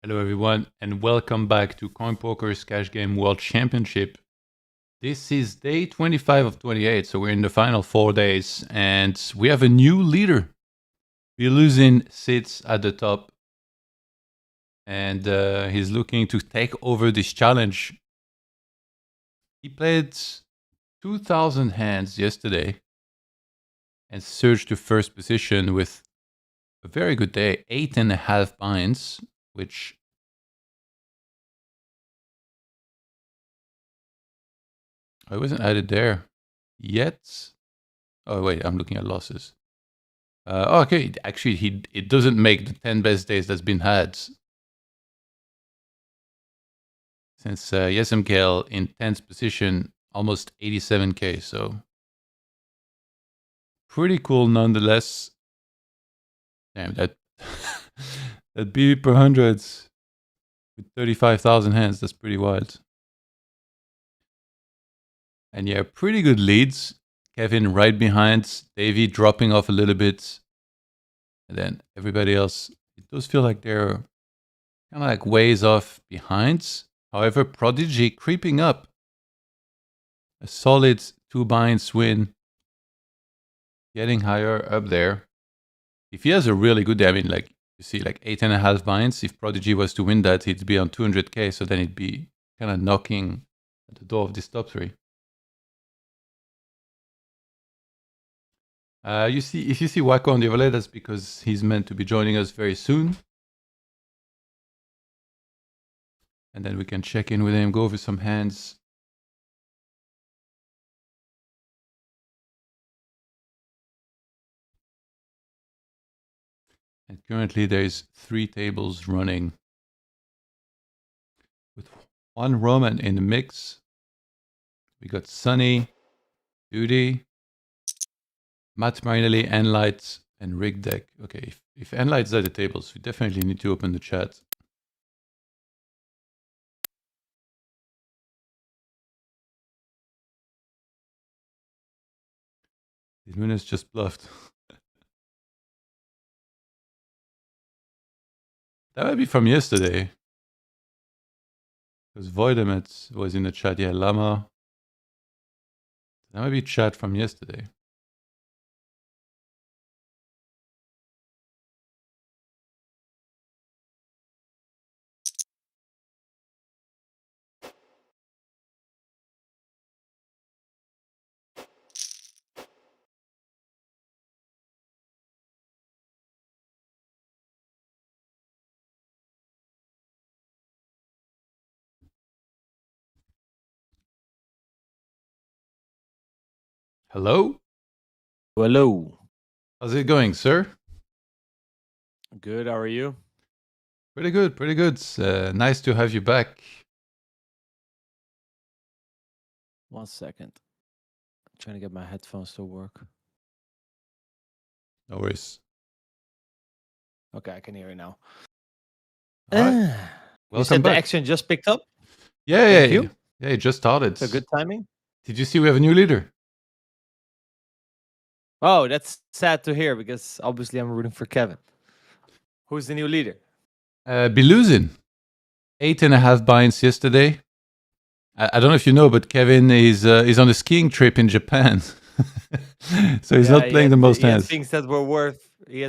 Hello everyone and welcome back to CoinPoker's Cash Game World Championship. This is day 25 of 28, so we're in the final 4 days and we have a new leader. Biluzin sits at the top and he's looking to take over this challenge. He played 2,000 hands yesterday and surged to first position with a very good day, 8.5 binds, which I wasn't added there yet. Oh wait, I'm looking at losses. Okay, actually it doesn't make the 10 best days that's been had since YesMKL in 10th position, almost 87k, so pretty cool nonetheless. Damn, that that BB per 100 with 35,000 hands, that's pretty wild. And yeah, pretty good leads. Kevin right behind, Davy dropping off a little bit. And then everybody else, it does feel like they're kind of like ways off behind. However, Prodigy creeping up. A solid 2 binds win. Getting higher up there. If he has a really good day, I mean, like, you see, like 8.5 binds. If Prodigy was to win that, he'd be on 200k. So then he'd be kind of knocking at the door of this top 3. If you see Wacko on the overlay, that's because he's meant to be joining us very soon. And then we can check in with him, go over some hands. And currently there's 3 tables running with 1 Roman in the mix. We got Sunny, Duty, Matt Marinelli, Enlight, and Rig Deck. Okay, if Enlight's at the tables, we definitely need to open the chat. Nunes just bluffed. That might be from yesterday. Because Voidemet was in the chat. Yeah, Lama. That might be chat from yesterday. Hello? Hello. How's it going, sir? Good, how are you? Pretty good, pretty good. Nice to have you back. 1 second. I'm trying to get my headphones to work. No worries. Okay, I can hear you now. All right. You Welcome said back. the action just picked up? Yeah, Thank you. Yeah, it just started. It's a good timing. Did you see we have a new leader? Oh, that's sad to hear because obviously I'm rooting for Kevin. Who's the new leader? Biluzin. 8.5 binds yesterday. I don't know if you know, but Kevin is on a skiing trip in Japan. So he's not playing the most hands. He has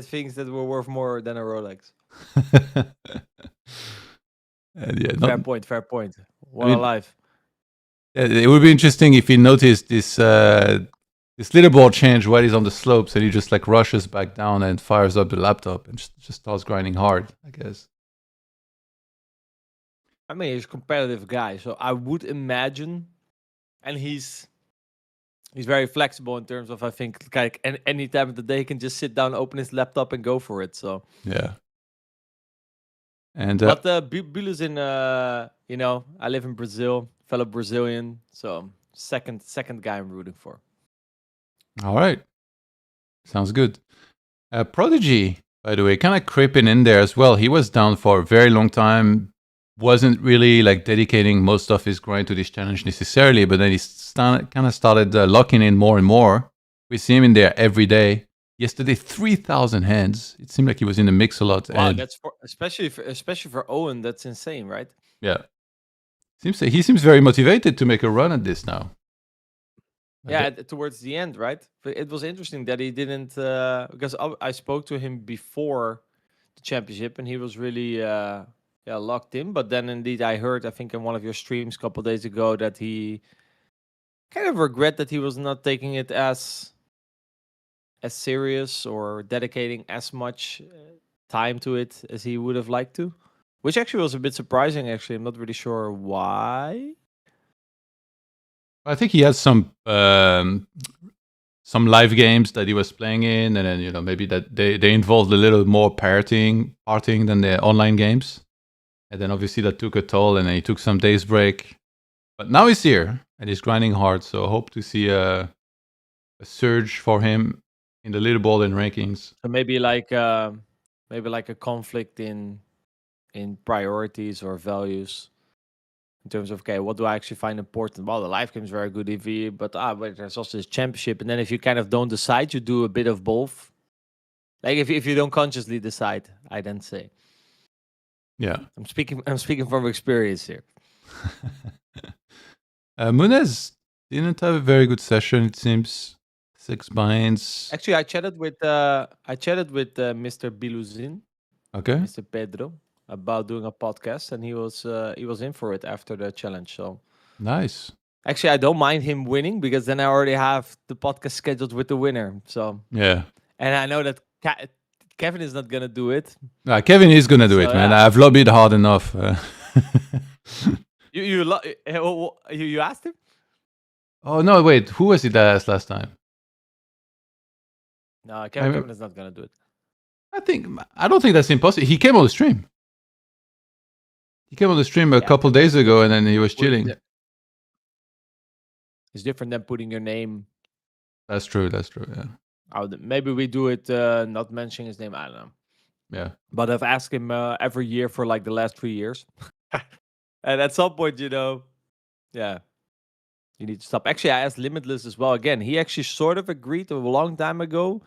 things that were worth more than a Rolex. Yeah, fair point. What a life. It would be interesting if he noticed this leaderboard change while he's on the slopes and he just like rushes back down and fires up the laptop and just starts grinding hard, I guess. I mean, he's a competitive guy, so I would imagine, and he's very flexible in terms of, I think, like any time of the day he can just sit down, open his laptop, and go for it. So yeah. And but Biluzin, I live in Brazil, fellow Brazilian, so second guy I'm rooting for. All right, sounds good. Prodigy, by the way, kind of creeping in there as well. He was down for a very long time. Wasn't really like dedicating most of his grind to this challenge necessarily, but then he kind of started locking in more and more. We see him in there every day. Yesterday, 3,000 hands. It seemed like he was in the mix a lot. Wow, And that's for especially for Owen. That's insane, right? yeah, he seems very motivated to make a run at this now. Yeah, towards the end, right? But it was interesting that he didn't, because I spoke to him before the championship, and he was really, locked in. But then, indeed, I heard, I think, in one of your streams a couple days ago, that he kind of regret that he was not taking it as serious or dedicating as much time to it as he would have liked to, which actually was a bit surprising. Actually, I'm not really sure why. I think he has some live games that he was playing in, and then maybe that they involved a little more partying than the online games, and then obviously that took a toll, and then he took some days break. But now he's here and he's grinding hard, so hope to see a surge for him in the leaderboard and rankings. So maybe like a conflict in priorities or values. In terms of, okay, what do I actually find important? Well, the live game is very good but there's also this championship, and then if you kind of don't decide, you do a bit of both. Like if you don't consciously decide, I then say. Yeah, I'm speaking from experience here. Munez didn't have a very good session. It seems 6 binds. Actually, I chatted with Mr. Biluzin, Okay, Mr. Pedro, about doing a podcast, and he was in for it after the challenge. So nice. actually, I don't mind him winning because then I already have the podcast scheduled with the winner. So Yeah, and I know that Kevin is not gonna do it. Kevin is gonna do it, man. Yeah. I've lobbied hard enough. You asked him? Oh no, wait. Who was it that asked last time? No, Kevin is not gonna do it. I don't think that's impossible. He came on the stream. He came on the stream a couple days ago, and then he was chilling. It's different than putting your name. That's true. Yeah. Maybe we do it not mentioning his name. I don't know. Yeah. But I've asked him every year for like the last 3 years. And at some point, yeah, you need to stop. Actually, I asked Limitless as well. Again, he actually sort of agreed a long time ago.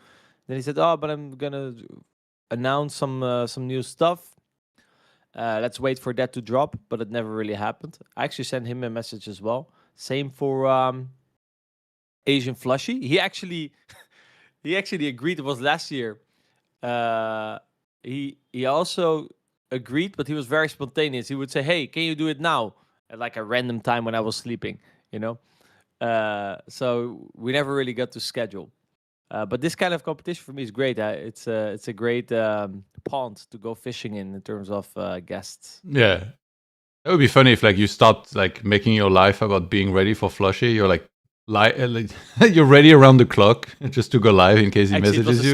Then he said, "Oh, but I'm gonna announce some new stuff. Let's wait for that to drop." But it never really happened. I actually sent him a message as well. Same for Asian Flushy. He actually agreed. It was last year. He also agreed, but he was very spontaneous. He would say, "Hey, can you do it now?" At like a random time when I was sleeping, So we never really got to schedule. But this kind of competition for me is great. It's a great pond to go fishing in terms of guests. Yeah. It would be funny if you start making your life about being ready for Flushy. You're you're ready around the clock just to go live in case he Actually, messages it was you.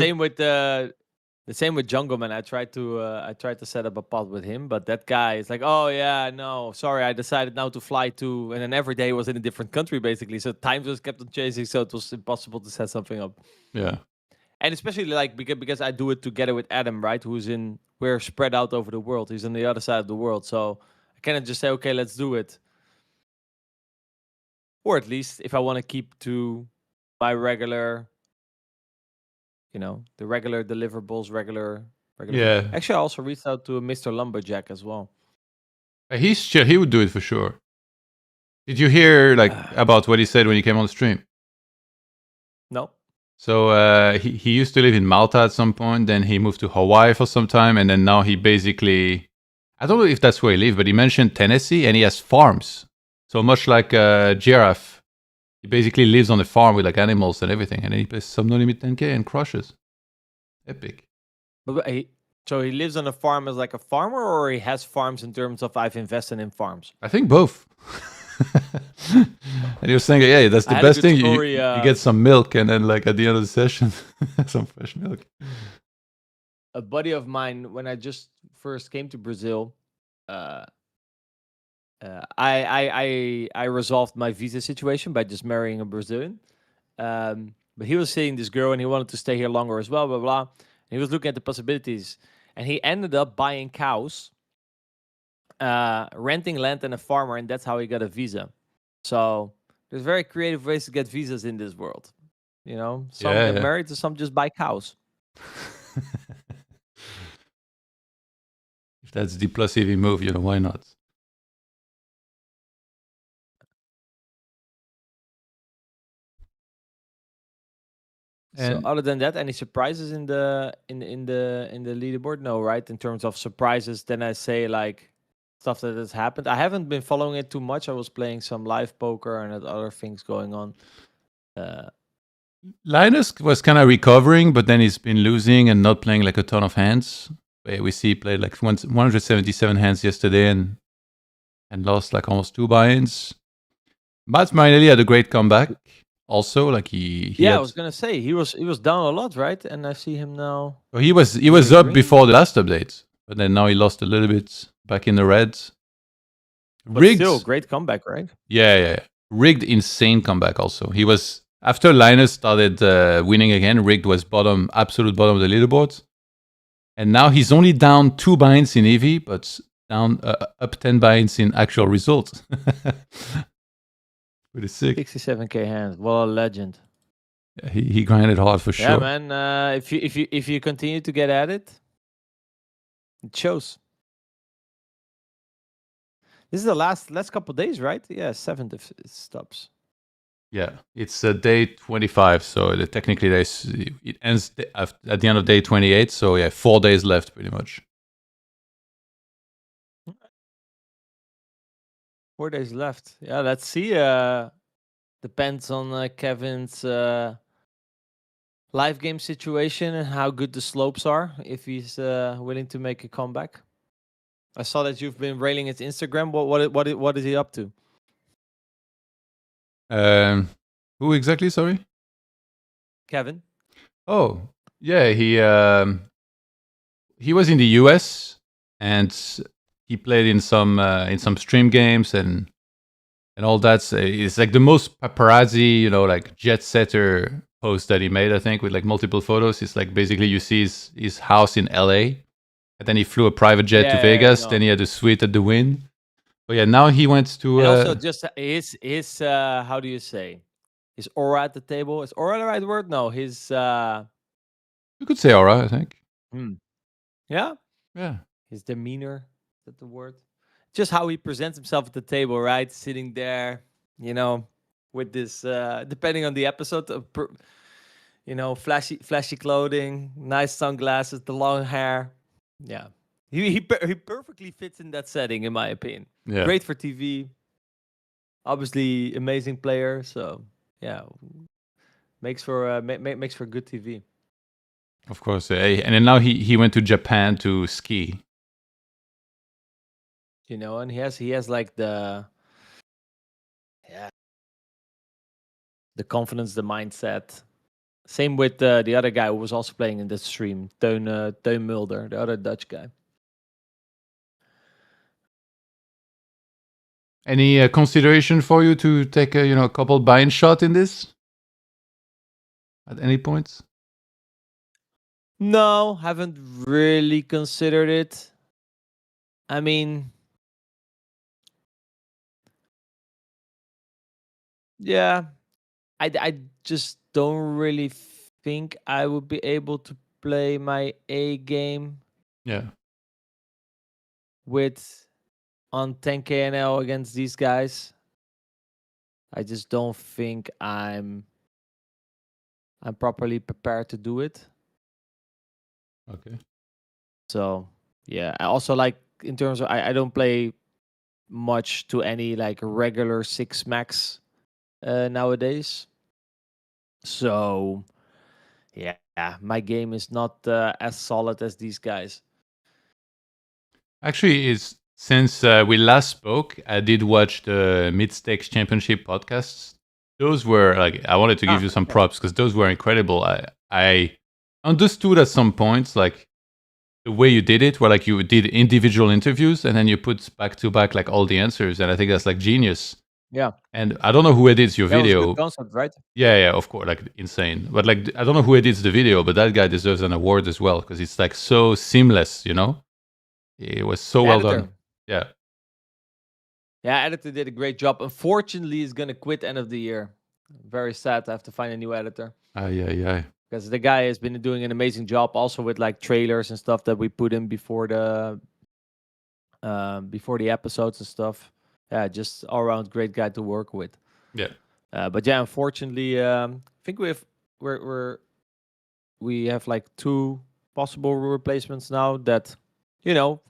the same with Jungle Man. I tried to set up a pod with him, but that guy is like, "Oh yeah, no, sorry, I decided now to fly to," and then every day was in a different country basically. So time just kept on chasing, so it was impossible to set something up. Yeah. And especially because I do it together with Adam, right? We're spread out over the world. He's on the other side of the world, so I cannot just say, "Okay, let's do it." Or at least if I want to keep to my regular, the regular deliverables, regular. Yeah. Actually, I also reached out to MrLumberjack as well. He's chill. He would do it for sure. Did you hear about what he said when he came on the stream? No. So he used to live in Malta at some point. Then he moved to Hawaii for some time, and then now he basically, I don't know if that's where he lives, but he mentioned Tennessee, and he has farms. So much like Giraffe, he basically lives on a farm with animals and everything, and then he plays some No Limit 10K and crushes. Epic. But so he lives on a farm as a farmer, or he has farms in terms of I've invested in farms? I think both. And he was saying, "Yeah, that's the best thing. You get some milk, and then at the end of the session, some fresh milk." A buddy of mine, when I just first came to Brazil, I resolved my visa situation by just marrying a Brazilian. But he was seeing this girl, and he wanted to stay here longer as well. Blah blah. And he was looking at the possibilities, and he ended up buying cows, renting land, and a farmer, and that's how he got a visa. So there's very creative ways to get visas in this world. You know, some get Yeah. married, and some just buy cows. If that's the plus EV move, why not? So And other than that, any surprises in the leaderboard? No, right? In terms of surprises, then I say like stuff that has happened. I haven't been following it too much. I was playing some live poker and had other things going on. Linus was kind of recovering, but then he's been losing and not playing like a ton of hands. We see he played like 177 hands yesterday and lost like almost 2 buy-ins. Matt Marinelli had a great comeback. Also, like he Yeah, had, I was gonna say he was down a lot, right? And I see him now. well, he was the up green? before the last update, but then now he lost a little bit, back in the red. But Rigged, still, great comeback, right? yeah. Rigged, insane comeback. Also, he was after Linus started winning again. Rigged was absolute bottom of the leaderboard, and now he's only down 2 buy-ins in EV, but down up 10 buy-ins in actual results. Pretty sick. 67k hands. What a legend. Yeah, he grinded hard for sure. Yeah, man. If you continue to get at it, it shows. This is the last couple days, right? Yeah, 7th if it stops. Yeah, it's day 25, so technically it ends at the end of day 28. So yeah, 4 days left, pretty much. 4 days left. Yeah, let's see. Depends on Kevin's live game situation and how good the slopes are. If he's willing to make a comeback. I saw that you've been railing his Instagram. What is he up to? Who exactly? Sorry, Kevin. Oh yeah, he was in the US and he played in some stream games and all that. So it's like the most paparazzi, like jet setter post that he made, I think, with like multiple photos. It's like basically you see his house in LA, and then he flew a private jet to Vegas. Then he had a suite at the Wynn. But yeah, now he went to. And also, just his how do you say, his aura at the table? Is aura the right word? No, his. You could say aura, I think. Yeah. Yeah. His demeanor. Is that the word? Just how he presents himself at the table, right? Sitting there, with this. Depending on the episode, flashy clothing, nice sunglasses, the long hair. Yeah, he perfectly fits in that setting, in my opinion. Yeah. Great for TV. Obviously, amazing player. So yeah, makes for good TV. Of course, and then now he went to Japan to ski. And he has like the confidence, the mindset. Same with the other guy who was also playing in the stream, Teun Mulder, the other Dutch guy. Any consideration for you to take a couple buy-in shot in this at any point? No, haven't really considered it. I mean, yeah, I just don't really think I would be able to play my A game. Yeah. With on 10k NL against these guys. I just don't think I'm properly prepared to do it. Okay. So yeah, I also like in terms of I don't play much to any like regular 6 max nowadays. So yeah, my game is not as solid as these guys. Actually, since we last spoke, I did watch the Mid Stakes Championship podcasts. Those were like, I wanted to give you some props because those were incredible. I understood at some points like the way you did it, where like you did individual interviews and then you put back to back like all the answers, and I think that's like genius. Yeah. And I don't know who edits your video. Was a good concept, right? Yeah, of course, like insane. But like I don't know who edits the video, but that guy deserves an award as well because it's like so seamless, It was so well done. Yeah. Yeah, editor did a great job. Unfortunately, he's gonna quit end of the year. Very sad to have to find a new editor. Yeah. Because the guy has been doing an amazing job also with like trailers and stuff that we put in before the episodes and stuff. Yeah, just all around great guy to work with. Yeah. But yeah, unfortunately, I think we have like 2 possible replacements now that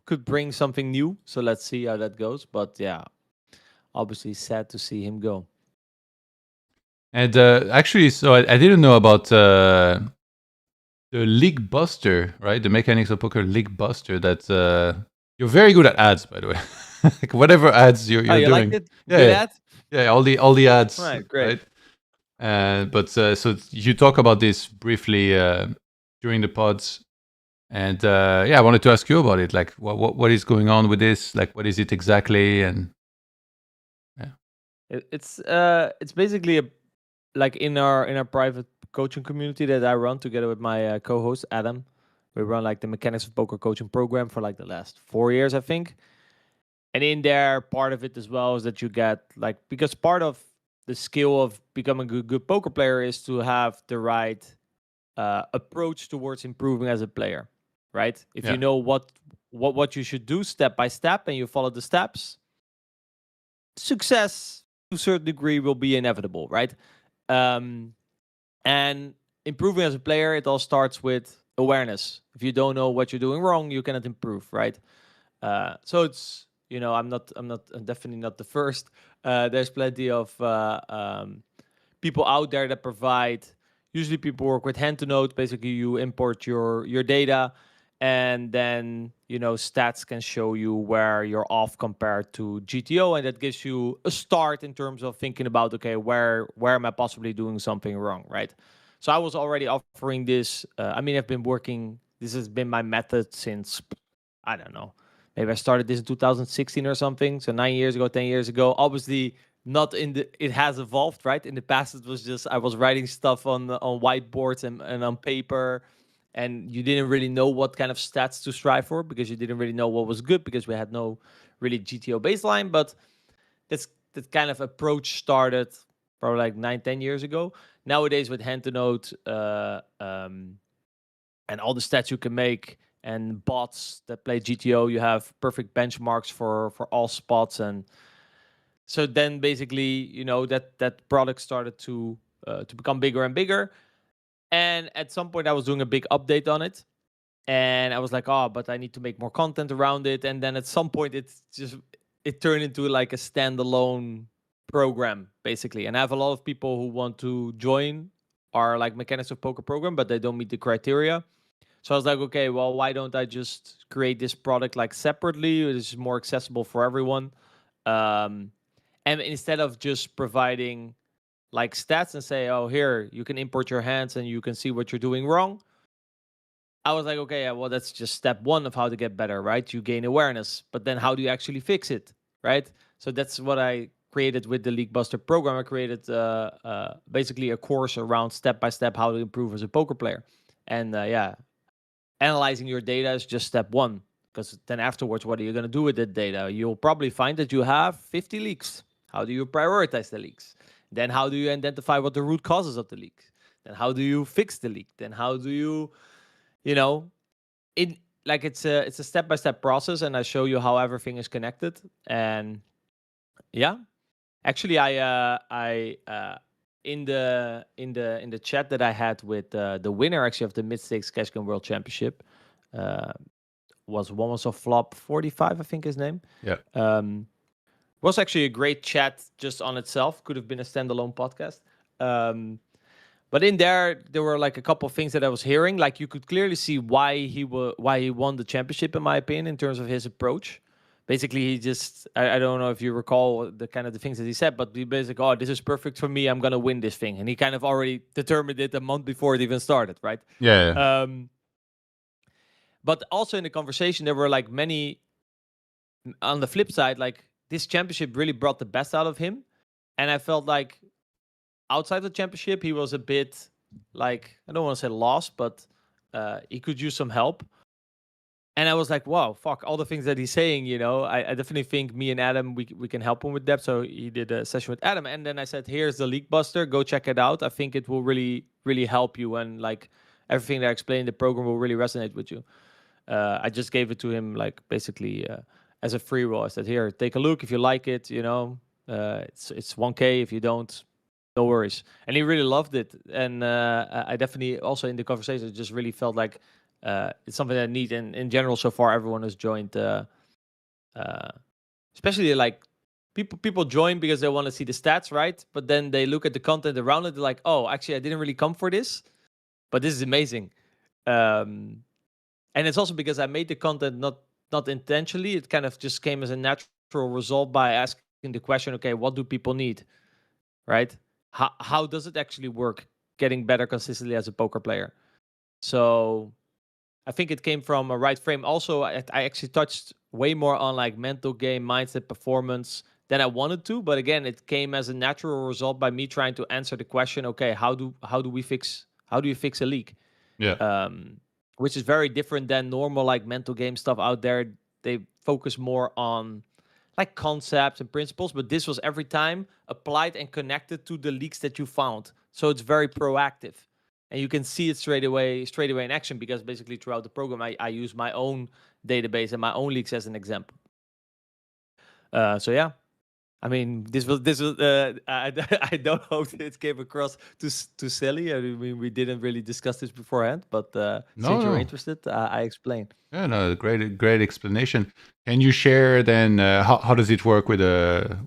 could bring something new. So let's see how that goes. But yeah, obviously sad to see him go. And actually, so I didn't know about the League Buster, right? The Mechanics of Poker League Buster. That you're very good at ads, by the way. Like whatever ads Oh, you're you liked doing. it? Yeah, Good yeah, at? yeah. All the ads, Right, great. right? But so you talk about this briefly during the pods, and yeah, I wanted to ask you about it. Like, what is going on with this? Like, what is it exactly? And yeah, It's basically like in our private coaching community that I run together with my co-host Adam. We run like the Mechanics of Poker coaching program for like the last 4 years, I think. And in there, part of it as well is that you get like, because part of the skill of becoming a good poker player is to have the right approach towards improving as a player, right? If you yeah, know what you should do step by step and you follow the steps, success to a certain degree will be inevitable, right? Um, and improving as a player, it all starts with awareness. If you don't know what you're doing wrong, you cannot improve, right? So it's I'm definitely not the first. There's plenty of people out there that provide. Usually, people work with hand to node. Basically, you import your data, and then stats can show you where you're off compared to GTO, and that gives you a start in terms of thinking about, okay, where am I possibly doing something wrong, right? So I was already offering this. I mean, I've been working. This has been my method since, I don't know, maybe I started this in 2016 or something. So 9 years ago, 10 years ago. Obviously, not in the. It has evolved, right? In the past, it was just I was writing stuff on whiteboards and on paper, and you didn't really know what kind of stats to strive for because you didn't really know what was good because we had no really GTO baseline. But that kind of approach started probably like 9, 10 years ago. Nowadays, with hand to node and all the stats you can make and bots that play GTO, you have perfect benchmarks for all spots. And so then basically, that product started to become bigger and bigger. And at some point, I was doing a big update on it, and I was like, oh, but I need to make more content around it. And then at some point, it turned into like a standalone program basically. And I have a lot of people who want to join our like Mechanics of Poker program, but they don't meet the criteria. So I was like, okay, well, why don't I just create this product like separately? It's more accessible for everyone. Um, and instead of just providing like stats and say, oh, here, you can import your hands and you can see what you're doing wrong. I was like, okay, yeah, well, that's just step one of how to get better, right? You gain awareness, but then how do you actually fix it, right? So that's what I created with the League Buster program. I created basically a course around step by step how to improve as a poker player. And yeah, analyzing your data is just step one, because then afterwards, what are you going to do with that data? You'll probably find that you have 50 leaks. How do you prioritize the leaks? Then how do you identify what the root causes of the leak? Then how do you fix the leak? Then how do you, you know, it like it's a step by step process, and I show you how everything is connected. And yeah, actually, in the chat that I had with the winner actually of the Mid Stakes Cash Game World Championship, uh, was a flop 45, I think his name. yeah. Was actually a great chat just on itself. Could have been a standalone podcast. But in there were like a couple of things that I was hearing. Like you could clearly see why he won the championship, in my opinion, in terms of his approach. Basically, he just I don't know if you recall the kind of the things that he said, but he basically, oh, this is perfect for me. I'm gonna win this thing, and he kind of already determined it a month before it even started, right? Yeah. But also in the conversation, there were like many on the flip side, like this championship really brought the best out of him, and I felt like outside the championship, he was a bit like, I don't want to say lost, but he could use some help. And I was like, wow, fuck, all the things that he's saying, you know, I definitely think me and Adam, we can help him with that. So he did a session with Adam. And then I said, here's the Leak Buster. Go check it out. I think it will really, really help you. And like everything that I explained in the program will really resonate with you. I just gave it to him, like basically as a free roll. I said, here, take a look. If you like it, you know, it's 1K. If you don't, no worries. And he really loved it. And I definitely also in the conversation just really felt like it's something that I need. And in general, so far, everyone has joined, especially like people join because they want to see the stats, right? But then they look at the content around it. They're like, oh, actually, I didn't really come for this, but this is amazing. And it's also because I made the content not intentionally. It kind of just came as a natural result by asking the question, okay, what do people need, right? How does it actually work getting better consistently as a poker player? So I think it came from a right frame. Also, I actually touched way more on like mental game, mindset, performance than I wanted to. But again, it came as a natural result by me trying to answer the question, okay, how do you fix a leak? Yeah. Which is very different than normal like mental game stuff out there. They focus more on like concepts and principles, but this was every time applied and connected to the leaks that you found. So it's very proactive. And you can see it straight away in action because basically throughout the program I use my own database and my own leaks as an example. So yeah, I mean, this was I don't hope it came across too silly. I mean, we didn't really discuss this beforehand, but since you're No. interested, I explain. Yeah, no, great explanation. Can you share then how does it work with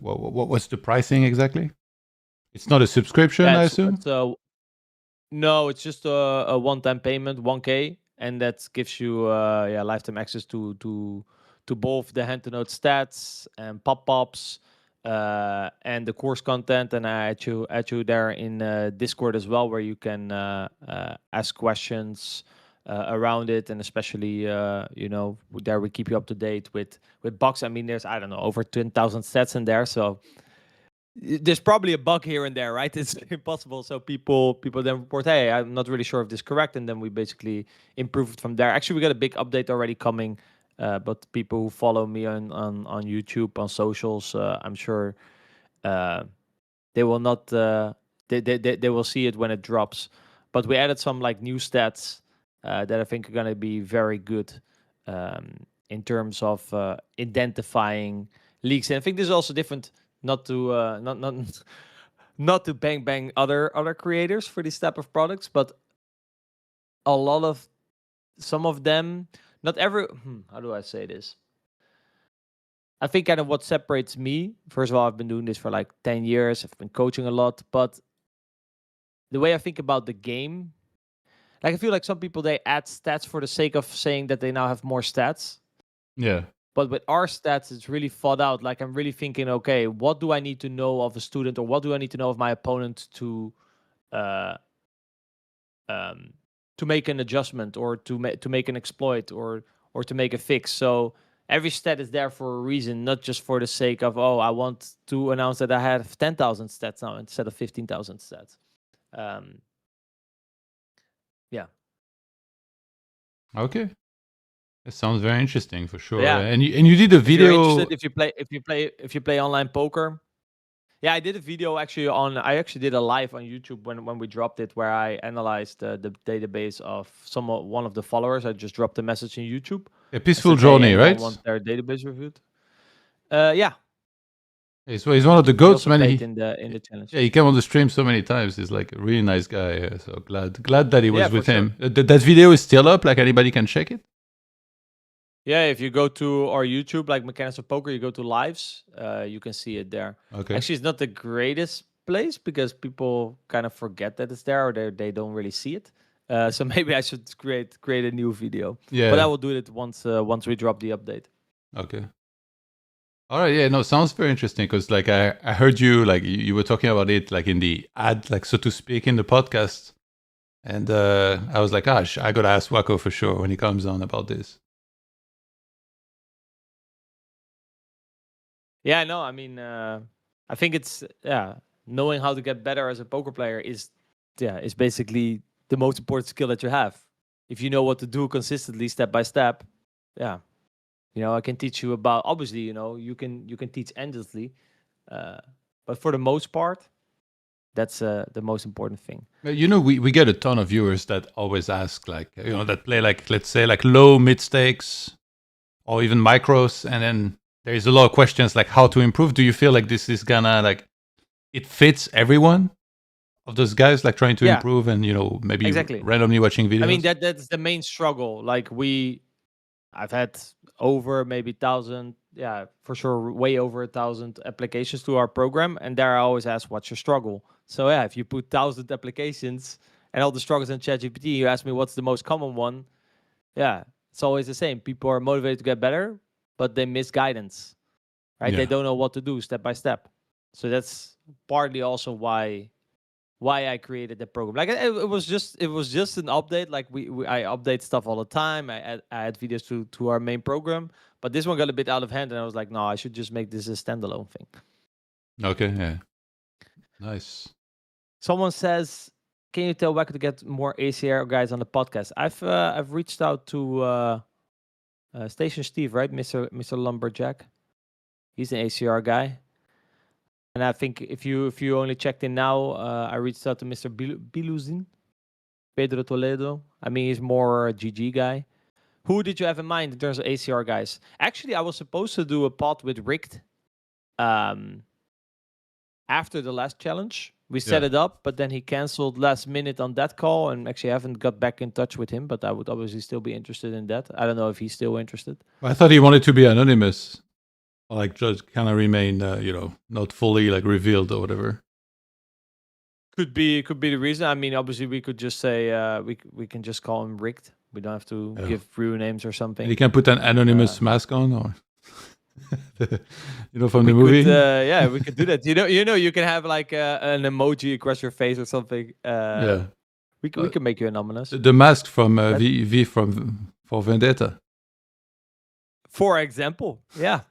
what's the pricing exactly? It's not a subscription, Yeah, I assume? it's no, it's just a one-time payment, 1K, and that gives you lifetime access to both the hand to note stats and pop-ups and the course content. And I add you there in Discord as well, where you can ask questions around it, and especially you know, there we keep you up to date with bugs. I mean, there's, I don't know, over 10,000 stats in there, so there's probably a bug here and there, right? It's impossible. So people then report, hey, I'm not really sure if this is correct, and then we basically improve it from there. Actually, we got a big update already coming, but people who follow me on YouTube, on socials, I'm sure they will not they will see it when it drops. But we added some like new stats that I think are going to be very good in terms of identifying leaks. And I think this is also different, not to not to bang other creators for this type of products, but a lot of some of them, not every how do I say this? I think kind of what separates me, first of all, I've been doing this for like 10 years. I've been coaching a lot, but the way I think about the game, like I feel like some people, they add stats for the sake of saying that they now have more stats. Yeah. But with our stats, it's really thought out. Like I'm really thinking, okay, what do I need to know of a student, or what do I need to know of my opponent uh, to make an adjustment, or to make an exploit, or to make a fix. So every stat is there for a reason, not just for the sake of, oh, I want to announce that I have 10,000 stats now instead of 15,000 stats. Yeah. Okay. That sounds very interesting for sure. Yeah. And you did a If you're video. interested, if you play online poker, yeah, I did a video actually I actually did a live on YouTube when we dropped it, where I analyzed the database of one of the followers. I just dropped a message in YouTube. A I peaceful said, hey, journey, anyone right? want their database reviewed? Yeah. He's one of the He goats, also man. played in the challenge. Yeah, he came on the stream so many times. He's like a really nice guy. So glad that he was Yeah, for with sure. him. That video is still up. Like anybody can check it. Yeah, if you go to our YouTube, like Mechanics of Poker, you go to lives, you can see it there. Okay. Actually, it's not the greatest place because people kind of forget that it's there, or they don't really see it. So maybe I should create a new video. Yeah. But I will do it once we drop the update. Okay. All right. Yeah. No, sounds very interesting because like I heard you like you were talking about it like in the ad, like so to speak, in the podcast, and I was like, gosh, I gotta ask Wako for sure when he comes on about this. Yeah, no, I mean, I think it's knowing how to get better as a poker player is basically the most important skill that you have. If you know what to do consistently, step by step, yeah, I can teach you about. Obviously, you can teach endlessly, but for the most part, that's the most important thing. We get a ton of viewers that always ask, like, that play, like, let's say, like low, mid stakes, or even micros, and then there is a lot of questions like how to improve. Do you feel like this is gonna, like, it fits everyone of those guys, like trying to Yeah, improve and maybe exactly. randomly watching videos? I mean, that's the main struggle. Like I've had over maybe 1,000, yeah, for sure, way over 1,000 applications to our program, and there I always ask, "What's your struggle?" So yeah, if you put 1,000 applications and all the struggles in ChatGPT, you ask me what's the most common one. Yeah, it's always the same. People are motivated to get better, but they miss guidance, right? They don't know what to do step by step. So that's partly also why I created the program. Like it was just an update. Like I update stuff all the time. I add videos to our main program, but this one got a bit out of hand, and I was like, no, I should just make this a standalone thing. Okay, yeah, nice. Someone says, can you tell Wacker to get more ACR guys on the podcast? I've reached out to Station Steve, right, MrLumberjack. He's an ACR guy. And I think if you only checked in now, I reached out to Mr. Biluzin, Pedro Toledo. I mean, he's more a GG guy. Who did you have in mind in terms of ACR guys? Actually, I was supposed to do a pod with Rick after the last challenge. We set it up, but then he canceled last minute on that call, and actually I haven't got back in touch with him, but I would obviously still be interested in that. I don't know if he's still interested. I thought he wanted to be anonymous, or like just kind of remain, not fully like revealed or whatever. Could be the reason. I mean, obviously we could just say we can just call him Ricked. We don't have to give real names or something. And he can put an anonymous mask on, or from the movie. Yeah, we could do that. You can have like an emoji across your face or something. Yeah, we can make you anonymous. The mask from V for Vendetta. For example, yeah,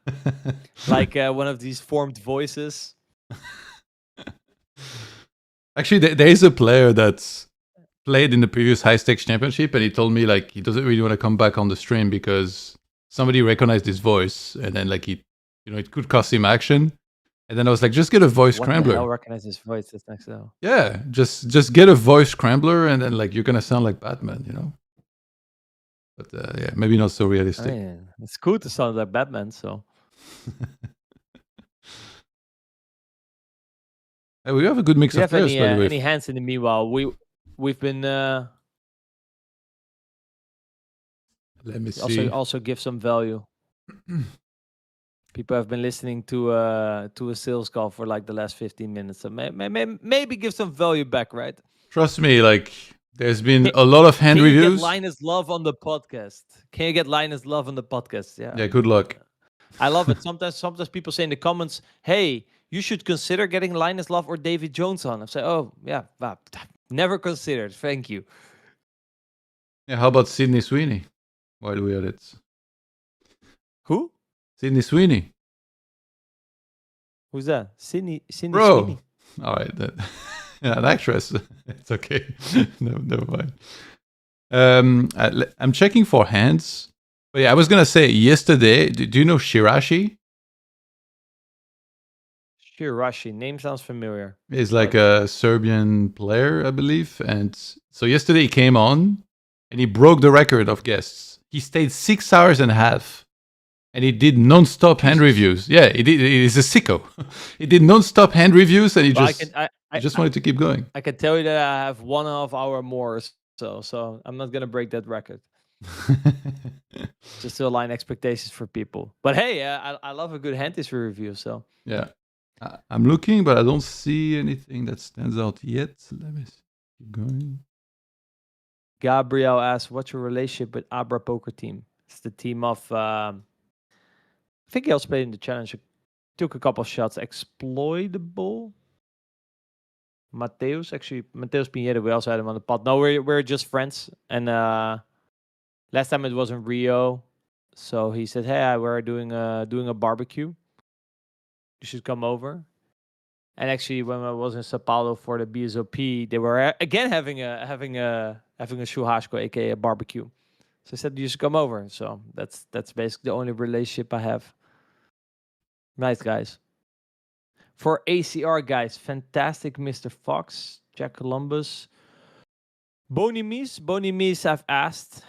like one of these formed voices. Actually, there is a player that's played in the previous high stakes championship, and he told me like he doesn't really want to come back on the stream because somebody recognized his voice, and then like it could cost him action. And then I was like, just get a voice scrambler. What the hell recognize his voice? That's next level. Yeah, just get a voice scrambler, and then like you're gonna sound like Batman, But yeah, maybe not so realistic. I mean, it's cool to sound like Batman, so. We have a good mix of players, by the way. Any hands in the meanwhile? We've been. Let me see. Also give some value. People have been listening to a sales call for like the last 15 minutes, so maybe give some value back, right? Trust me, like there's been a lot of hand reviews. Can you get Linus Love on the podcast? Yeah. Yeah. Good luck. I love it. Sometimes people say in the comments, "Hey, you should consider getting Linus Love or David Jones on." I say, "Oh yeah, never considered. Thank you." Yeah. How about Sydney Sweeney? While we are at it. Who? Sydney Sweeney. Who's that? Sydney Bro. Sweeney. All right. An actress. It's okay. Never mind. I'm checking for hands. But yeah, I was gonna say yesterday. Do you know Shirashi? Shirashi. Name sounds familiar. He's like a Serbian player, I believe. And so yesterday he came on, and he broke the record of guests. He stayed 6 hours and a half. And he did non-stop hand reviews. Yeah, he did. He's a sicko. He did non-stop hand reviews, and he just wanted to keep going. I can tell you that I have 1.5 hour more, so I'm not gonna break that record. Just to align expectations for people. But hey, I love a good hand history review. So yeah, I'm looking, but I don't see anything that stands out yet. Let me keep going. Gabriel asks, "What's your relationship with Abra Poker Team?" It's the team of. I think he also played in the challenge. Took a couple of shots. Exploitable. Mateus Pinheiro. We also had him on the pod. No, we're just friends. And last time it was in Rio, so he said, "Hey, we're doing a barbecue. You should come over." And actually, when I was in Sao Paulo for the BSOP, they were again having a churrasco, aka a barbecue. So I said, you should come over. So that's basically the only relationship I have. Nice guys. For ACR guys, fantastic Mr. Fox, Jack Columbus. Boni Mies, I've asked.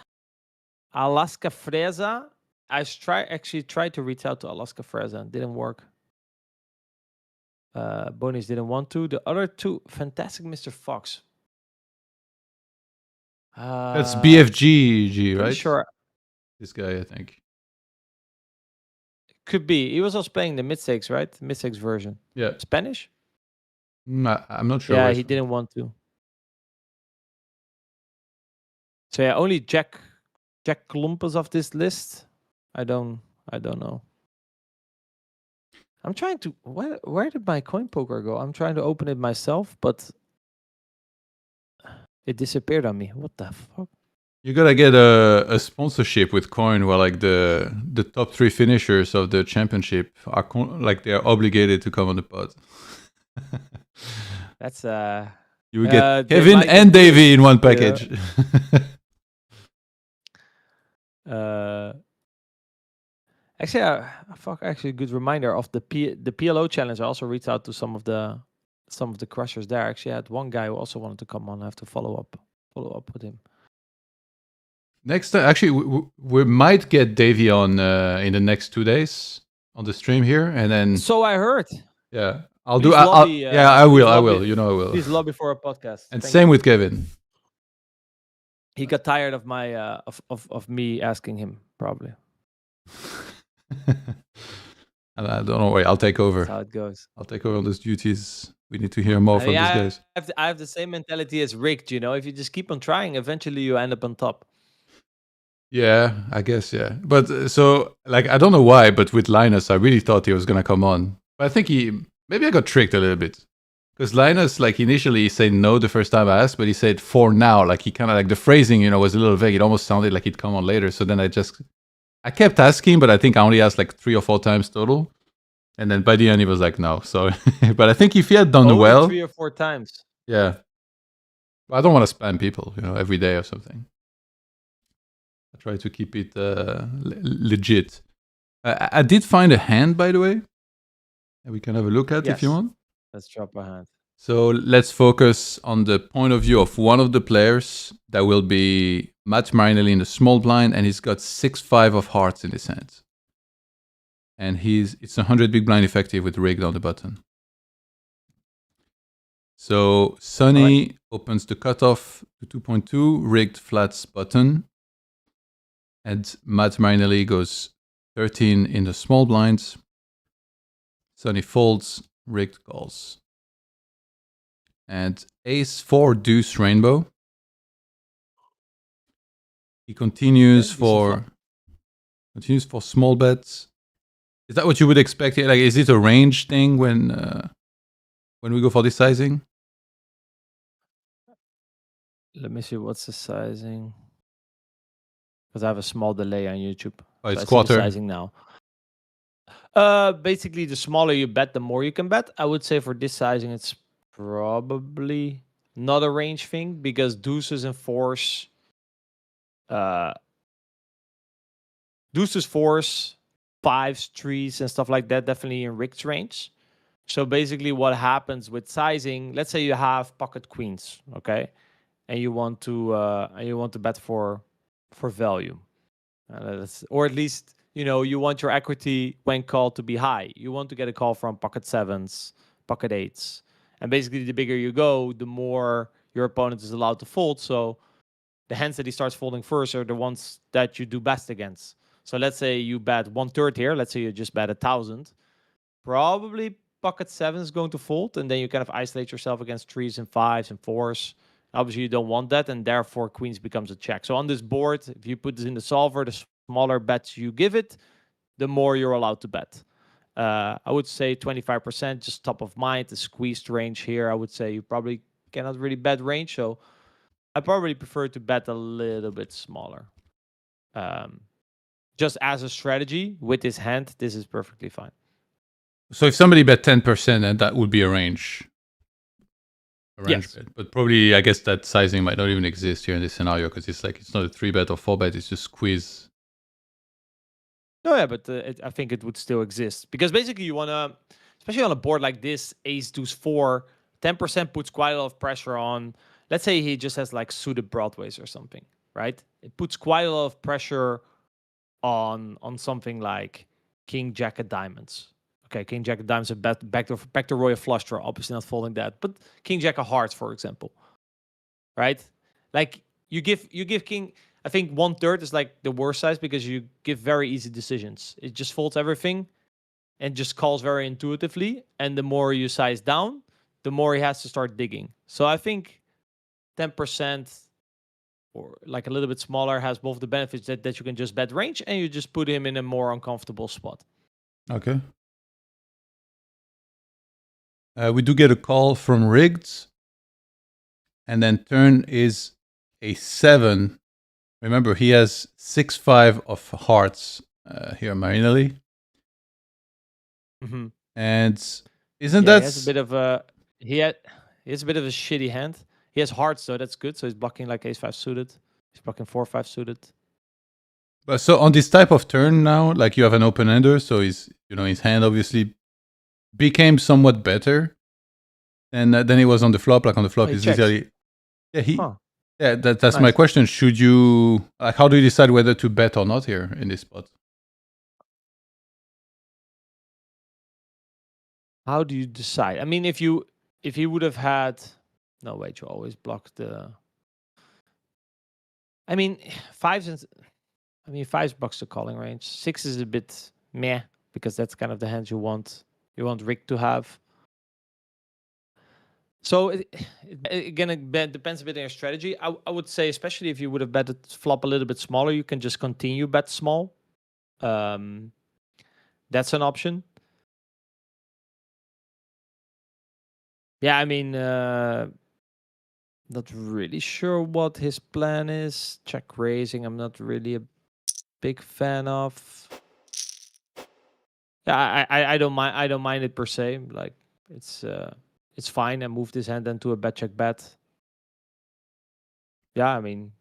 Alaska Freza. I actually tried to reach out to Alaska Freza. Didn't work. Bonis didn't want to. The other two, fantastic Mr. Fox. That's BFGG, right? Sure. This guy, I think. Could be. He was also playing the mid-stakes, right? Mid-stakes version. Yeah. Spanish? I'm not sure. Yeah, he didn't want to. So yeah, only Jack Klumpus of this list. I don't know. I'm trying to where did my CoinPoker go? I'm trying to open it myself, but it disappeared on me. What the fuck? You gotta get a sponsorship with Coin, where like the top 3 finishers of the championship are like they are obligated to come on the pod. That's you would get Kevin and Davy in one package. Yeah. Actually, good reminder of the PLO challenge. I also reached out to some of the crushers there. Actually, I had one guy who also wanted to come on. I have to follow up with him. Next time, actually, we might get Davy on in the next 2 days on the stream here, and then. So I heard. Yeah, I will. I will. You know, I will. Please lobby for a podcast. And same with Kevin. He got tired of my of me asking him, probably. I don't know. Wait, I'll take over. That's how it goes. I'll take over on those duties. We need to hear more from these guys. I have the same mentality as Rick. You know, if you just keep on trying, eventually you end up on top. Yeah, I guess, yeah. But so, like, I don't know why, but with Linus, I really thought he was going to come on. But I think maybe I got tricked a little bit. Because Linus, like, initially he said no the first time I asked, but he said for now. Like, he kind of, like, the phrasing, was a little vague. It almost sounded like he'd come on later. So then I kept asking, but I think I only asked like 3 or 4 times total. And then by the end, he was like, no. So, but I think if he had done well. 3 or 4 times. Yeah. I don't want to spam people, every day or something. I try to keep it legit. I did find a hand, by the way, that we can have a look at if you want. Let's drop a hand. So let's focus on the point of view of one of the players. That will be Matt Marinelli in the small blind, and he's got 6-5 of hearts in his hand. And it's 100 big blind effective with rigged on the button. So Sonny opens the cutoff to 2.2, rigged flats button. And Matt Marinelli goes 13 in the small blinds. Sonny folds, rigged calls. And ace 4 deuce rainbow. He continues for small bets. Is that what you would expect here? Like, is it a range thing when we go for this sizing? Let me see, what's the sizing? Because I have a small delay on YouTube. Oh, it's quarter. Sizing now. Basically, the smaller you bet, the more you can bet. I would say for this sizing, it's probably not a range thing, because deuces and fours, fives, threes, and stuff like that, definitely in rigged range. So basically, what happens with sizing? Let's say you have pocket queens, okay, and you want to bet for value, or at least you want your equity when called to be high. You want to get a call from pocket sevens, pocket eights, and basically the bigger you go, the more your opponent is allowed to fold. So the hands that he starts folding first are the ones that you do best against. So let's say you bet 1/3 here. Let's say you just bet 1,000. Probably pocket 7 is going to fold, and then you kind of isolate yourself against 3s and 5s and 4s. Obviously, you don't want that, and therefore queens becomes a check. So on this board, if you put this in the solver, the smaller bets you give it, the more you're allowed to bet. I would say 25%, just top of mind. The squeezed range here, I would say you probably cannot really bet range. So I probably prefer to bet a little bit smaller. Just as a strategy with this hand, this is perfectly fine. So if somebody bet 10%, then that would be a range, range bet. But probably, I guess that sizing might not even exist here in this scenario because it's not a 3-bet or 4-bet. It's just squeeze. No, yeah, but I think it would still exist because basically you want to, especially on a board like this, ace deuce 4, 10% puts quite a lot of pressure on. Let's say he just has like suited broadways or something, right? It puts quite a lot of pressure on something like king jack of diamonds. Okay, king jack of diamonds, backdoor royal flush draw, obviously not folding that, but king jack of hearts, for example, right? Like you give king. I think 1/3 is like the worst size because you give very easy decisions. It just folds everything and just calls very intuitively. And the more you size down, the more he has to start digging. So I think 10% or like a little bit smaller has both the benefits that you can just bet range and you just put him in a more uncomfortable spot. Okay. We do get a call from rigged. And then turn is a 7. Remember, he has 6-5 of hearts here marinally. Mm-hmm. And isn't that... He has a bit of a shitty hand. He has hearts, so that's good. So he's blocking like ace-5 suited. He's blocking 4-5 suited. But so on this type of turn now, like you have an open-ender, so his hand obviously became somewhat better than he was on the flop. Like on the flop, he he's checks. literally... Yeah, that's nice. My question. Should you... Like, how do you decide whether to bet or not here in this spot? How do you decide? I mean, if he would have had... No, wait, you always block the... I mean, 5's blocks the calling range. 6 is a bit meh, because that's kind of the hands you want Rick to have. So again, it depends a bit on your strategy. I would say, especially if you would have betted flop a little bit smaller, you can just continue bet small. That's an option. Yeah, I mean, not really sure what his plan is. Check raising, I'm not really a big fan of. Yeah, I don't mind. I don't mind it per se. Like it's fine. I moved his hand into a bet check bet. Yeah, I mean,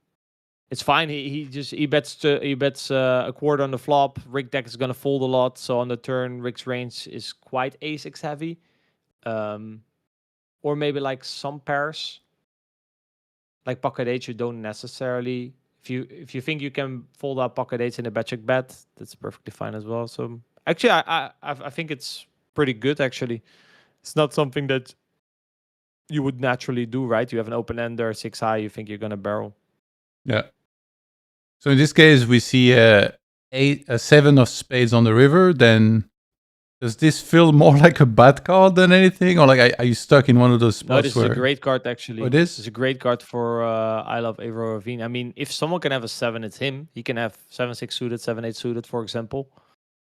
it's fine. He bets a quarter on the flop. Rick deck is gonna fold a lot, so on the turn, Rick's range is quite ace-6 heavy, or maybe like some pairs, like pocket eight. You don't necessarily. If you think you can fold out pocket eights in a bet check bet, that's perfectly fine as well. So actually, I think it's pretty good. Actually, it's not something that you would naturally do, right? You have an open ender, 6 high. You think you're gonna barrel. Yeah. So in this case, we see a 7 of spades on the river. Then does this feel more like a bad card than anything, or like are you stuck in one of those spots? No, this is a great card actually. Oh, it is? This is a great card for I Love Avro Ravine. I mean, if someone can have a 7, it's him. He can have 7-6 suited, 7-8 suited, for example.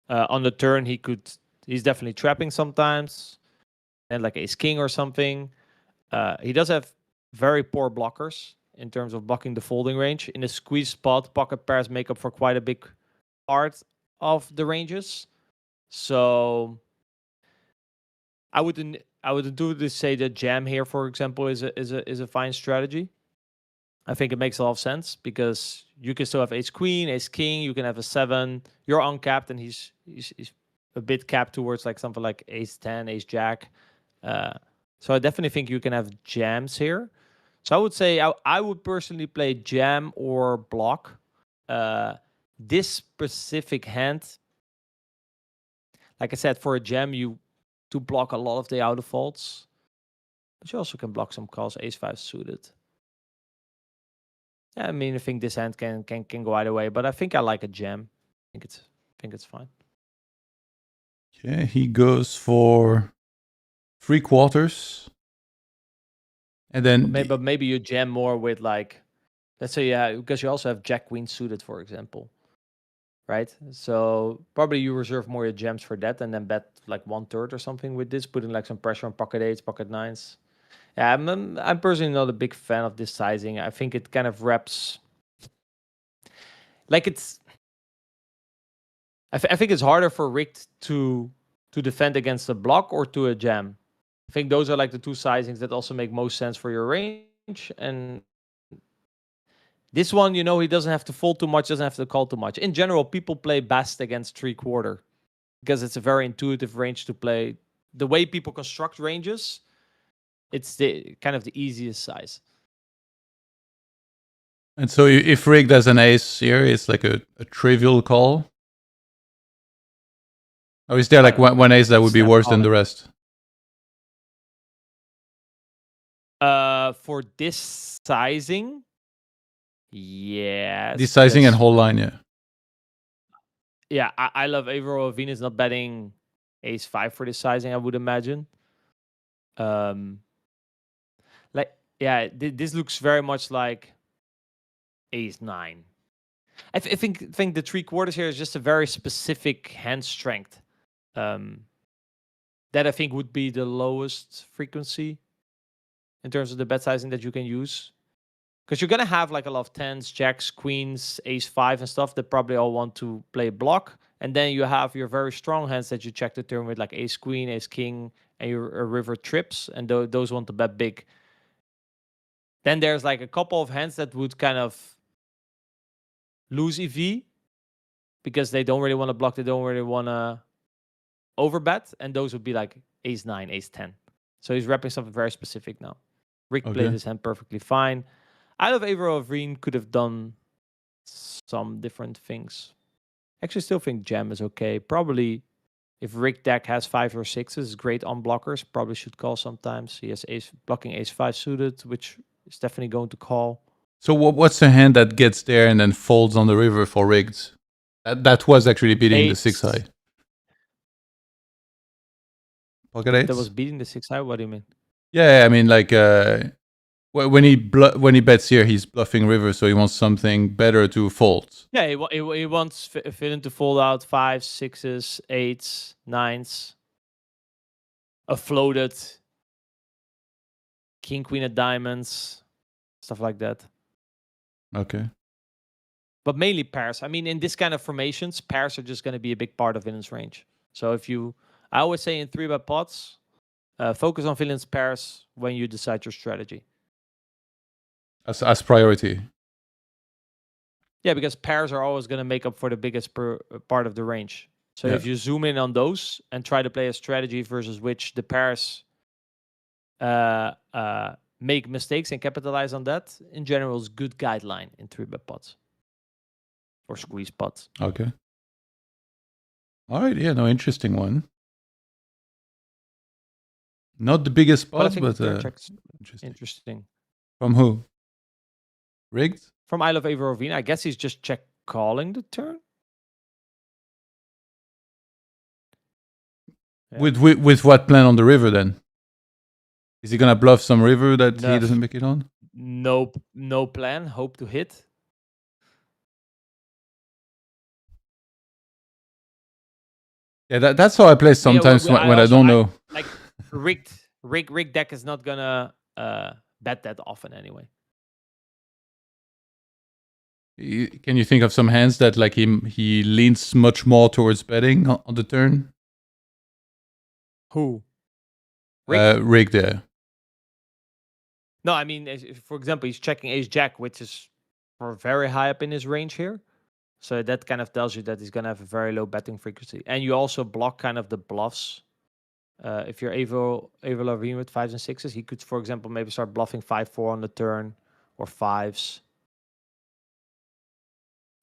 On the turn, he's definitely trapping sometimes, and like ace king or something. He does have very poor blockers in terms of blocking the folding range. In a squeeze spot, pocket pairs make up for quite a big part of the ranges. So I would intuitively say that jam here, for example, is a fine strategy. I think it makes a lot of sense because you can still have ace queen, ace king. You can have a 7. You're uncapped, and he's a bit capped towards like something like ace 10, ace jack. So I definitely think you can have jams here. So I would say I would personally play jam or block. This specific hand, like I said, for a jam, you to block a lot of the out of faults, but you also can block some calls, ace-5 suited. Yeah, I mean, I think this hand can go either way, but I think I like a jam. I think it's fine. Okay, he goes for 3/4. And then maybe you jam more with like, let's say, yeah, because you also have jack queen suited, for example, right? So probably you reserve more your jams for that, and then bet like 1/3 or something with this, putting like some pressure on pocket eights, pocket nines. Yeah, I'm personally not a big fan of this sizing. I think it kind of wraps, like it's. I think it's harder for Rick to defend against a block or to a jam. I think those are like the two sizings that also make most sense for your range. And this one, you know, he doesn't have to fold too much, doesn't have to call too much. In general, people play best against 3/4 because it's a very intuitive range to play. The way people construct ranges, it's the kind of the easiest size. And so if rigged as an ace here, it's like a trivial call? Or is there like one ace that would be worse than the rest? For this sizing, yes. This sizing and whole line, yeah. Yeah, I love Avro of Venus not betting ace 5 for this sizing, I would imagine. Like, yeah, this looks very much like ace 9. I think the 3/4 here is just a very specific hand strength. That I think would be the lowest frequency in terms of the bet sizing that you can use. Because you're going to have like a lot of 10s, jacks, queens, ace 5 and stuff that probably all want to play block. And then you have your very strong hands that you check the turn with, like ace queen, ace king, and your river trips. And those want to bet big. Then there's like a couple of hands that would kind of lose EV because they don't really want to block. They don't really want to overbet. And those would be like ace 9, ace 10. So he's repping something very specific now. Rick played his hand perfectly fine. I love Avro of Reen could have done some different things. Actually, still think jam is okay. Probably if Rick deck has 5 or 6s, is great on blockers. Probably should call sometimes. He has ace blocking ace 5 suited, which is definitely going to call. So what's the hand that gets there and then folds on the river for rigged? That was actually beating the 6 high. Pocket eights? That was beating the 6 high? What do you mean? Yeah, I mean like when he bets here, he's bluffing river, so he wants something better to fold. Yeah, he wants villain to fold out 5s, 6s, 8s, 9s, a floated king, queen of diamonds, stuff like that. Okay. But mainly pairs. I mean, in this kind of formations, pairs are just going to be a big part of villain's range. So I always say in 3-bet pots, focus on villain's pairs when you decide your strategy. As priority. Yeah, because pairs are always going to make up for the biggest part of the range. So if you zoom in on those and try to play a strategy versus which the pairs make mistakes and capitalize on that, in general, is good guideline in 3-bet pots. Or squeeze pots. Okay. All right, yeah, no, interesting one. Not the biggest pot, but interesting. From who? Rigged? From I Love Avro Rovina. I guess he's just check calling the turn. Yeah. With what plan on the river then? Is he gonna bluff some river that he doesn't make it on? No plan. Hope to hit. Yeah, that's how I play sometimes when I don't know. Like rigged deck is not gonna bet that often anyway. Can you think of some hands that like he leans much more towards betting on the turn? Who? Rigged, yeah. No, I mean, for example, he's checking ace jack, which is very high up in his range here. So that kind of tells you that he's going to have a very low betting frequency. And you also block kind of the bluffs. If you're Avro Lavine with 5s and 6s, he could, for example, maybe start bluffing 5-4 on the turn or 5s.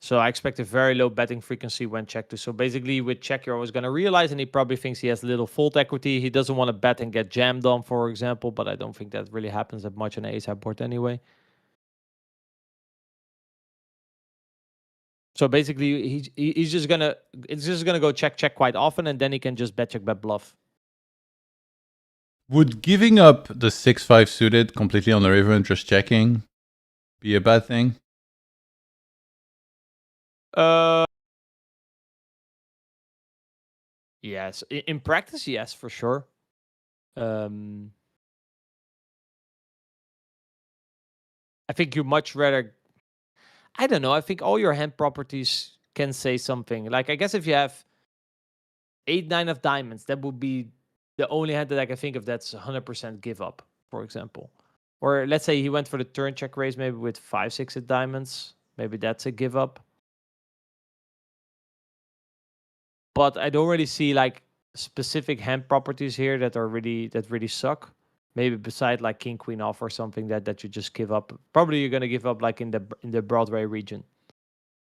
So I expect a very low betting frequency when check to. So basically with check, you're always going to realize, and he probably thinks he has little fold equity. He doesn't want to bet and get jammed on, for example, but I don't think that really happens that much on an ace-high board anyway. So basically, it's just gonna go check quite often, and then he can just bet check bet bluff. Would giving up the 6-5 suited completely on the river and just checking be a bad thing? Yes, in practice, yes, for sure. I think you much rather. I don't know. I think all your hand properties can say something. Like, I guess if you have 8-9 of diamonds, that would be the only hand that I can think of that's 100% give up, for example. Or let's say he went for the turn check raise maybe with 5-6 of diamonds. Maybe that's a give up. But I don't really see like specific hand properties here that really suck. Maybe beside like king queen off or something that you just give up. Probably you're gonna give up like in the Broadway region.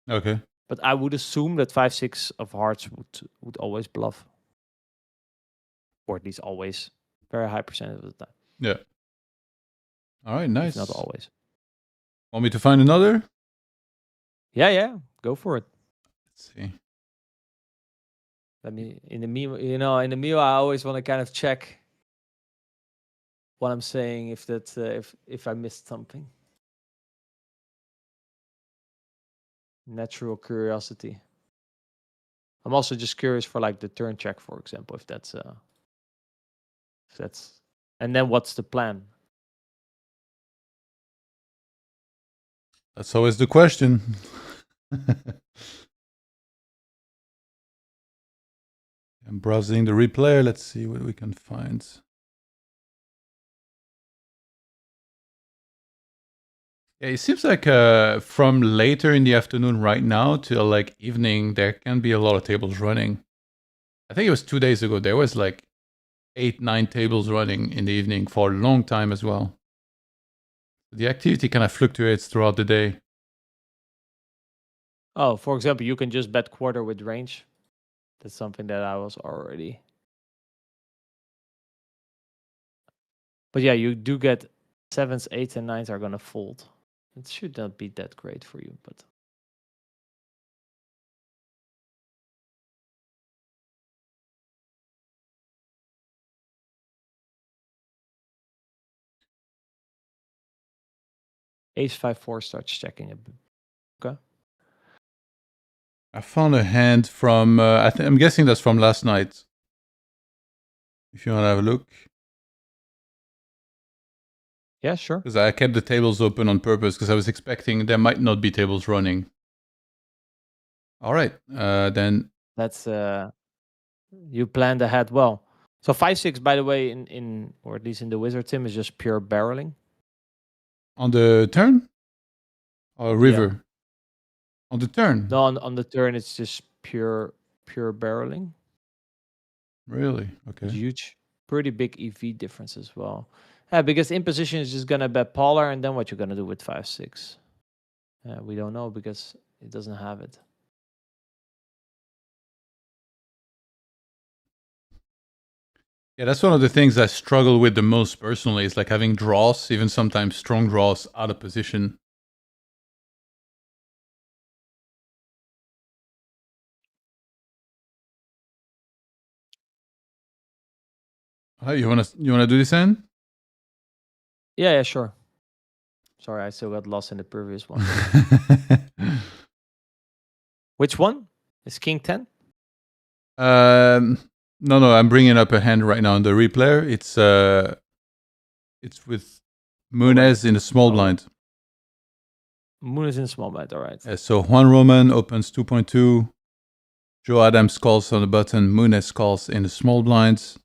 Okay. But I would assume that 5-6 of hearts would always bluff, or at least always, very high percentage of the time. Yeah. All right, nice. If not always. Want me to find another? Yeah, go for it. Let's see. Let me in the meal. I always want to kind of check what I'm saying if that's if I missed something. Natural curiosity. I'm also just curious for like the turn check, for example, if that's and then what's the plan? That's always the question. I'm browsing the replayer. Let's see what we can find. Yeah, it seems like from later in the afternoon right now till like evening, there can be a lot of tables running. I think it was 2 days ago. There was like 8-9 tables running in the evening for a long time as well. The activity kind of fluctuates throughout the day. Oh, for example, you can just bet quarter with range. That's something that I was already. But yeah, you do get 7s, 8s, and 9s are gonna fold. It should not be that great for you, but ace 5-4 starts checking a bit. Okay. I found a hand from, I'm guessing that's from last night. If you want to have a look. Yeah, sure. Because I kept the tables open on purpose because I was expecting there might not be tables running. All right, then. That's you planned ahead well. So 5-6, by the way, in or at least in the wizard sim, is just pure barreling. On the turn? Or river? Yeah. On the turn? No, on the turn, it's just pure barreling. Really? Okay. Huge, pretty big EV difference as well. Yeah, because in position is just gonna bet polar, and then what you're gonna do with 5-6? We don't know because it doesn't have it. Yeah, that's one of the things I struggle with the most personally. Is like having draws, even sometimes strong draws, out of position. You wanna do this hand? Yeah, sure. Sorry, I still got lost in the previous one. Which one? Is King 10? No, I'm bringing up a hand right now on the replayer. It's with Munez in the small blind. Munez in small blind, all right. So Juan Roman opens 2.2. Joe Adams calls on the button. Munez calls in the small blinds.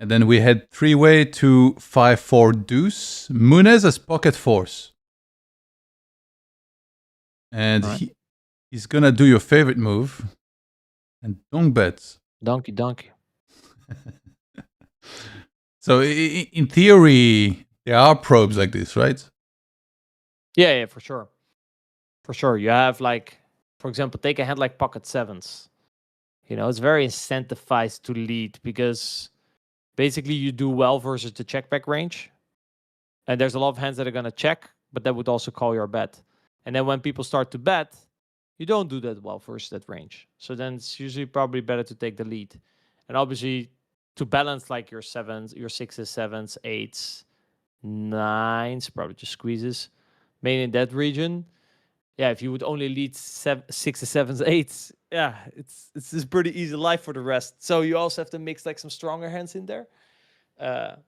And then we head 3-way to 5-4 deuce. Munez has pocket fours. And right. He's going to do your favorite move. And don't bet. Donkey. So in theory, there are probes like this, right? Yeah, for sure. For sure. You have like, for example, take a hand like pocket sevens. You know, it's very incentivized to lead because basically you do well versus the check back range. And there's a lot of hands that are going to check, but that would also call your bet. And then when people start to bet, you don't do that well versus that range. So then it's usually probably better to take the lead. And obviously to balance like your sevens, your 6s, 7s, 8s, 9s, probably just squeezes. Mainly in that region. Yeah, if you would only lead 6s, 7s, 8s, yeah, it's just pretty easy life for the rest. So you also have to mix like some stronger hands in there. And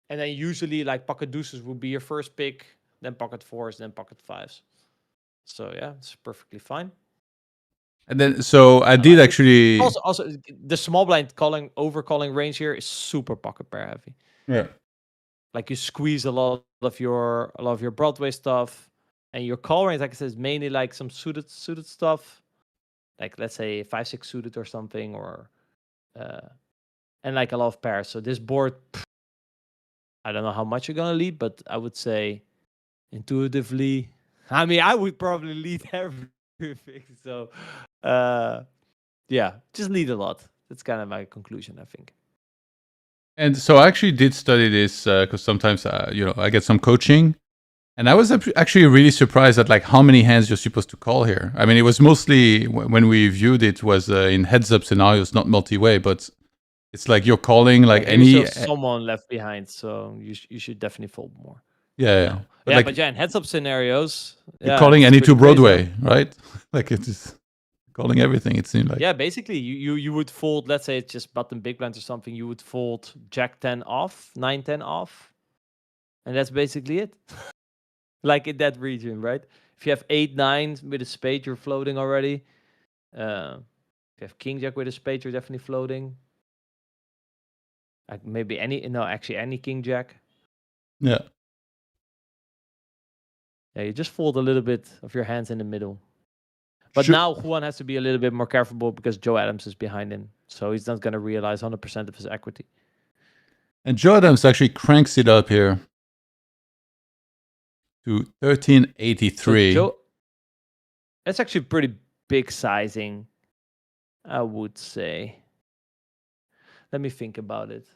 then usually like pocket deuces will be your first pick, then pocket fours, then pocket fives. So yeah, it's perfectly fine. And then, so I did actually. Also, the small blind overcalling range here is super pocket pair heavy. Yeah. Like you squeeze a lot of your Broadway stuff, and your call range, like I said, is mainly like some suited stuff, like let's say 5-6 suited or something, or and like a lot of pairs. So this board, I don't know how much you're gonna lead, but I would say intuitively, I mean, I would probably lead everything. So, yeah, just lead a lot. That's kind of my conclusion, I think. And so I actually did study this because sometimes, I get some coaching. And I was actually really surprised at like how many hands you're supposed to call here. I mean, it was mostly, when we viewed it, was in heads-up scenarios, not multi-way, but it's like you're calling like any... someone left behind, so you should definitely fold more. Yeah. No. But But in heads-up scenarios... You're calling any two Broadway, right? Like it's just calling everything, it seemed like. Yeah, basically, you would fold, let's say it's just button big blinds or something, you would fold Jack 10 off, 9-10 off, and that's basically it. Like in that region, right? If you have 8-9 with a spade, you're floating already. If you have King Jack with a spade, you're definitely floating. Like maybe any King Jack. Yeah. Yeah, you just fold a little bit of your hands in the middle. But now Juan has to be a little bit more careful because Joe Adams is behind him. So he's not going to realize 100% of his equity. And Joe Adams actually cranks it up here to 1383. So that's actually pretty big sizing, I would say. Let me think about it.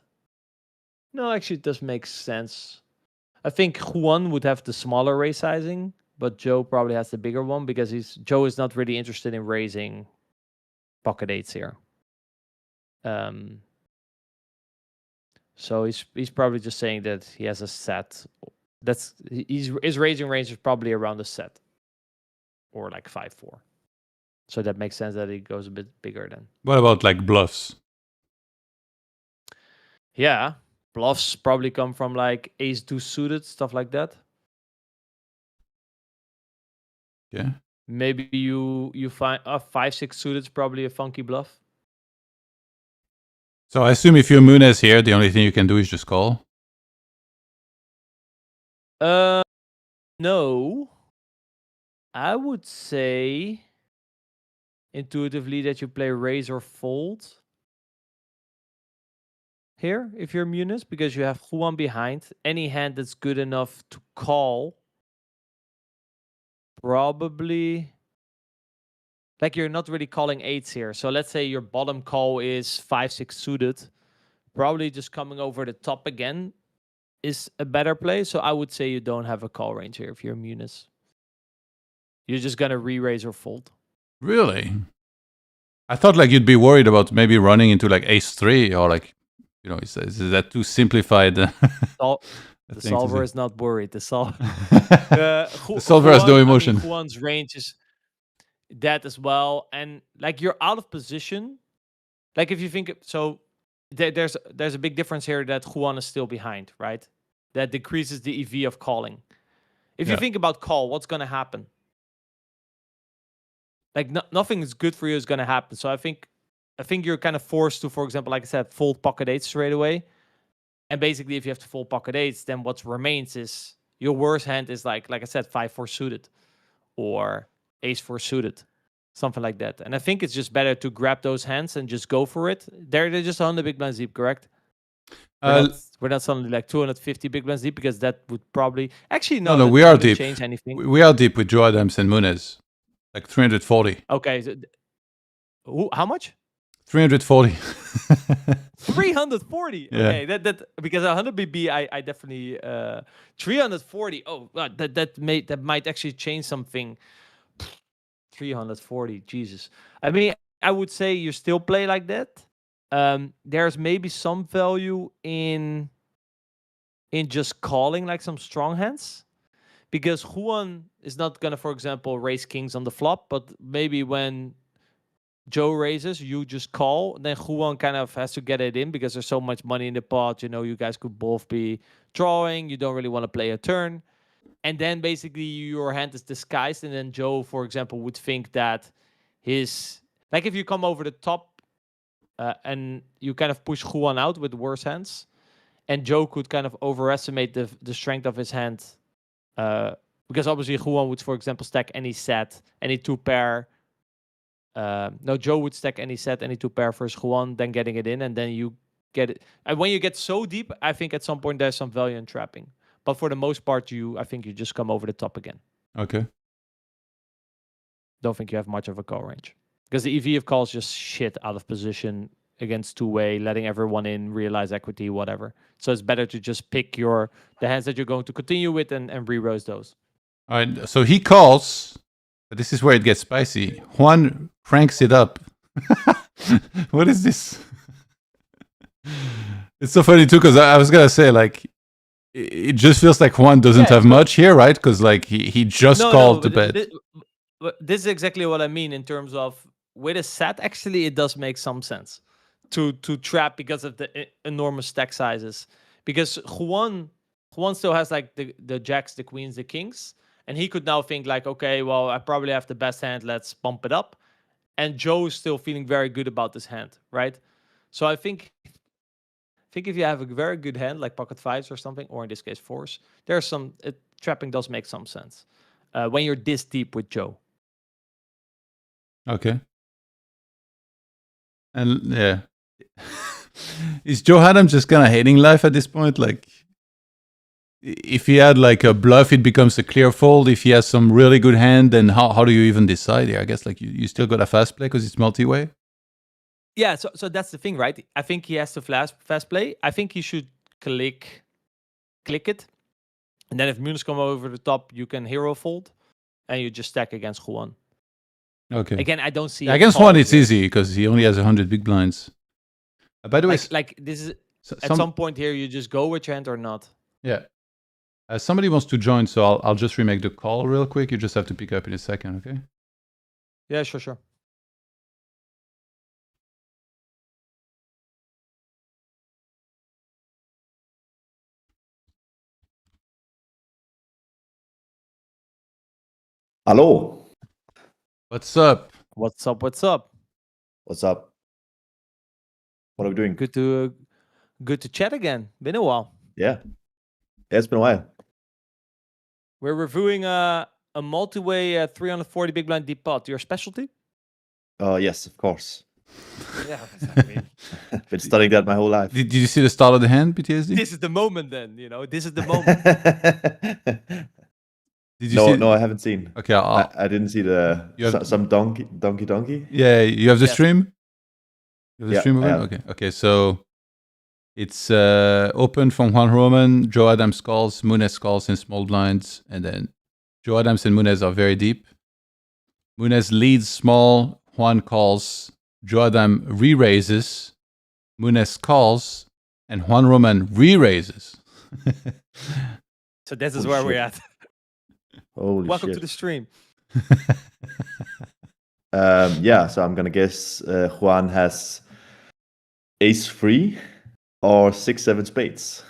No, actually, it does make sense. I think Juan would have the smaller raise sizing, but Joe probably has the bigger one because Joe is not really interested in raising pocket eights here. So he's probably just saying that he has a set. His raising range is probably around a set, or like 5-4. So that makes sense that he goes a bit bigger then. What about like bluffs? Yeah, bluffs probably come from like ace-2 suited, stuff like that. Yeah. Maybe you find 5-6 suited is probably a funky bluff. So I assume if you're Munez here, the only thing you can do is just call? No. I would say intuitively that you play raise or fold here if you're Munez, because you have Juan behind. Any hand that's good enough to call, probably, like you're not really calling eights here. So let's say your bottom call is 5-6 suited. Probably just coming over the top again is a better play. So I would say you don't have a call range here if you're Munez. You're just going to re-raise or fold. Really? I thought like you'd be worried about maybe running into like ace-3 or like, is that too simplified? The solver is not worried. The solver has no emotion. Juan's range is that as well. And like you're out of position. Like if you think, so there's a big difference here that Juan is still behind, right? That decreases the EV of calling. If you think about call, what's going to happen? Like nothing is good for you is going to happen. So I think you're kind of forced to, for example, like I said, fold pocket eights straight away. And basically, if you have to fold pocket eights, then what remains is your worst hand is like I said, 5-4 suited or ace-4 suited, something like that. And I think it's just better to grab those hands and just go for it. They're just 100 big blinds deep, correct? We're not suddenly like 250 big blinds deep because that would probably actually no. We are deep. Change anything. We are deep with Joe Adams and Munez, like 340. Okay, so how much? 340. 340. Yeah. Okay, that because 100 BB, I definitely 340. Oh, that might actually change something. 340, Jesus. I mean, I would say you still play like that. There's maybe some value in just calling like some strong hands, because Juan is not gonna, for example, raise kings on the flop, but maybe when Joe raises, you just call. Then Juan kind of has to get it in because there's so much money in the pot. You guys could both be drawing. You don't really want to play a turn. And then basically your hand is disguised. And then Joe, for example, would think that his Like if you come over the top and you kind of push Juan out with worse hands, and Joe could kind of overestimate the strength of his hand, because obviously Juan would, for example, stack any set, any 2-pair. No, Joe would stack any set, any 2-pair versus Juan, then getting it in, and then you get it. And when you get so deep, I think at some point there's some value in trapping. But for the most part, I think you just come over the top again. Okay. Don't think you have much of a call range. Because the EV of calls just shit out of position against two-way, letting everyone in, realize equity, whatever. So it's better to just pick the hands that you're going to continue with and re-rose those. All right. So he calls, but this is where it gets spicy. Juan cranks it up. What is this? It's so funny too, because I was gonna say, like, it just feels like Juan doesn't have much here, right? Because like he just called the bet. This is exactly what I mean in terms of with a set. Actually, it does make some sense to trap because of the enormous stack sizes. Because Juan still has like the jacks, the queens, the kings, and he could now think like, okay, well, I probably have the best hand. Let's bump it up. And Joe is still feeling very good about this hand, right? So I think if you have a very good hand like pocket fives or something, or in this case fours, there's some trapping does make some sense when you're this deep with Joe. Okay. And yeah, is Joe Adam just kind of hating life at this point? Like, if he had like a bluff, it becomes a clear fold. If he has some really good hand, then how do you even decide here? I guess like you still got a fast play because it's multi-way. Yeah, so that's the thing, right? I think he has to fast play. I think he should click it. And then if Munoz come over the top, you can hero fold. And you just stack against Juan. Okay. Again, I don't see... against Juan, it's easy because he only has 100 big blinds. By the way... Like this is... at some point here, you just go with your hand or not. Yeah. Somebody wants to join, so I'll just remake the call real quick. You just have to pick up in a second, okay? Yeah, sure. Hello. What's up? What's up? What's up? What are we doing? Good to chat again. Been a while. Yeah, it's been a while. We're reviewing a multi-way 340 big blind deep pot. Your specialty? Yes, of course. Yeah, exactly. Been studying that my whole life. Did you see the start of the hand, PTSD? This is the moment then, this is the moment. Did you see? No, I haven't seen. Okay, I didn't see some donkey. Yeah, you have the stream? You have the stream yeah. Okay, so it's open from Juan Roman, Joe Adams calls, Munez calls in small blinds, and then Joe Adams and Munez are very deep. Munez leads small, Juan calls, Joe Adam re-raises, Munez calls, and Juan Roman re-raises. So this is where we're at. Holy Welcome shit. to the stream. Yeah, so I'm gonna guess Juan has ace-3 or 6-7 spades.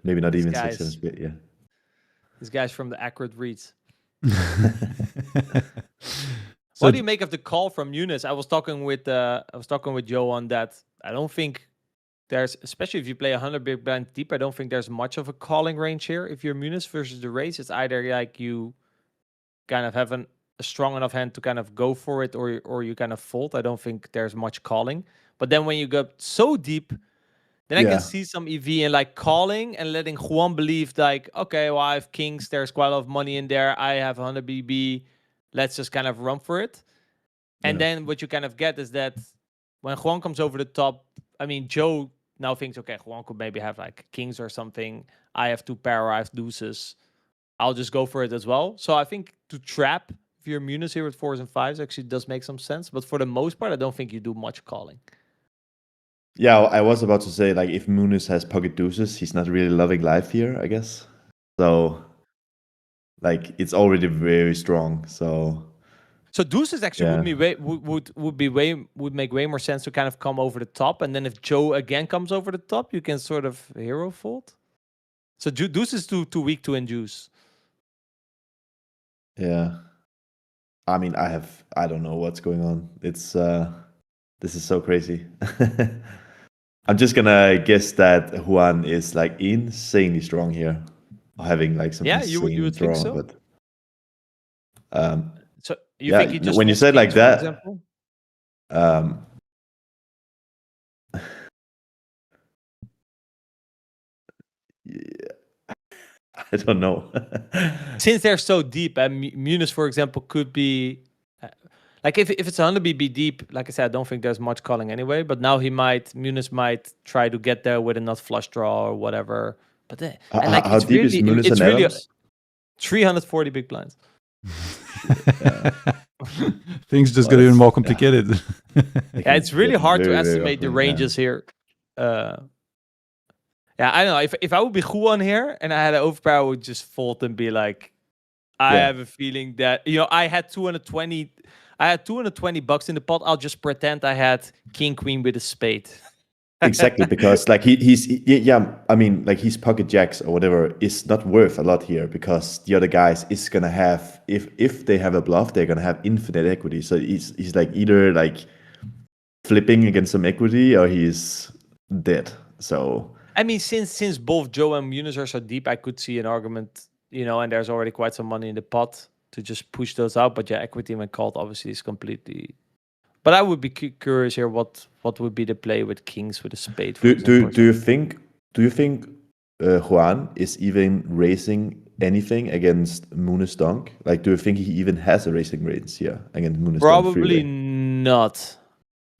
Maybe not even 6-7 spades. Yeah. This guy's from the accurate reads. So what do you make of the call from Munoz? I was talking with Joe on that. I don't think there's, especially if you play 100 big blind deep, I don't think there's much of a calling range here. If you're Munoz versus the raise, it's either like you kind of have a strong enough hand to kind of go for it, or you kind of fold. I don't think there's much calling. But then when you go so deep, then I can see some EV and like calling and letting Juan believe like, okay, well, I have kings. There's quite a lot of money in there. I have 100 BB. Let's just kind of run for it. And then what you kind of get is that when Juan comes over the top, I mean, Joe now thinks, okay, Juan could maybe have like kings or something. I have 2-pair or I have deuces. I'll just go for it as well. So I think to trap, if you're Munoz here with 4s and 5s, actually does make some sense. But for the most part, I don't think you do much calling. Yeah, I was about to say, like, if Munoz has pocket deuces, he's not really loving life here, I guess. So, like, it's already very strong. So deuces actually would make way more sense to kind of come over the top, and then if Joe again comes over the top, you can sort of hero fold. So deuce is too weak to induce. Yeah. I mean, I don't know what's going on. It's this is so crazy. I'm just gonna guess that Juan is like insanely strong here, having like some Yeah, you insane would think draw. so. But So you yeah, think he just when you folds said like kings, for that, example? yeah, I don't know. Since they're so deep, and Munis, for example, could be like if it's 100 BB deep. Like I said, I don't think there's much calling anyway. But now Munis might try to get there with a nut flush draw or whatever. But and like How deep is Munis and really Adams? 340 big blinds. Things just get even more complicated. Yeah, it's really hard to very estimate the often, ranges here. Yeah, I don't know. If I would be Juan here and I had an overpower, I would just fold and be like, I have a feeling that I had 220. I had $220 in the pot. I'll just pretend I had king queen with a spade. Exactly, because like I mean, like his pocket jacks or whatever is not worth a lot here because the other guys is gonna have if they have a bluff, they're gonna have infinite equity. So he's like either like flipping against some equity or he's dead. So I mean, since both Joe and Munis are so deep, I could see an argument, and there's already quite some money in the pot to just push those out. But yeah, equity when called obviously is completely. But I would be curious here what would be the play with kings with a spade. For example, do you think Juan is even raising anything against Munis donk? Like, do you think he even has a raising range here against Munis donk? Probably not.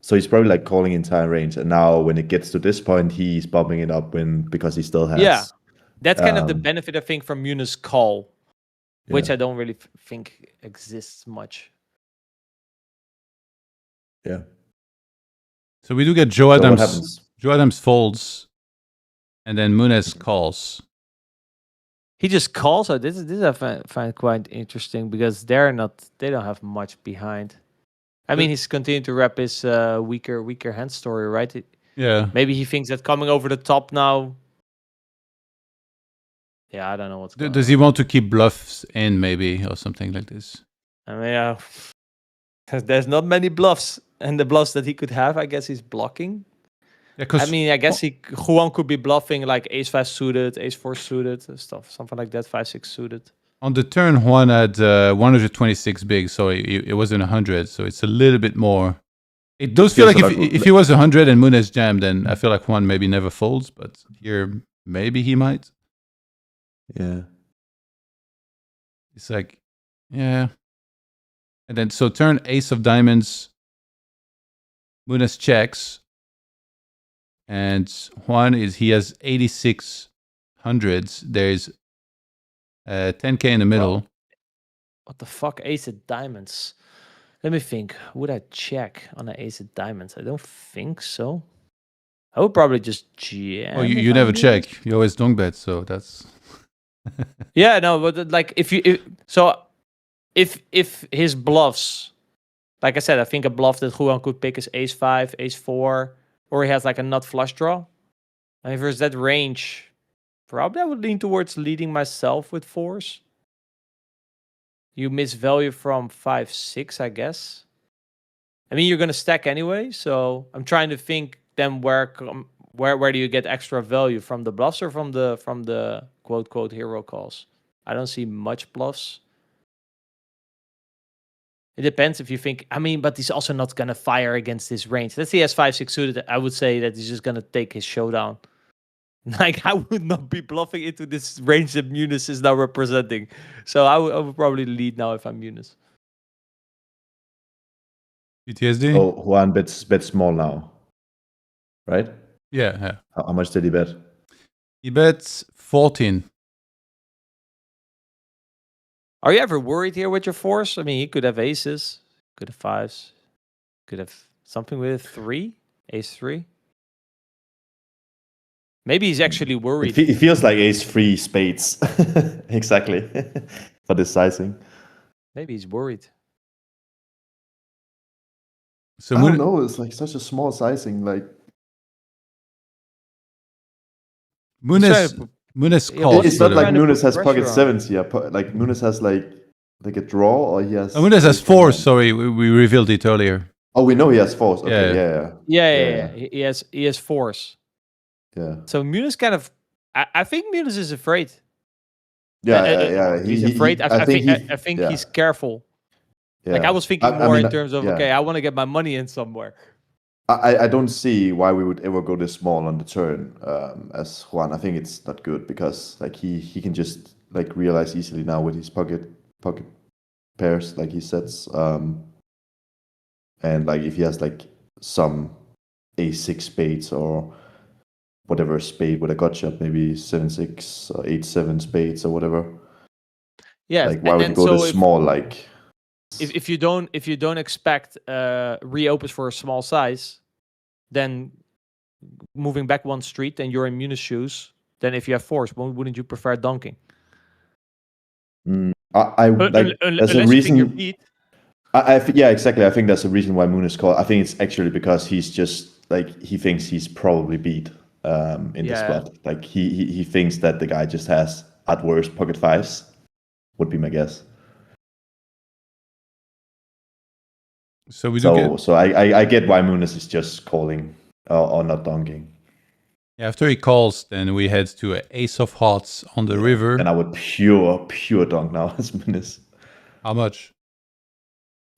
So he's probably like calling entire range, and now when it gets to this point, he's bumping it up because he still has. Yeah, that's kind of the benefit I think from Munis call, which I don't really think exists much. Yeah. So we do get Joe Adams. So what happens? Joe Adams folds, and then Munis calls. He just calls. So this I find quite interesting because they don't have much behind. I mean, he's continuing to wrap his weaker hand story, right? Yeah. Maybe he thinks that coming over the top now. Yeah, I don't know what's going on. Does he want to keep bluffs in maybe or something like this? I mean, there's not many bluffs, and the bluffs that he could have, I guess he's blocking. Yeah, I mean, I guess Juan could be bluffing like ace-5 suited, ace-4 suited, stuff, something like that, 5-6 suited. On the turn, Juan had 126 big, so it wasn't 100, so it's a little bit more. It does feel like if he was 100 and Munis jammed, then I feel like Juan maybe never folds, but here maybe he might. Yeah. It's like, yeah. And then, so turn ace of diamonds, Munis checks, and Juan he has 86 hundreds. There's 10K in the middle. Well, what the fuck? Ace of diamonds. Let me think. Would I check on an ace of diamonds? I don't think so. I would probably just jam. Oh, you never check. You always don't bet, so that's... Yeah, no, but like if his bluffs, like I said, I think a bluff that Juan could pick is ace-5, ace-4, or he has like a nut flush draw. And if there's that range, probably I would lean towards leading myself with 4s. You miss value from 5-6, I guess. I mean, you're gonna stack anyway, so I'm trying to think then where do you get extra value, from the bluffs or from the quote hero calls? I don't see much bluffs. It depends if you think. I mean, but he's also not gonna fire against this range. Let's say he has 5-6 suited. I would say that he's just gonna take his showdown. Like, I would not be bluffing into this range that Munis is now representing. So I would probably lead now if I'm Munis. PTSD? Oh, Juan bets small now, right? Yeah. How much did he bet? He bets 14. Are you ever worried here with your 4s? I mean, he could have aces, could have 5s, could have something with 3, ace-3. Maybe he's actually worried. It feels like ace-3 spades. Exactly. For the sizing. Maybe he's worried. So I don't know. It's like such a small sizing. Like Munis calls. It's not like Munis has pocket sevens here. Like Munis has like like a draw, or he has? Muniz has ace king fours. hand? Sorry, we revealed it earlier. Oh, we know he has fours. Okay, Yeah. yeah. He has fours. Yeah. So Muniz kind of, I think Muniz is afraid. Yeah. He's afraid. I think yeah. he's careful. Yeah. Like I was thinking I more mean, in terms of okay, I want to get my money in somewhere. I don't see why we would ever go this small on the turn as Juan. I think it's not good because like he can just like realize easily now with his pocket pairs like he sets and like if he has like some a6 spades or whatever spade with a gut shot, maybe 7-6 or 8-7 spades or whatever. Yeah, like why would you go this small? Like if you don't expect reopens for a small size, then moving back one street and you're in Muniz shoes, then if you have fours, wouldn't you prefer donking? I like there's a reason. You think you're beat. Yeah, exactly. I think that's the reason why Muniz called. I think it's actually because he's just like he thinks he's probably beat in this spot. Like he thinks that the guy just has at worst pocket fives. Would be my guess. So I get why Muniz is just calling or not donking. After he calls, then we head to an ace of hearts on the river. And I would pure donk now as Muniz. How much?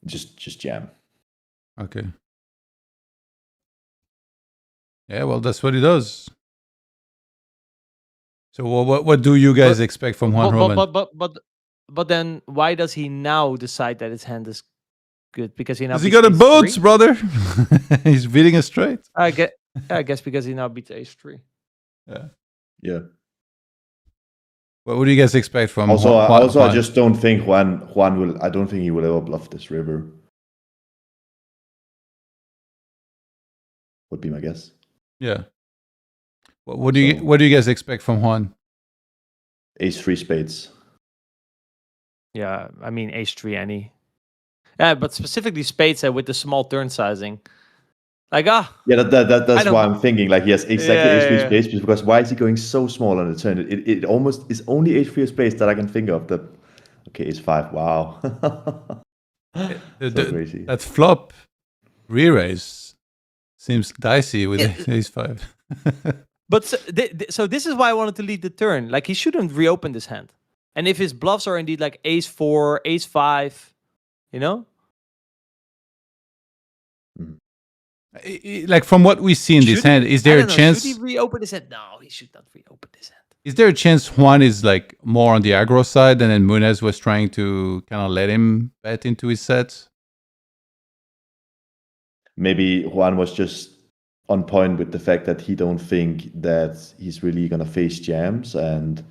Just jam. Okay. Yeah, well, that's what he does. So what do you guys expect from Juan Roman? But then why does he now decide that his hand is good? Because he got a boats, brother. He's beating us straight. I guess because he now beats ace 3. Yeah. What do you guys expect from Juan? I just don't think Juan will. I don't think he will ever bluff this river. Would be my guess. Yeah. What do you guys expect from Juan? Ace 3 spades. Yeah, I mean ace 3 any. Yeah, but specifically spades with the small turn sizing. Like yeah, that's why I'm thinking like he has exactly ace 3 spades because why is he going so small on the turn? It almost is only ace 3 spades that I can think of. Okay, ace 5. Wow. So crazy. That flop re-raise seems dicey with ace 5. But so this is why I wanted to lead the turn. Like he shouldn't reopen this hand. And if his bluffs are indeed like ace 4, ace 5, you know? Like from what we see in this hand, is there a chance? Should he reopen this hand? No, he should not reopen this hand. Is there a chance Juan is like more on the aggro side and then Muniz was trying to kind of let him bet into his sets? Maybe Juan was just on point with the fact that he don't think that he's really gonna face jams and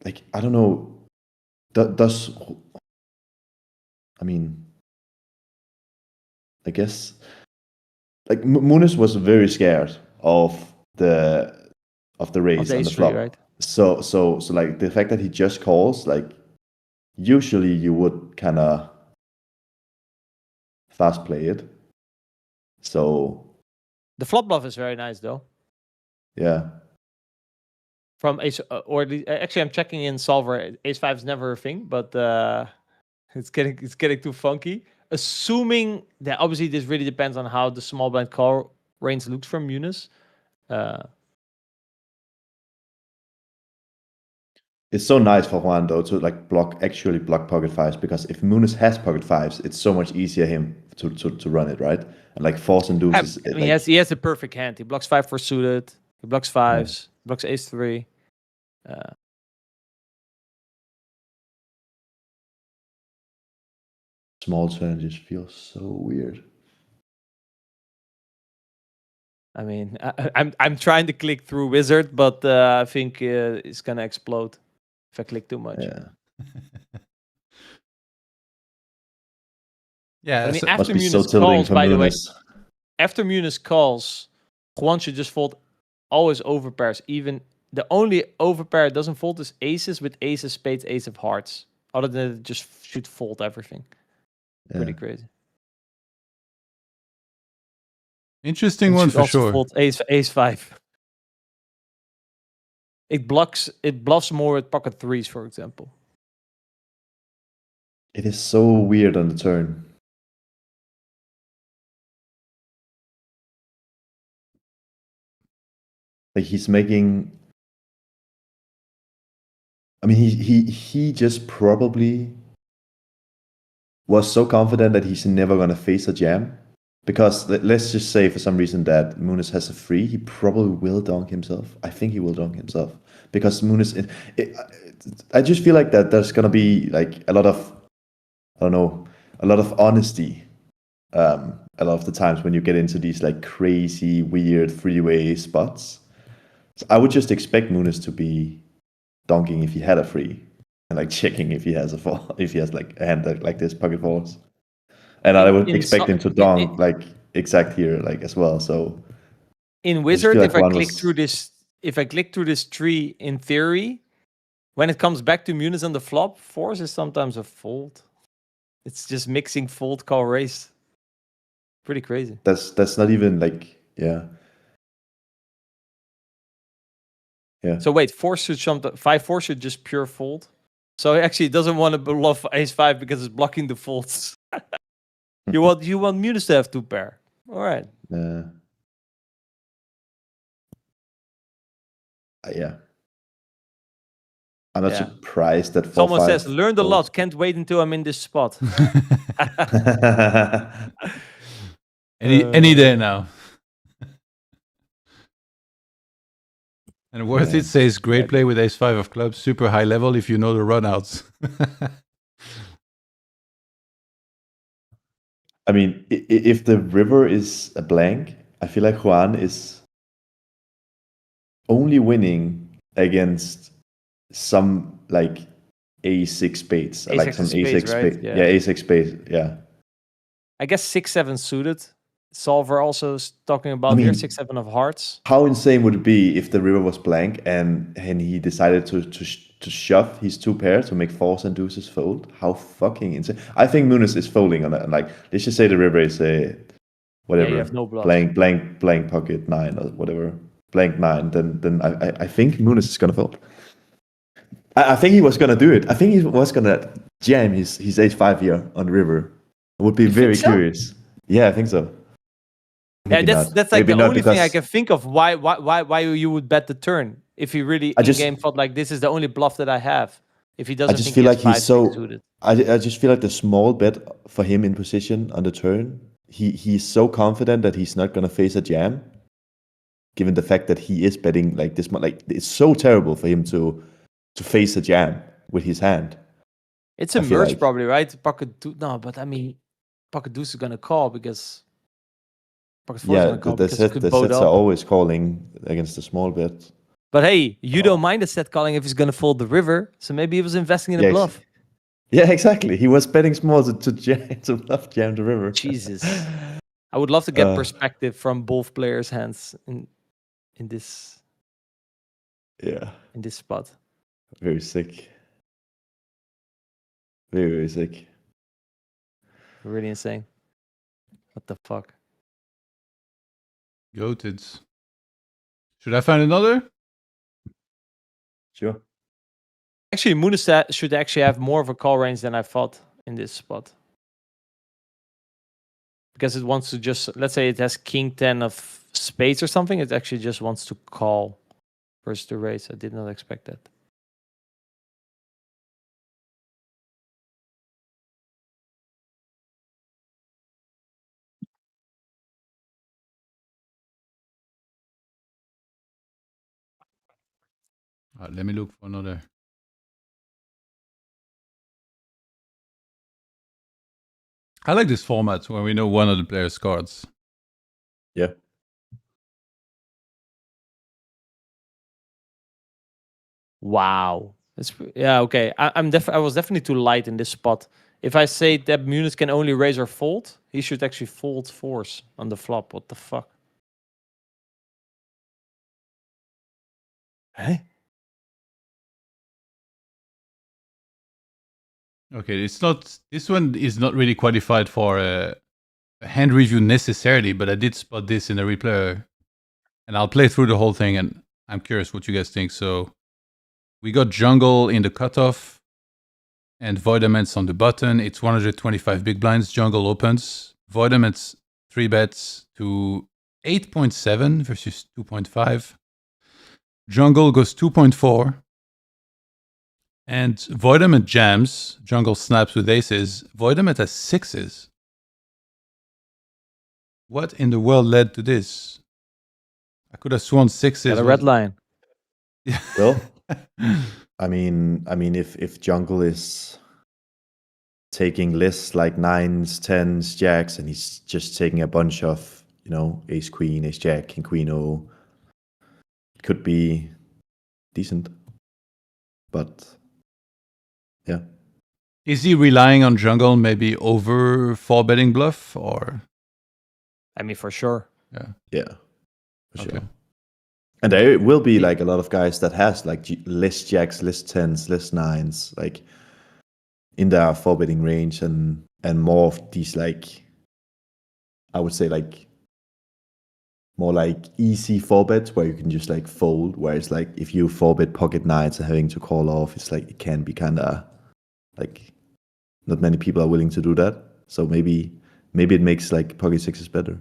like I don't know. I guess like Muniz was very scared of the raise on the flop. Right? So like the fact that he just calls, like usually you would kind of fast play it. So the flop bluff is very nice though. Yeah. From ace actually I'm checking in solver. Ace 5 is never a thing, but it's getting too funky. Assuming that obviously this really depends on how the small blind call range looks from Muniz. It's so nice for Juan though to like actually block pocket fives because if Muniz has pocket fives, it's so much easier him to run it, right? And like force and deuces. I mean, he has a perfect hand. He blocks 5 for suited. He blocks 5s. Blocks ace 3. Small turn just feels so weird. I mean, I'm trying to click through Wizard, but I think it's gonna explode if I click too much. Yeah. Yeah. I mean, after Muniz calls, by the way, after Muniz calls, Juan should just fold always overpairs. Even the only overpair doesn't fold is aces with ace of spades, ace of hearts. Other than it just should fold everything. Yeah. Pretty crazy. Interesting one for sure. Fold ace 5. It bluffs more with pocket 3s, for example. It is so weird on the turn. Like he's making. I mean, he just probably was so confident that he's never gonna face a jam. Because let's just say for some reason that Muniz has a free, he probably will donk himself. I think he will donk himself because Muniz. I just feel like that there's gonna be like a lot of, I don't know, a lot of honesty. A lot of the times when you get into these like crazy, weird freeway spots, so I would just expect Muniz to be donking if he had a free, and like checking if he has a fall, if he has like a hand like this pocket fours. And I would expect him to donk like exact here, like as well. So in Wizard, like if I click through this tree, in theory, when it comes back to Muniz on the flop, fours is sometimes a fold. It's just mixing fold, call, raise. Pretty crazy. That's not even like yeah. So wait, 5-4 should just pure fold. So actually, it doesn't want to bluff ace-5 because it's blocking the folds. You want Muniz to have 2 pair. All right. Yeah. I'm not surprised that 4-5. Someone says, learned a lot. Can't wait until I'm in this spot. Any day now. And Worth It says, great play with ace-5 of clubs, super high level if you know the runouts. I mean, if the river is a blank, I feel like Juan is only winning against some like a6 spades, like some a6 spades. Yeah, a6 spades. Yeah. I guess 6-7 suited. Solver also is talking about here 6-7 of hearts. How insane would it be if the river was blank and he decided to shove his 2 pairs to make fours and deuces fold? How fucking insane! I think Muniz is folding on that. Like, let's just say the river is a whatever, you have no bluff. blank pocket 9 or whatever, blank 9. Then I think Muniz is gonna fold. I think he was gonna do it. I think he was gonna jam his ace-5 here on the river. I would be very curious. Yeah, I think so. Yeah, that's like the only thing I can think of why you would bet the turn if he really in-game thought like this is the only bluff that I have. If he doesn't, I just feel like he's so suited. I just feel like the small bet for him in position on the turn, he's so confident that he's not gonna face a jam, given the fact that he is betting like this much. Like, it's so terrible for him to face a jam with his hand. It's a merge probably, right? Pocket deuce is gonna call because the sets are always calling against the small bet. But hey, you don't mind the set calling if he's gonna fold the river, so maybe he was investing in a bluff. Yeah, exactly. He was betting small to bluff jam the river. Jesus, I would love to get perspective from both players' hands in this. Yeah. In this spot. Very sick. Very, very sick. Really insane. What the fuck? Goated. Should I find another? Sure. Actually, Muniz should actually have more of a call range than I thought in this spot. Because it wants to just, let's say it has king 10 of spades or something, it actually just wants to call versus the raise. I did not expect that. Let me look for another. I like this format where we know one of the players' cards. Yeah. Wow. Okay. I was definitely too light in this spot. If I say that Muniz can only raise or fold, he should actually fold fours on the flop. What the fuck? Hey? Okay, this one is not really qualified for a hand review necessarily, but I did spot this in the replay, and I'll play through the whole thing, and I'm curious what you guys think. So we got jungle in the cutoff. and Voidaments on the button. It's 125 big blinds. Jungle opens. Voidaments 3 bets to 8.7 versus 2.5. Jungle goes 2.4. And Voidament jams. Jungle snaps with aces. Voidament has 6s. What in the world led to this? I could have sworn 6s. Got a red line. Well, I mean, if Jungle is taking lists like 9s, 10s, jacks, and he's just taking a bunch of, ace queen, ace jack, king queen o, it could be decent. But yeah. Is he relying on Jungle maybe over 4-betting bluff or? I mean, for sure. Yeah, for sure. Okay. And there will be like a lot of guys that has like list jacks, list 10s, list 9s, like in their 4-betting range, and more of these, like, I would say, like more like easy 4-bets where you can just like fold, whereas like if you 4-bet pocket 9s and having to call off, it's like it can be kind of like not many people are willing to do that. So maybe it makes like pocket 6s better.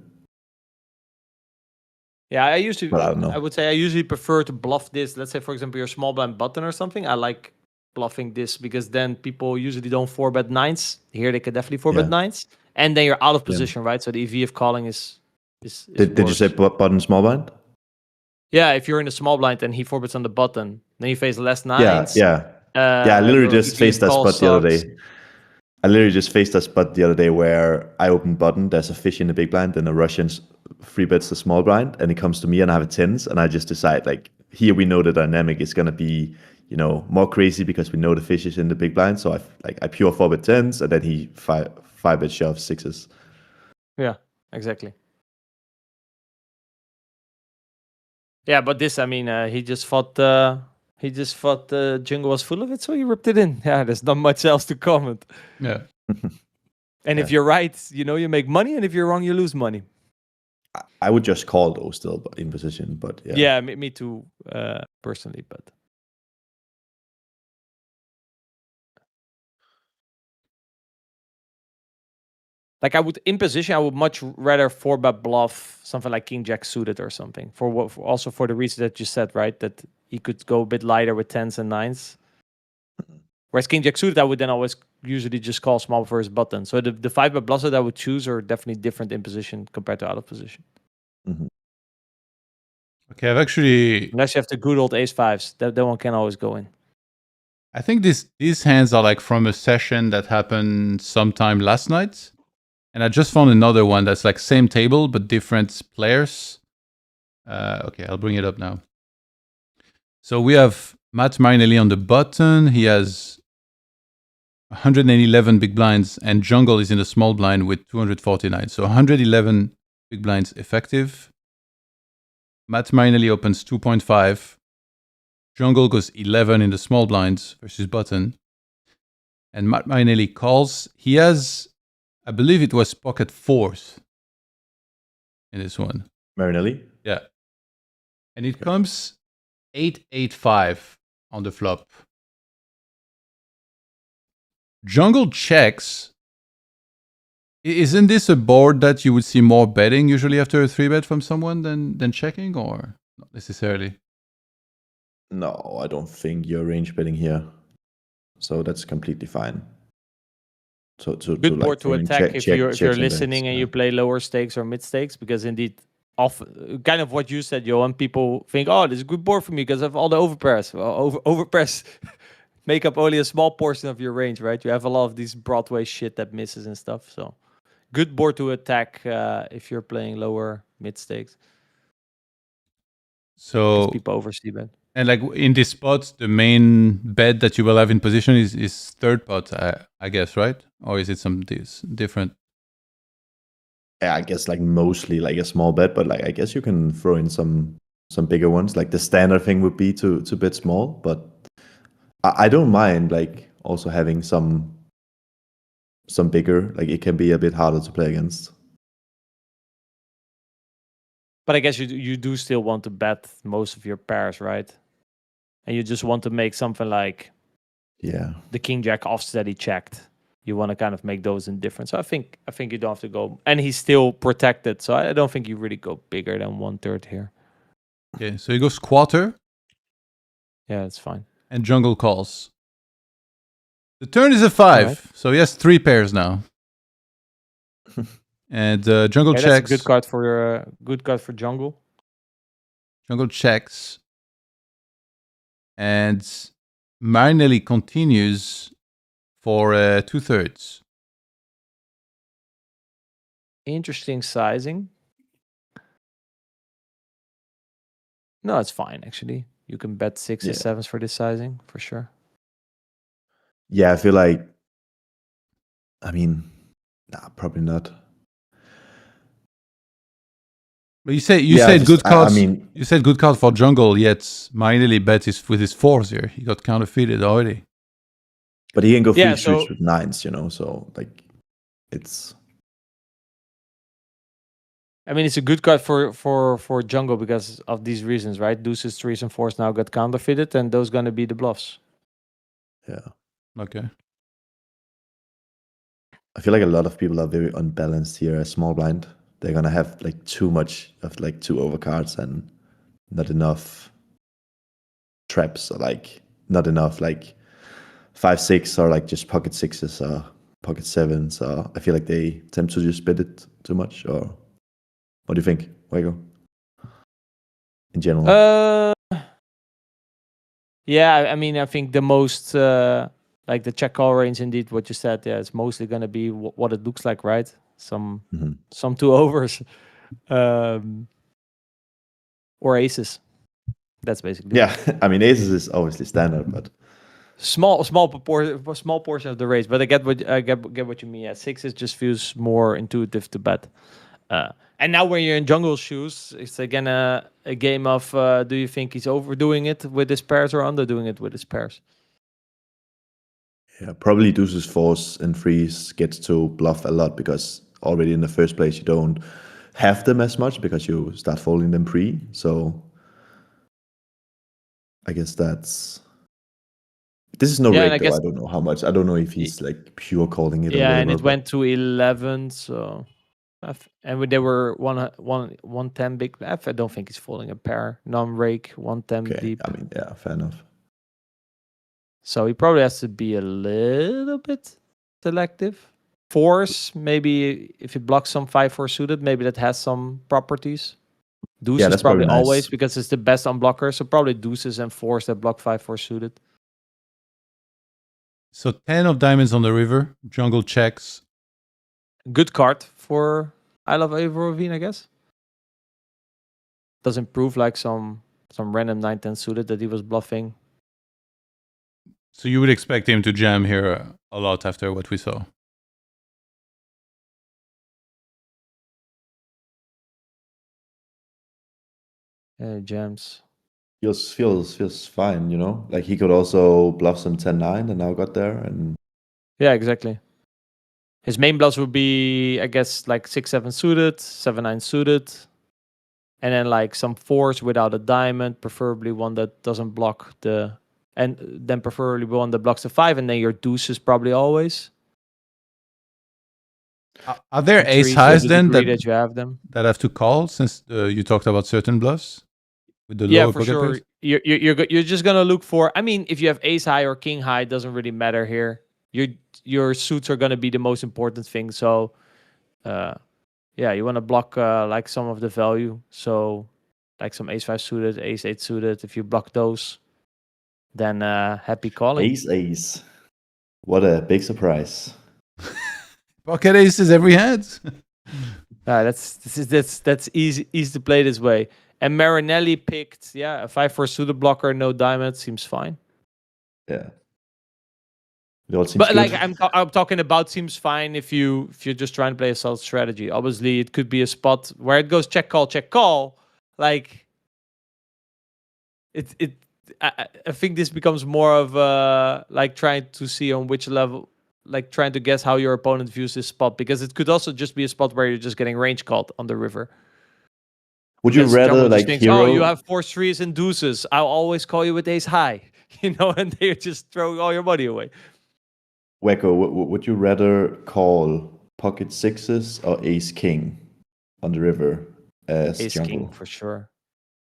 Yeah, I usually, But I don't know. I would say I usually prefer to bluff this. Let's say, for example, your small blind button or something. I like bluffing this because then people usually don't 4-bet 9s. Here they can definitely 4-bet 9s, and then you're out of position, right? So the EV of calling is Did you say button small blind? Yeah, if you're in a small blind and he 4-bets on the button, then you face less 9s. Yeah. I literally your just EV faced of that call spot the other sucks. day. I literally just faced that spot the other day where I opened button, there's a fish in the big blind, and the Russians 3-bets the small blind, and it comes to me and I have a 10s, and I just decide, like, here we know the dynamic is going to be, more crazy because we know the fish is in the big blind, so I pure 4-bet 10s, and then he 5-bet shoves 6s. Yeah, exactly. Yeah, but this, I mean, he just thought Jungle was full of it, so he ripped it in. Yeah, there's not much else to comment. Yeah. And if you're right, you make money, and if you're wrong, you lose money. I would just call though, still in position, but yeah. Yeah, me too, personally, but. Like in position, I would much rather 4-bet bluff something like King Jack suited or something. Also for the reason that you said, right, that he could go a bit lighter with 10s and 9s. Whereas King Jack suited, I would then always usually just call small for his button. So the 5-bet bluffs that I would choose are definitely different in position compared to out of position. Mm-hmm. Okay, I've actually. Unless you have the good old ace 5s, that one can always go in. I think these hands are like from a session that happened sometime last night. And I just found another one that's like same table, but different players. Okay, I'll bring it up now. So we have Matt Marinelli on the button. He has 111 big blinds, and Jungle is in the small blind with 249. So 111 big blinds effective. Matt Marinelli opens 2.5. Jungle goes 11 in the small blinds versus button. And Matt Marinelli calls. He has, I believe it was pocket 4s in this one. Marinelli? Yeah. And it comes 8-8-5 on the flop. Jungle checks. Isn't this a board that you would see more betting usually after a 3-bet from someone than checking, or not necessarily? No, I don't think you're range betting here. So that's completely fine. So Good board to attack if you're listening bets, and you play lower stakes or mid stakes, because indeed, often kind of what you said, Johan, people think, oh, this is a good board for me because of all the overpairs. Well, overpairs make up only a small portion of your range, right? You have a lot of these Broadway shit that misses and stuff. So good board to attack if you're playing lower mid stakes. So people oversee bet. And like in this spot, the main bet that you will have in position is third pot, I guess, right? Or is it some different? Yeah, I guess like mostly like a small bet, but like I guess you can throw in some bigger ones. Like the standard thing would be to bet small, but I don't mind like also having some bigger. Like it can be a bit harder to play against. But I guess you do still want to bet most of your pairs, right? And you just want to make something like Yeah. the king jack offset he checked. You want to kind of make those indifferent. So I think you don't have to go, and he's still protected. So I don't think you really go bigger than 1/3 here. Okay, so he goes quarter. Yeah, it's fine. And jungle calls. The turn is a 5, Right. so he has 3 pairs now. And jungle Yeah, checks. that's a good card for jungle. Jungle checks. And Marinelli continues for 2/3. Interesting sizing. No, it's fine actually. You can bet 6s and 7s for this sizing for sure. Yeah, I feel like. I mean, nah, probably not. But you said good cards. I mean, you said good card for jungle, yet Marinelli bet with his 4s here. He got counterfeited already. but he can go free Yeah, streets with 9s, so like it's. I mean, it's a good card for jungle because of these reasons, right? Deuces, 3s, and 4s now got counterfeited, and those gonna be the bluffs. Yeah. Okay. I feel like a lot of people are very unbalanced here as small blind. They're gonna have like too much of like 2 overcards and not enough traps, or like not enough like 5-6 or like just pocket 6s or pocket 7s. Or I feel like they tend to just bet it too much. Or what do you think, Wago? In general, Yeah, I mean, I think the most like the check call range, indeed, what you said, yeah, it's mostly gonna be what it looks like, right? Some 2 overs, or aces. That's basically yeah. I mean, aces is obviously standard, but small portion of the race. But I get what you mean. Yeah, 6s just feels more intuitive to bet. And now when you're in jungle shoes, it's again a game of do you think he's overdoing it with his pairs or underdoing it with his pairs? yeah, probably deuces, 4s, and 3s gets to bluff a lot because already in the first place you don't have them as much because you start folding them pre. So I guess this is no rake though. I don't know how much. I don't know if he's like pure calling it. Yeah, or and it went to 11, so and they were 110 big. I don't think he's folding a pair. Non-rake, 110 deep. I mean, yeah, fair enough. So he probably has to be a little bit selective. 4s, maybe if he blocks some 5-4 suited, maybe that has some properties. Deuces that's probably probably nice. always because it's the best on blocker. So probably deuces and 4s that block 5-4 suited. So 10 of diamonds on the river. Jungle checks. Good card for I Love Avril, I guess. Doesn't prove like some random 9-10 suited that he was bluffing. So you would expect him to jam here a lot after what we saw. Jams. Feels fine, Like he could also bluff some 10-9 and now got there. And yeah, exactly. His main bluffs would be, I guess, like 6-7 suited, 7-9 suited, and then like some 4s without a diamond, preferably one that doesn't block and then preferably one that blocks the 5, and then your deuces probably always. Are there ace highs then that you have them that have to call, since you talked about certain bluffs with the yeah, lower for pocket sure. pairs? You're just gonna look for. I mean, if you have ace high or king high, it doesn't really matter here. Your suits are gonna be the most important thing. So, yeah, you want to block like some of the value. So, like some ace 5 suited, ace 8 suited. If you block those, then happy calling. ace. What a big surprise. Pocket aces every hand. That's easy to play this way. And Marinelli picked, a 5-4 suited blocker, no diamond, seems fine. Yeah. It all seems But good. like I'm talking about seems fine if you're just trying to play a solid strategy. Obviously, it could be a spot where it goes check call. Like I think this becomes more of like trying to see on which level, like trying to guess how your opponent views this spot, because it could also just be a spot where you're just getting range called on the river. Would you rather like thinks, hero? oh, you have 4s, 3s, and deuces. I'll always call you with ace high. and they just throw all your money away. Wacko, would you rather call pocket sixes or ace king on the river as Ace jungle? king for sure.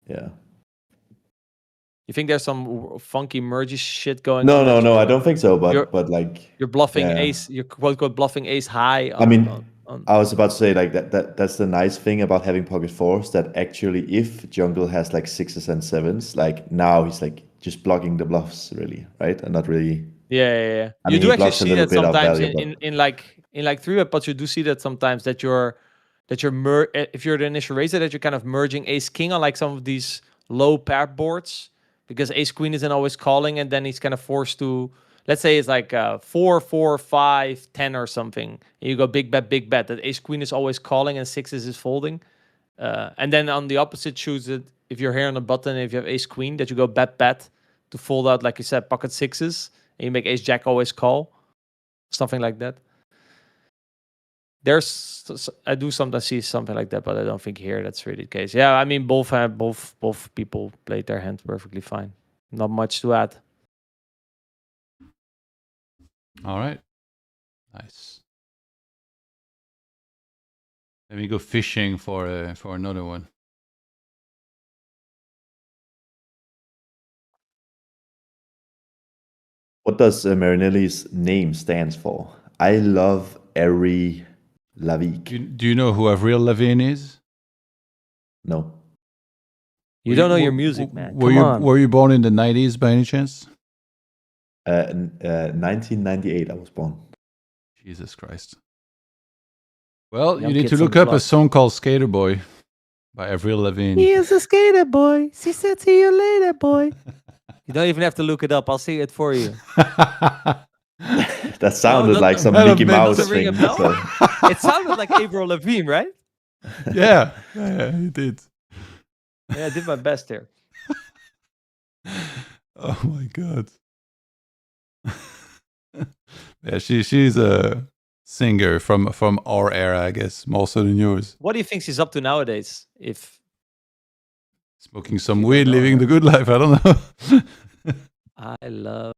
Yeah. You think there's some funky mergy shit going No, on? no, I don't think so. You're- But like You're bluffing yeah. ace. You're quote unquote bluffing ace high. I mean, I was about to say like that's the nice thing about having pocket fours, that actually if jungle has like sixes and sevens, like now he's like just blocking the bluffs really, right? And not really. Yeah. I You mean, do he actually blocks a see little that bit of sometimes value, in like 3-bet pots. You do see that sometimes that if you're the initial raiser, that you're kind of merging ace king on like some of these low pair boards, because ace queen isn't always calling, and then he's kind of forced to, let's say it's like 4, 4, 5, 10 or something. And you go big bet. That ace queen is always calling and sixes is folding. And then on the opposite shoes, if you're here on the button, if you have ace queen, that you go bet to fold out, like you said, pocket sixes, and you make ace jack always call, something like that. I do sometimes see something like that, but I don't think here that's really the case. Yeah, I mean both people played their hand perfectly fine. Not much to add. All right. Nice. Let me go fishing for another one. What does Marinelli's name stands for? I love Ari Lavik. Do you know who Avril Lavigne is? No. You don't know your music, man. Were you born in the 90s by any chance? 1998 I was born. Jesus Christ. Well, Young you need kids to on look the up a block. song called Skater Boy by Avril Lavigne. He is a skater boy. She said, "See you later, boy." You don't even have to look it up. I'll see it for you. That sounded like some that Mickey meant Mouse to ring a thing. bell? so- It sounded like Avril Lavigne, right? yeah, he did. Yeah, I did my best here. Oh my god. Yeah, she's a singer from our era, I guess, more so than yours. What do you think she's up to nowadays? If Smoking some You don't weed, know living her. the good life. I don't know. I love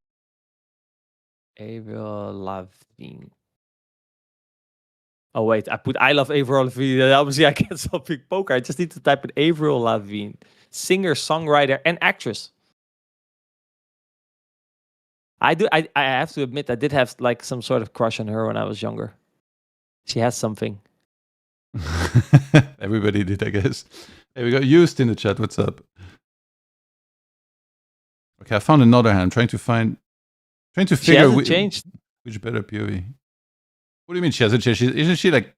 Avril Lavigne. Oh wait, I put I love Avril Lavigne. Obviously, I can't stop big poker. I just need to type in Avril Lavigne, singer, songwriter, and actress. I have to admit, I did have like some sort of crush on her when I was younger. She has something. Everybody did, I guess. Hey, we got used in the chat. What's up? Okay, I found another hand. Trying to She figure hasn't which changed. better POV. What do you mean she hasn't changed? Isn't she like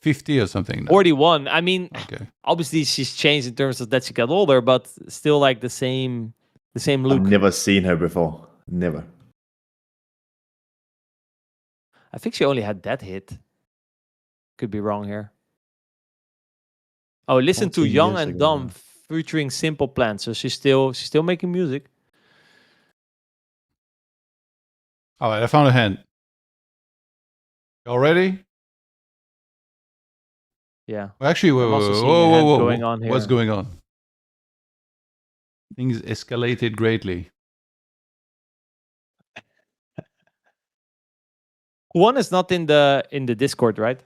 50 or something now? 41. I mean, Okay. obviously she's changed in terms of that she got older, but still like the same look. I've never seen her before. Never. I think she only had that hit. Could be wrong here. Oh, listen to 14 Young years and ago, Dumb yeah. featuring Simple Plan. So she's still making music. All right, I found a hand. Y'all ready? Yeah. Well, actually, I'm also seeing a whoa, hand whoa. going on What's here. going on? Things escalated greatly. One is not in the Discord, right?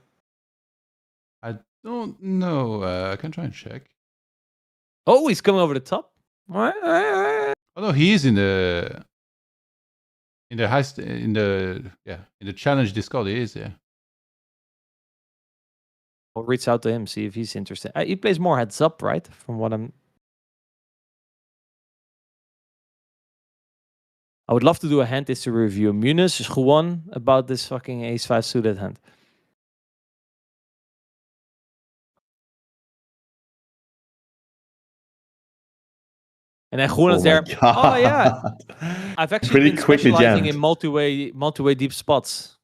I don't know. I can try and check. Oh, he's coming over the top. All right. Oh no, he's in the challenge Discord. He is, yeah. I'll reach out to him, see if he's interested. He plays more heads up, right? From what I would love to do a hand history review. Munis is Juan about this fucking ace-5 suited hand. And then Juan is there. Oh yeah, I've actually Pretty been quickly specializing jammed. in multi-way deep spots.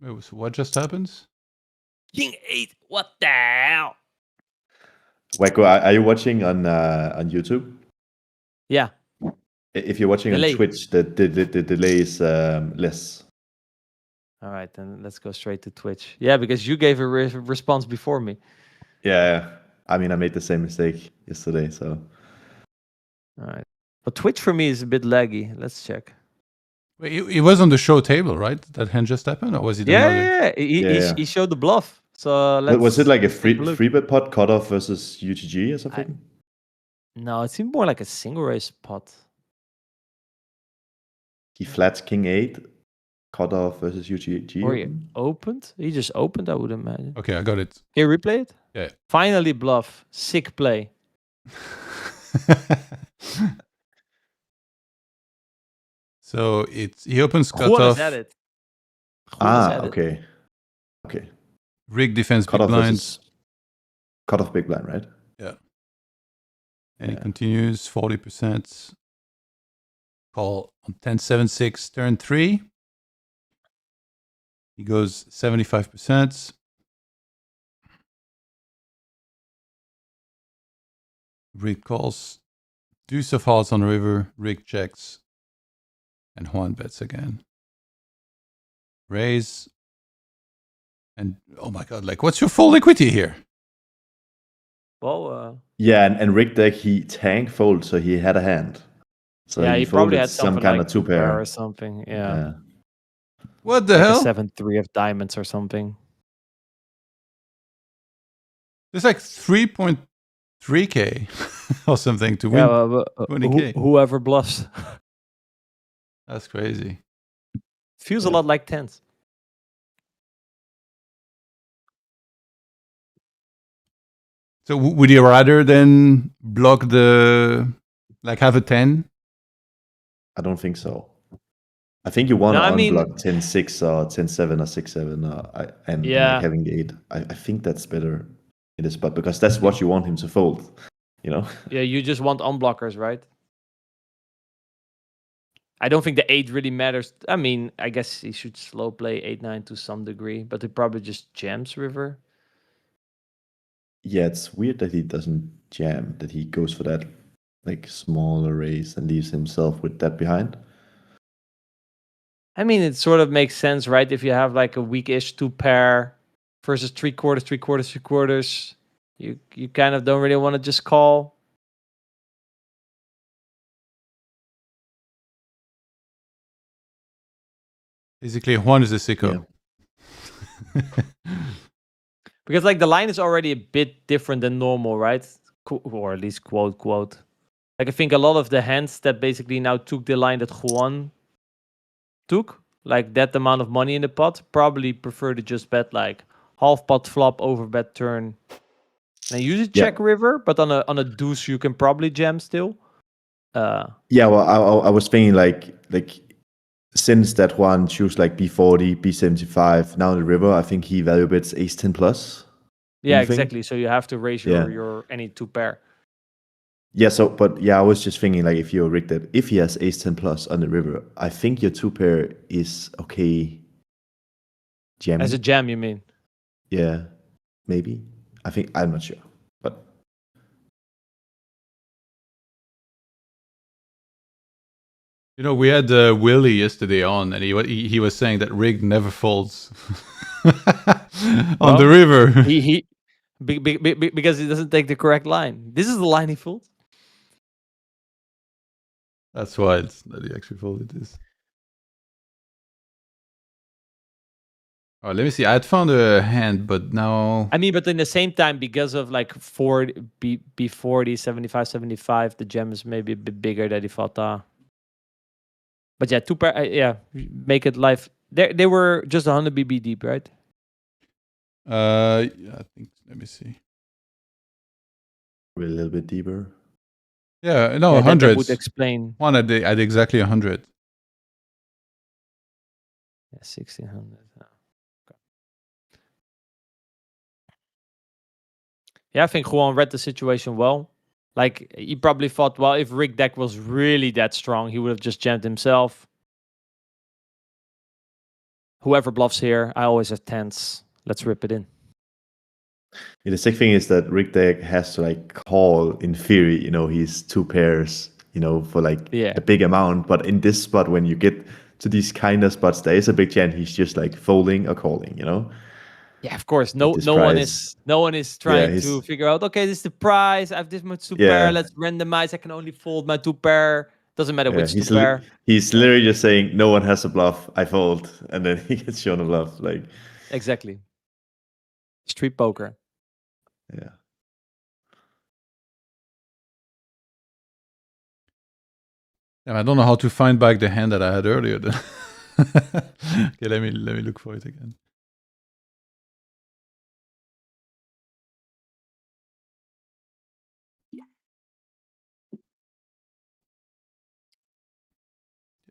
Wait, so what just happened? King 8. What the hell? Wacko, are you watching on YouTube? Yeah. If you're watching Delay. on Twitch, the delay is less. All right, then let's go straight to Twitch. Yeah, because you gave a response before me. Yeah. I mean, I made the same mistake yesterday, so All right. But Twitch for me is a bit laggy. Let's check. Wait, it was on the show table, right? That hand just happened, or was it another? Yeah. He showed the bluff. So let's. Was it like a take look. free bet pot cutoff versus UTG or something? No, it seemed more like a single raise pot. He flats king 8, cutoff versus UTG. Or he opened. He just opened, I would imagine. Okay, I got it. Here, replay it. Yeah. Finally bluff. Sick play. So he opens Juan cutoff. is at it. Juan is at it. Okay. Rig defense big Cutoff blind. versus cutoff big blind, right? Yeah. And he continues 40%. Call on 10-7-6 turn 3. He goes 75%. Rig calls. Deuce of hearts on river. Rig checks. And Juan bets again. Raise. And oh my god, like what's your full equity here? Well, Yeah, and Rick deck he tank fold, so he had a hand. So yeah, he probably folded had some something kind like of two pair or something. Yeah. What the Like hell? a 7-3 of diamonds or something. There's like 3.3k or something to win. Yeah, but, 20K. whoever bluffs. That's crazy. Feels a lot like tens. So would you rather then block have a 10? I don't think so. I think you want to No, I mean- unblock 10-6 or 10-7 or 6-7 and Yeah. like having the 8. I think that's better in this spot because that's what you want him to fold. You know? Yeah, you just want unblockers, right? I don't think the 8 really matters. I mean, I guess he should slow play 8-9 to some degree, but he probably just jams river. Yeah, it's weird that he doesn't jam, that he goes for that like smaller raise and leaves himself with that behind. I mean, it sort of makes sense, right? If you have like a weak-ish 2-pair versus 3/4, you kind of don't really want to just call. Basically, Juan is a sicko. Because like the line is already a bit different than normal, right? Or at least quote. Like I think a lot of the hands that basically now took the line that Juan took, like that amount of money in the pot, probably prefer to just bet like half pot flop, over bet turn. And usually check river, but on a deuce you can probably jam still. Yeah, well, I was thinking like since that one choose like B40, B75, now the river, I think he value bets ace 10 plus. Yeah, You think? exactly. So you have to raise your any 2-pair. Yeah, I was just thinking like if you're rigged that if he has ace 10 plus on the river, I think your 2-pair is okay jamming. As a jam, you mean? Yeah, maybe. I'm not sure. But You know, we had Willie yesterday on, and he was saying that rig never folds on the river. Because he doesn't take the correct line. This is the line he folds. That's why that he actually folded this. Oh, let me see. I had found a hand, but now I mean, but in the same time, because of like B40, 75, 75, the gem is maybe a bit bigger than he thought. But yeah, 2-pair. Make it live. They were just 100 BB deep, right? yeah, I think. Let me see. we're a little bit deeper. Yeah, no, Yeah, that 100. would explain. One at exactly 100. Yeah, 1600. Okay. Yeah, I think Juan read the situation well. Like, he probably thought, well, if Rick deck was really that strong, he would have just jammed himself. Whoever bluffs here, I always have tens. Let's rip it in. Yeah, the sick thing is that Rick deck has to like call in theory, he's 2 pairs, for like a big amount. But in this spot, when you get to these kind of spots, there is a big chance he's just like folding or calling, Yeah, of course. With this No one price. is trying to figure out. Okay, this is the price. I have this much two pair. Let's randomize. I can only fold my two pair. Doesn't matter which two pair. He's literally just saying, no one has a bluff. I fold, and then he gets shown a bluff. Like exactly. Street poker. Yeah. I don't know how to find back the hand that I had earlier. Okay, let me look for it again.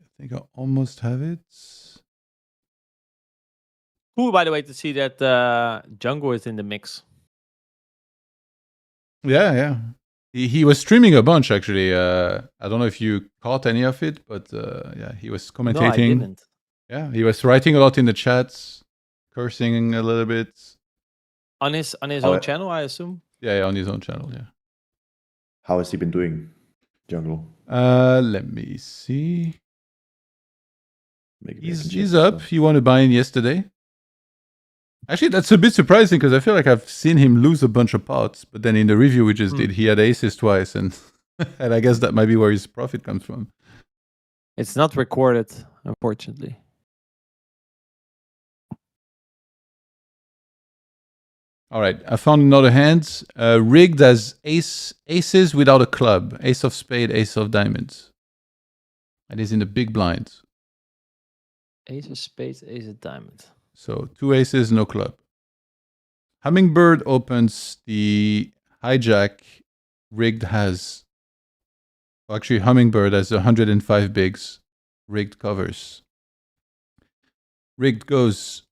I think I almost have it. Cool, by the way, to see that Django is in the mix. Yeah. He was streaming a bunch, actually. I don't know if you caught any of it, but yeah, he was commentating. No, I didn't. Yeah, he was writing a lot in the chats, cursing a little bit. On his own channel, I assume? Yeah, on his own channel, yeah. How has he been doing, Jungle? Let me see. Maybe He's up. He won a buy-in yesterday. Actually, that's a bit surprising because I feel like I've seen him lose a bunch of pots, but then in the review we just did, he had aces twice, and and I guess that might be where his profit comes from. It's not recorded, unfortunately. All right, I found another hand. Rigged as aces without a club. Ace of spade, ace of diamonds. And is in the big blind. Ace of spades, ace of diamonds. So 2 aces, no club. Hummingbird opens the hijack. Rigged has... Well, actually, Hummingbird has 105 bigs. Rigged covers. Rigged goes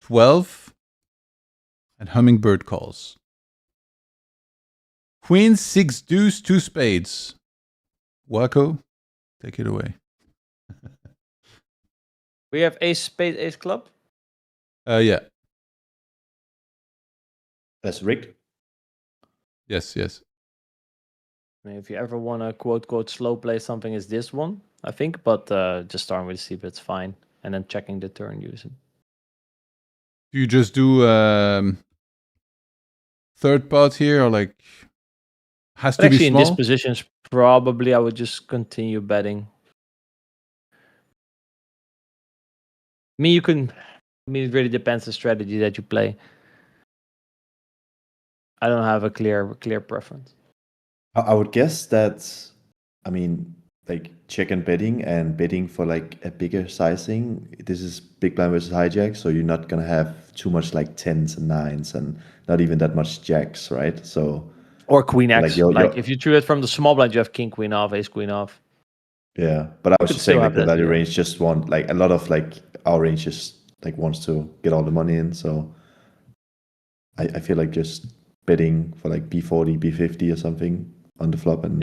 12. And Hummingbird calls. Queen, 6 deuce, 2 spades. Waco, take it away. We have ace spade, ace club? Yeah. That's rigged? Yes. I mean, if you ever want to quote slow play something, is this one, I think. But just starting with the CBET's fine. And then checking the turn using. Do you just do third pot here, or like has to be small? In this positions, probably I would just continue betting. It really depends on the strategy that you play. I don't have a clear preference. I would guess that, I mean, like check and betting for like a bigger sizing. This is big blind versus hijack, so you're not gonna have too much like 10s and 9s and not even that much jacks, right? So or queen X. Like if you drew it from the small blind, you have king queen off, ace queen off. Yeah, but I was just saying like the value range just want like a lot of like our range just like wants to get all the money in. So I feel like just betting for like B40, B50 or something on the flop and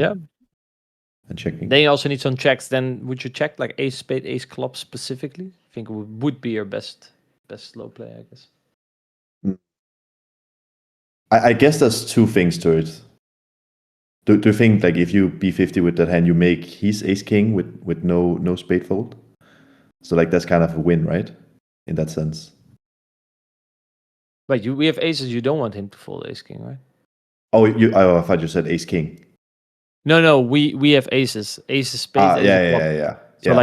checking. Then you also need some checks. Then would you check like ace spade, ace club specifically? I think it would be your best slow play, I guess. I guess there's two things to it. Do you think like if you B50 with that hand, you make his ace king with no spade fold? So like that's kind of a win, right? In that sense. But we have aces. You don't want him to fold ace king, right? Oh, I thought you said ace king. No. We have aces. Aces, spades. Yeah. So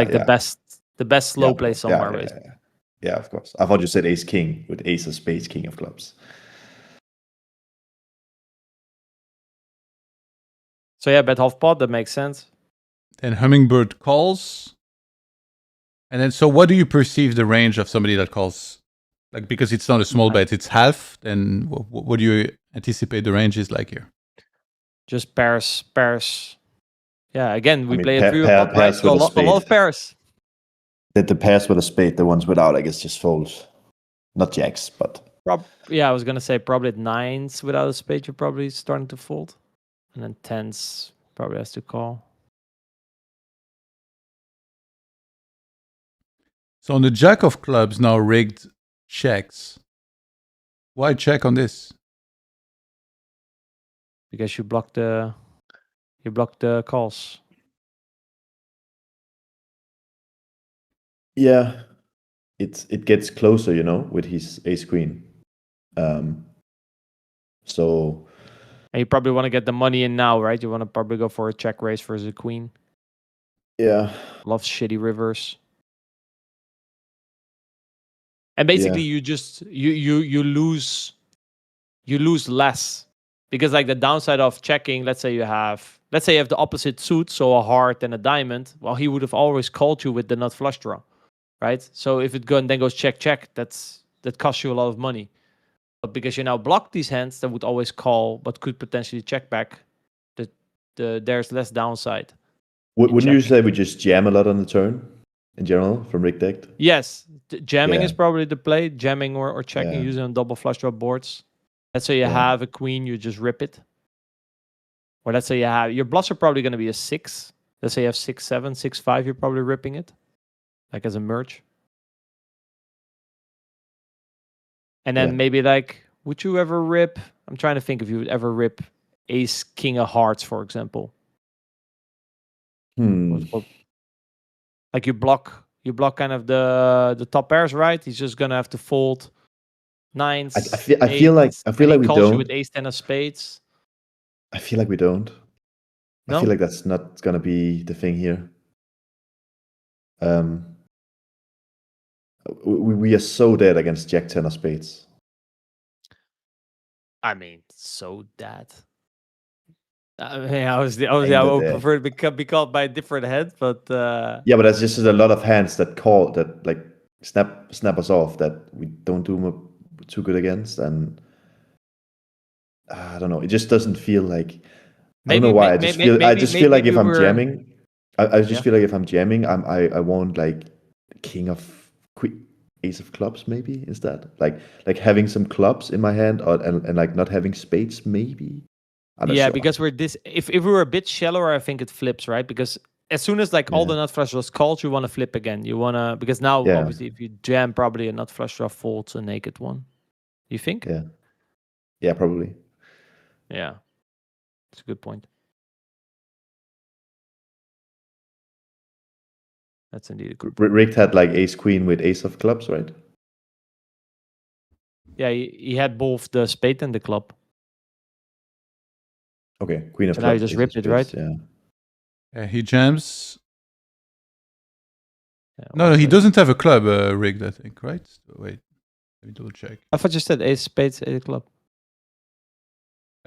the best slow play somewhere, basically. Yeah, of course. I thought you said ace king with ace of spades, king of clubs. So yeah, bet half pot. That makes sense. Then Hummingbird calls. And then, so what do you perceive the range of somebody that calls? Like, because it's not a small bet, it's half. Then what do you anticipate the range is like here? Just pairs. Yeah, again, we play a 3 pot, right? Pairs So a lot of pairs. The pairs with a spade, the ones without, I guess, just folds. Not jacks, but... I was going to say probably at 9s without a spade, you're probably starting to fold. And then 10s probably has to call. So on the jack of clubs, now rigged checks. Why check on this? Because you block the calls. Yeah. it gets closer, with his ace queen. So. And you probably want to get the money in now, right? You want to probably go for a check raise versus a queen. Yeah. Loves shitty rivers. And basically, you just you lose less, because like the downside of checking, let's say you have the opposite suit, so a heart and a diamond. Well, he would have always called you with the nut flush draw, right? So if it then goes check, that costs you a lot of money. But because you now block these hands that would always call but could potentially check back, there's less downside. Wouldn't you say we just jam a lot on the turn in general from rigged deck? Yes, jamming is probably the play. Jamming or checking using on double flush draw boards. Let's say you have a queen, you just rip it. Or let's say you have your bluffs are probably going to be a 6. Let's say you have 6-7, 6-5. You're probably ripping it, like as a merge. And then maybe like, would you ever rip? I'm trying to think if you would ever rip ace king of hearts, for example. Like you block kind of the top pairs, right? He's just gonna have to fold nines. I feel like we calls don't. You with ace 10 of spades. I feel like we don't. No? I feel like that's not gonna be the thing here. We are so dead against Jack 10 of spades. I mean, so dead. I mean, obviously I would prefer to be called by a different head, but yeah, but that's just a lot of hands that call that like snap us off that we don't do too good against, and I don't know. It just doesn't feel like. I don't know why. I just feel like if I'm jamming, I just feel like if I'm jamming, I want like king of ace of clubs maybe instead, like having some clubs in my hand, and like not having spades maybe. Sure. Because we're this. If we were a bit shallower, I think it flips, right? Because as soon as like all the nut flush draws called, you want to flip again. You want to, because now obviously if you jam, probably a nut flush draw folds a naked one. You think? Yeah, probably. Yeah, that's a good point. That's indeed a good point. Rick had like ace queen with ace of clubs, right? Yeah, he had both the spade and the club. Okay, queen of so clubs. Now you just ripped it, right? Yeah, he jams. No, he doesn't have a club rigged, I think, right? Wait, let me double check. I thought you said ace spades, ace club.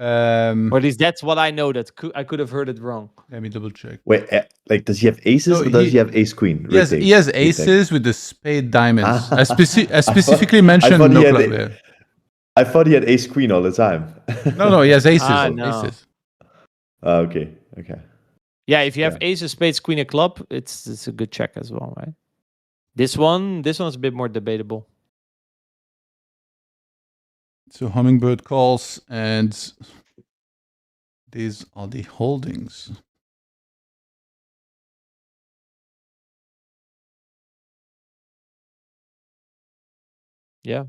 Or Or at least that's what I know. I could have heard it wrong. Let me double check. Wait, like does he have aces or does he have ace queen? He has aces with the spade diamonds. I specifically mentioned no club there. I thought he had ace queen all the time. No, he has aces. No. Aces. Okay. Yeah, if you have aces, spades, queen, a club, it's a good check as well, right? This one's a bit more debatable. So hummingbird calls, and these are the holdings. Yeah.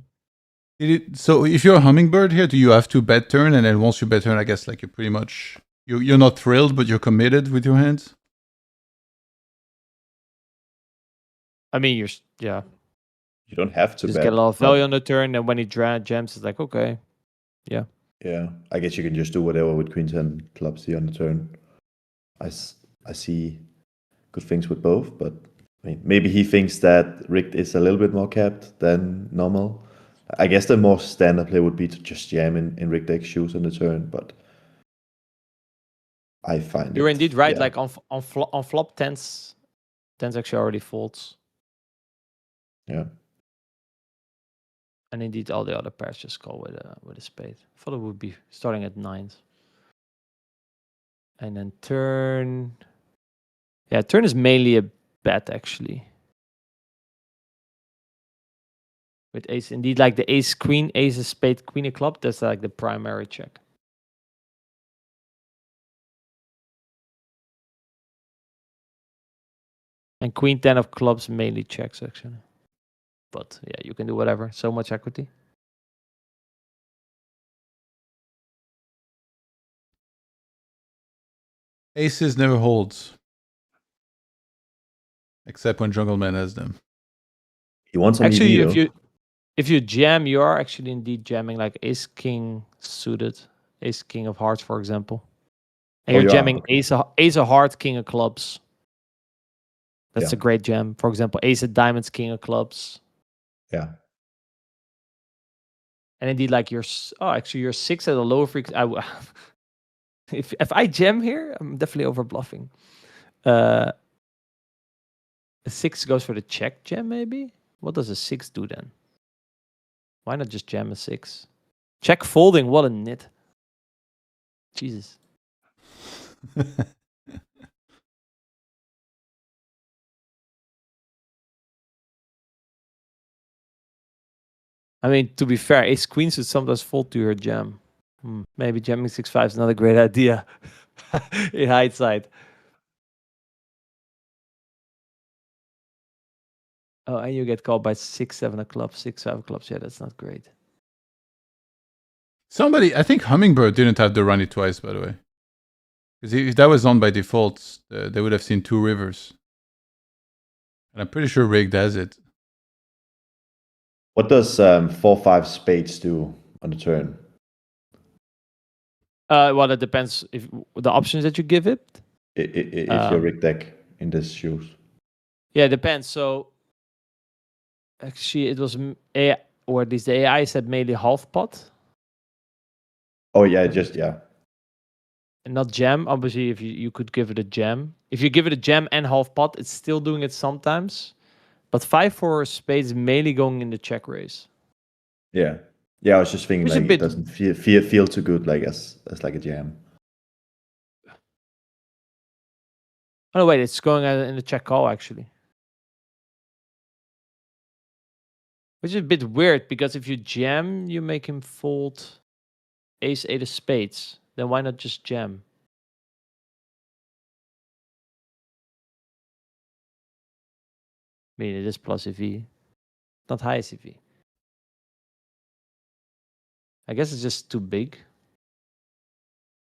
So if you're a hummingbird here, do you have to bet turn, and then once you bet turn, I guess like you're pretty much you're not thrilled, but you're committed with your hands? I mean, You don't have to just bet. get a lot of value on the turn, and when he jams, it's like, okay. Yeah. Yeah, I guess you can just do whatever with queen 10 clubs here on the turn. I see good things with both, but I mean, maybe he thinks that rigged is a little bit more capped than normal. I guess the more standard play would be to just jam in rigged deck shoes on the turn, but I find you're indeed right. Yeah. Like on flop, tens actually already folds. Yeah. And indeed, all the other pairs just call with a spade. I thought it would be starting at nines. And then turn. Yeah, turn is mainly a bet, actually. With ace, indeed, like the ace, queen, ace, a spade, queen, a club, that's like the primary check. And queen 10 of clubs mainly checks, actually. But yeah, you can do whatever. So much equity. Aces never holds. Except when Jungle Man has them. He wants some Actually, EV, if you jam, you are actually indeed jamming like ace king suited, ace king of hearts, for example. And Oh, you're you are? jamming Okay. ace of hearts, king of clubs. That's Yeah. a great jam. For example, ace of diamonds, king of clubs. Yeah. And indeed, like actually you're 6 at a lower frequency. If I jam here, I'm definitely over bluffing. A 6 goes for the check jam, maybe? What does a 6 do then? Why not just jam a 6? Check folding, what a nit. Jesus. I mean, to be fair, ace queen should sometimes fold to your jam. Maybe jamming 6-5 is not a great idea in hindsight. Oh, and you get called by 6-7 of clubs, 6-5 of clubs. Yeah, that's not great. Somebody, I think Hummingbird didn't have the run it twice, by the way. Because if that was on by default, they would have seen 2 rivers. And I'm pretty sure Rigged has it. What does 4-5 spades do on the turn? Well, it depends if the options that you give it. If your rig deck in this shoes. Yeah, it depends. So actually, it was AI, or at least the AI said mainly half pot. Oh yeah, just yeah. And not jam. Obviously, if you could give it a jam. If you give it a jam and half pot, it's still doing it sometimes. But 5-4 spades is mainly going in the check raise. Yeah. Yeah, I was just thinking Which is like a bit. it doesn't feel too good like as like a jam. Oh no, wait, it's going in the check call actually. Which is a bit weird because if you jam, you make him fold ace 8 of spades. Then why not just jam? I mean, it is plus EV, not high EV. I guess it's just too big.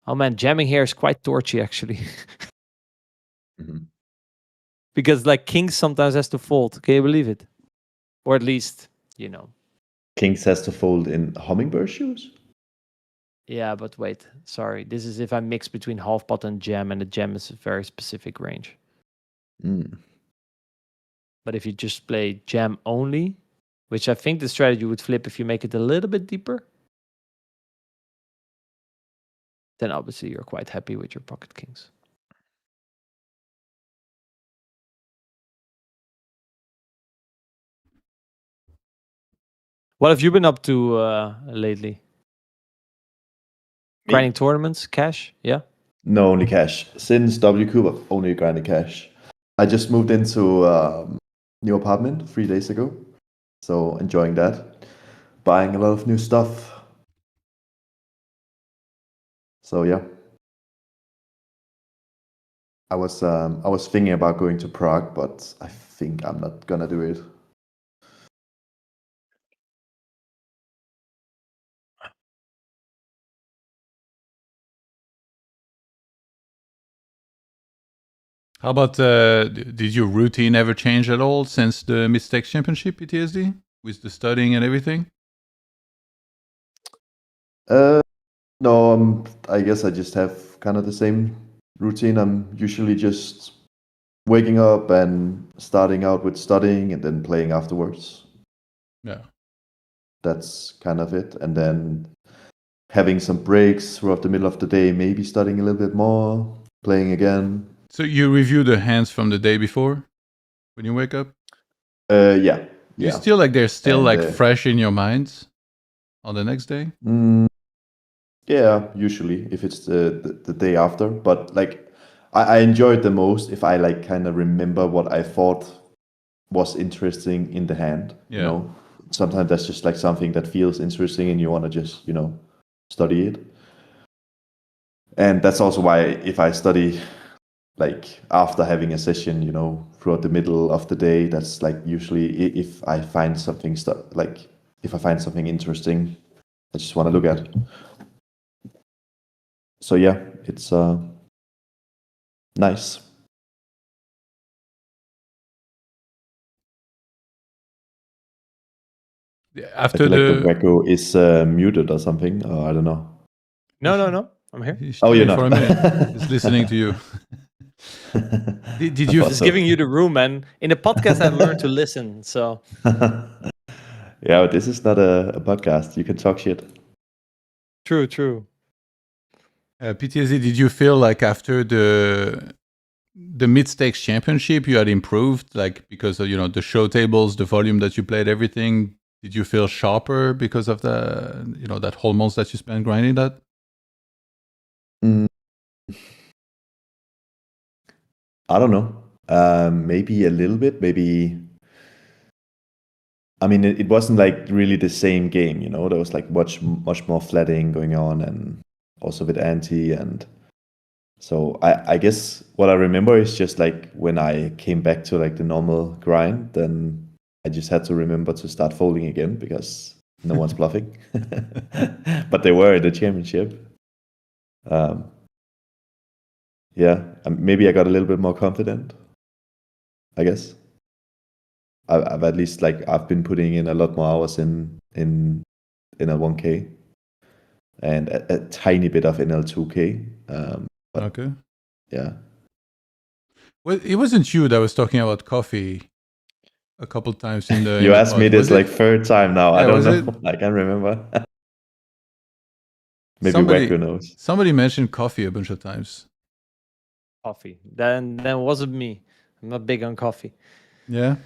Oh man, jamming here is quite torchy actually. Mm-hmm. Because like king sometimes has to fold. Can you believe it? Or at least, you know. Kings has to fold in hummingbird shoes? Yeah, but wait. Sorry. This is if I mix between half pot and jam, and the jam is a very specific range. But if you just play jam only, which I think the strategy would flip if you make it a little bit deeper, then obviously you're quite happy with your pocket kings. What have you been up to lately? Grinding tournaments, cash? Yeah. No, only cash. Since WCube, I've only grinded cash. I just moved into new apartment 3 days ago, so enjoying that. Buying a lot of new stuff. So yeah, I was thinking about going to Prague, but I think I'm not gonna do it. How about, did your routine ever change at all since the Mistakes Championship PTSD? With the studying and everything? No, I guess I just have kind of the same routine. I'm usually just waking up and starting out with studying and then playing afterwards. Yeah. That's kind of it. And then having some breaks throughout the middle of the day, maybe studying a little bit more, playing again. So you review the hands from the day before when you wake up? Yeah. Do you feel like they're still like fresh in your mind on the next day? Yeah, usually if it's the day after. But like I enjoy it the most if I like kind of remember what I thought was interesting in the hand. Yeah. You know, sometimes that's just like something that feels interesting and you want to just, study it. And that's also why if I study like after having a session, throughout the middle of the day, that's like usually if I find something if I find something interesting, I just want to look at. So yeah, it's nice. I After feel like the the Wacko is muted or something, or I don't know. No. I'm here. he's Oh, you're chilling not. for a minute. He's listening to you. Did I you thought Just so. giving you the room, man. In the podcast, I've learned to listen. So Yeah, this is not a podcast. You can talk shit. true. PTSD? Did you feel like after the mid stakes championship you had improved, like because of the show tables, the volume that you played, everything? Did you feel sharper because of the that whole month that you spent grinding that? Mm, I don't know. Maybe a little bit. Maybe. I mean, it wasn't like really the same game. There was like much more flatting going on, and also with anti. And so I guess what I remember is just like when I came back to like the normal grind, then I just had to remember to start folding again because no one's bluffing. But they were in the championship. Yeah, maybe I got a little bit more confident, I guess. I've at least I've been putting in a lot more hours in a 1K and a tiny bit of NL2K. But Okay. yeah. Well, it wasn't you that was talking about coffee a couple times in the You in the asked me pod, this was like it? third time now. I Yeah, don't was it? know. I can't remember. Maybe Wacko knows. Somebody mentioned coffee a bunch of times. Coffee. Then wasn't me. I'm not big on coffee. Yeah.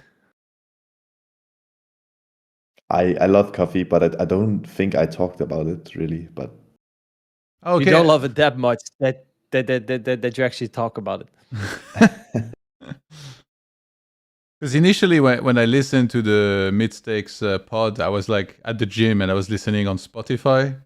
I love coffee, but I don't think I talked about it really. But Okay. You don't love it that much that you actually talk about it. Because initially, when I listened to the mid stakes pod, I was like at the gym and I was listening on Spotify,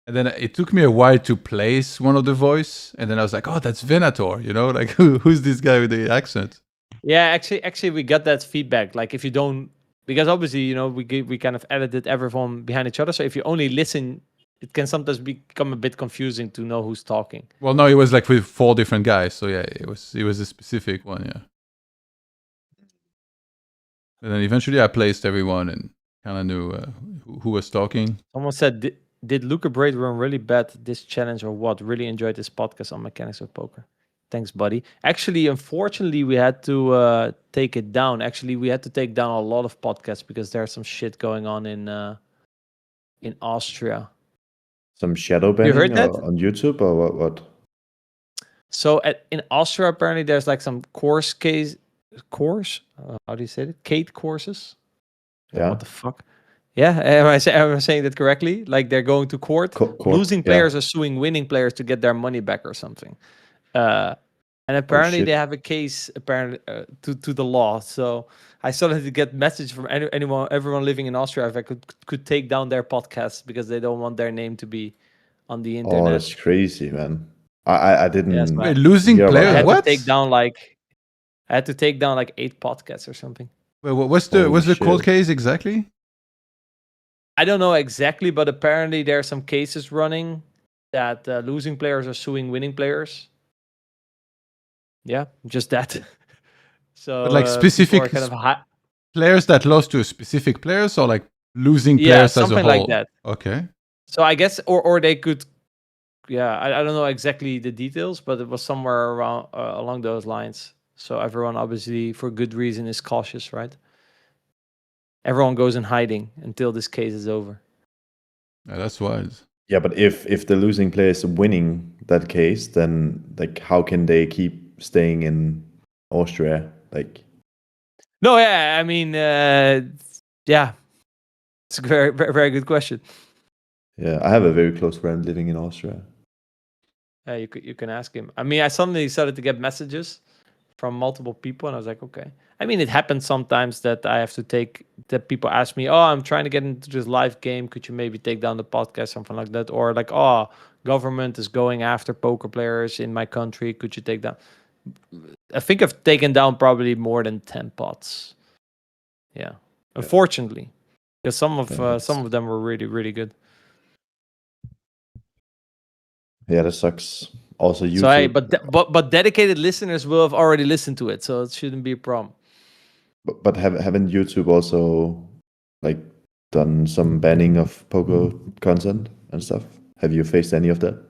and then it took me a while to place one of the voice, and then I was like, "Oh, that's Venator," like who's this guy with the accent? Yeah, actually, we got that feedback. Like, if you don't, because obviously, we kind of edited everyone behind each other. So if you only listen, it can sometimes become a bit confusing to know who's talking. Well, no, it was like with 4 different guys, so yeah, it was a specific one, yeah. And then eventually, I placed everyone and kind of knew who was talking. Someone said, "Did Luca Braid run really bad this challenge or what? Really enjoyed this podcast on Mechanics of Poker." Thanks, buddy. Actually, unfortunately, we had to take it down. Actually, we had to take down a lot of podcasts because there's some shit going on in Austria. some shadow You heard banning that? on YouTube or what? So in Austria, apparently, there's like some course. How do you say it? Kate courses. Yeah. What the fuck? Yeah, am I saying that correctly? Like they're going to court. Losing players are suing winning players to get their money back or something. And apparently they have a case to the law. So I started to get message from everyone living in Austria if I could take down their podcasts because they don't want their name to be on the internet. Oh, that's crazy, man. I didn't. Yes, Wait, losing players? I had What? to take down like 8 podcasts or something. Wait, what's the court case exactly? I don't know exactly, but apparently there are some cases running that losing players are suing winning players. Yeah, just that. So, but like specific kind of players that lost to specific players, or like losing players as a whole? something like that. Okay. So I guess, or they could, I don't know exactly the details, but it was somewhere around along those lines. So everyone, obviously, for good reason, is cautious, right? Everyone goes in hiding until this case is over. Yeah, that's wild. Yeah, but if the losing player is winning that case, then like how can they keep staying in Austria? Like, no, yeah, I mean, yeah, it's a very, very, very good question. yeah, I have a very close friend living in Austria. You can ask him. I mean, I suddenly started to get messages from multiple people, and I was like, okay. I mean, it happens sometimes that people ask me, oh, I'm trying to get into this live game. Could you maybe take down the podcast, something like that? Or like, oh, government is going after poker players in my country. Could you take down? I think I've taken down probably more than 10 pots. Yeah, unfortunately, because some of them were really, really good. Yeah, that sucks. Also, YouTube. So but dedicated listeners will have already listened to it, so it shouldn't be a problem. But haven't YouTube also like done some banning of poker content and stuff? Have you faced any of that?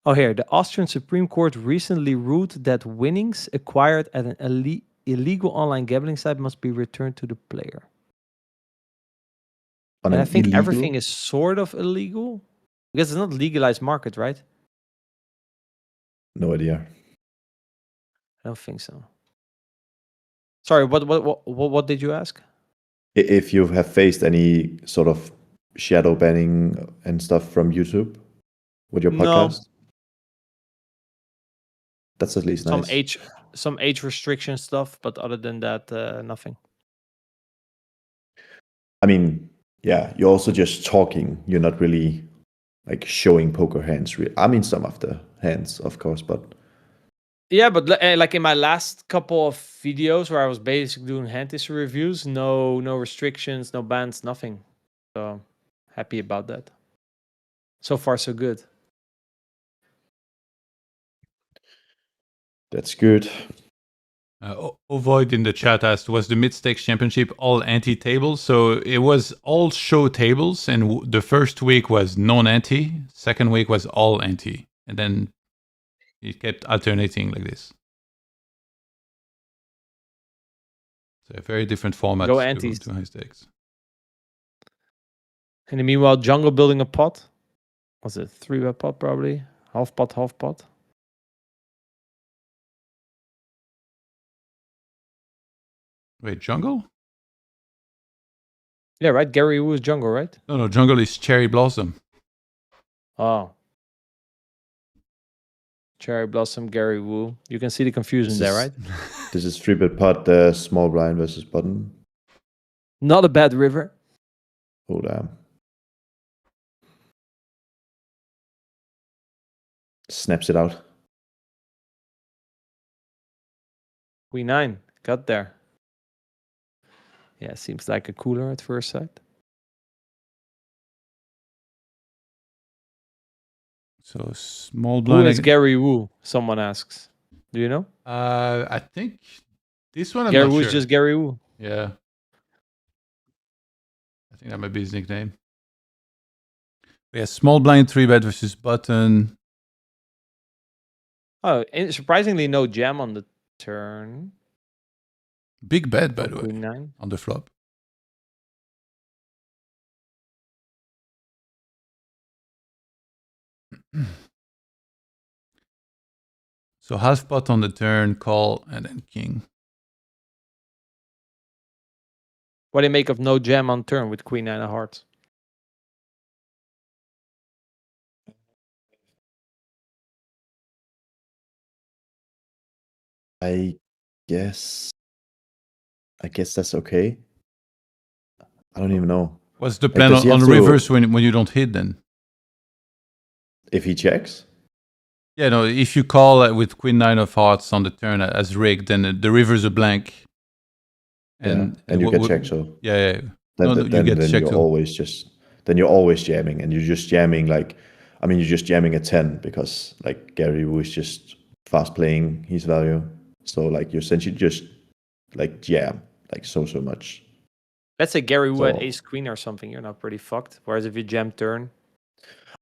Oh, here, the Austrian Supreme Court recently ruled that winnings acquired at an illegal online gambling site must be returned to the player. On And I an think illegal? everything is sort of illegal because it's not legalized market, right? No idea. I don't think so. Sorry, what did you ask? If you have faced any sort of shadow banning and stuff from YouTube with your No. podcast? That's at least nice. Some age restriction stuff, but other than that, nothing. I mean, yeah, you're also just talking. You're not really like showing poker hands. I mean, some of the hands, of course, but yeah, but like in my last couple of videos where I was basically doing hand history reviews, no restrictions, no bans, nothing. So happy about that. So far, so good. That's good. Ovoid in the chat asked, was the mid-stakes championship all anti-tables? So it was all show tables, and the first week was non-anti, second week was all anti, and then it kept alternating like this. So a very different format Go antis. to high stakes. In the meanwhile, Jungle building a pot. Was it 3-bet pot probably? Half pot, half pot. Wait, Jungle? Yeah, right. Gary Wu is Jungle, right? No, Jungle is Cherry Blossom. Oh. Cherry Blossom, Gary Wu. You can see the confusion there, right? This is 3-bet pot, small blind versus button. Not a bad river. Oh, damn. Snaps it out. Queen 9. Got there. Yeah, seems like a cooler at first sight. So small blind. Who is Gary Wu? Someone asks. Do you know? I think this one I'm Gary not Wu sure. is just Gary Wu. Yeah. I think that might be his nickname. But yeah, small blind 3-bet versus button. Oh, and surprisingly no jam on the turn. Big bet, by the way, Queen 9. on the flop. So half pot on the turn, call, and then king. What do you make of no jam on turn with Queen 9 of hearts? I guess that's okay. I don't even know. What's the plan on reverse when you don't hit then? If he checks? Yeah, no, if you call with Queen 9 of hearts on the turn as rigged, then the river's a blank. And you get checked, so yeah. Then you're always jamming, and you're just jamming you're just jamming a 10 because like Gary Wu is just fast playing his value. So like you essentially just like jam like so much. Let's say Gary Wu had ace queen or something, you're not pretty fucked. Whereas if you jam turn,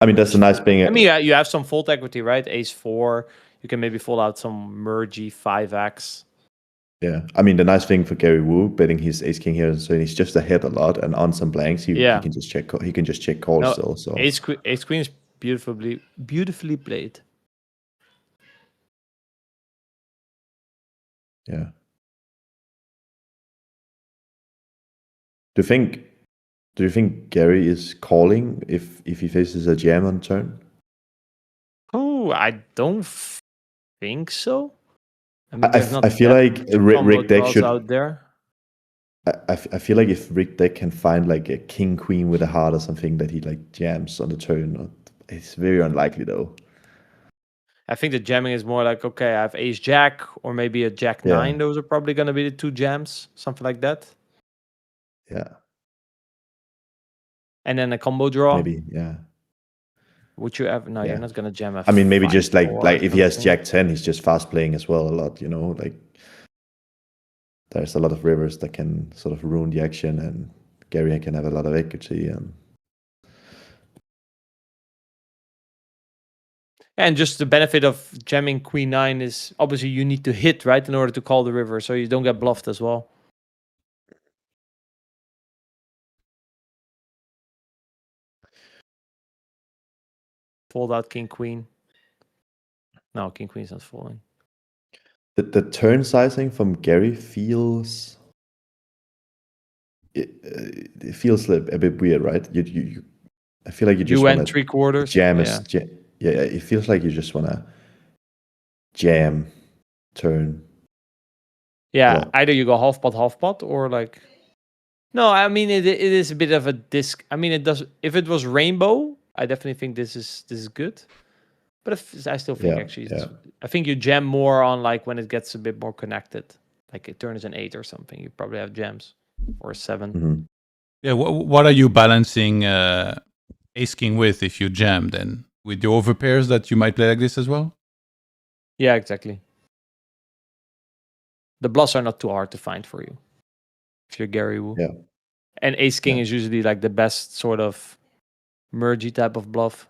I mean that's a nice thing. I mean you have some fold equity, right? Ace 4, you can maybe fold out some mergey 5x. Yeah, I mean the nice thing for Gary Wu betting his ace king here, so he's just ahead a lot, and on some blanks he can just check. He can just check call still. So ace queen is beautifully played. Yeah. Do you think Gary is calling if he faces a jam on turn? Oh, I don't think so. I mean, I feel like Rick deck should out there. I feel like if Rick deck can find like a king queen with a heart or something that he like jams on the turn, it's very unlikely though. I think the jamming is more like, okay, I have ace jack or maybe a jack 9. Those are probably going to be the two jams, something like that. Yeah. And then a combo draw. Maybe, yeah. Would you ever? No, you're not gonna jam a. I mean, maybe just like if he has Jack 10, he's just fast playing as well a lot. You know, like there's a lot of rivers that can sort of ruin the action and Gary can have a lot of equity. And just the benefit of jamming queen 9 is obviously you need to hit, right, in order to call the river, so you don't get bluffed as well. Fold out king queen. No, king queen's not folding. The turn sizing from Gary feels it feels a bit weird, right? I feel like you just went want to 3/4. jam. Yeah. It feels like you just want to jam turn. Yeah, Well, either you go half pot, or like. No, I mean it is a bit of a disc. I mean it does. If it was rainbow, I definitely think this is good. But I still think I think you jam more on like when it gets a bit more connected. Like it turns an 8 or something. You probably have jams or a 7. Mm-hmm. Yeah, what are you balancing ace king with if you jam then? With the overpairs that you might play like this as well? Yeah, exactly. The bluffs are not too hard to find for you if you're Gary Wu. Yeah. And ace king is usually like the best sort of mergey type of bluff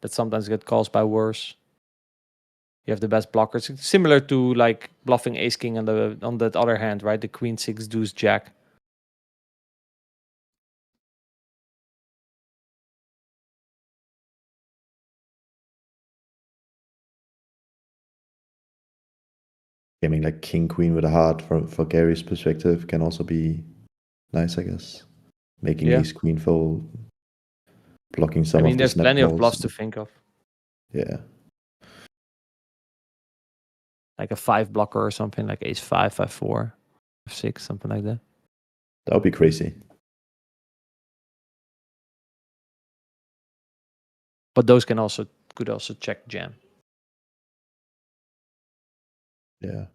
that sometimes get calls by worse. You have the best blockers. It's similar to like bluffing ace king on that other hand, right? The queen 6 deuce jack. I mean, like king queen with a heart for Gary's perspective can also be nice, I guess. Making ace queen fold, blocking some of the there's snap plenty of calls. bluffs to think of. Yeah. Like a 5 blocker or something, like ace 5, 5, 4, 6, something like that. That would be crazy. But those could also check jam. Yeah.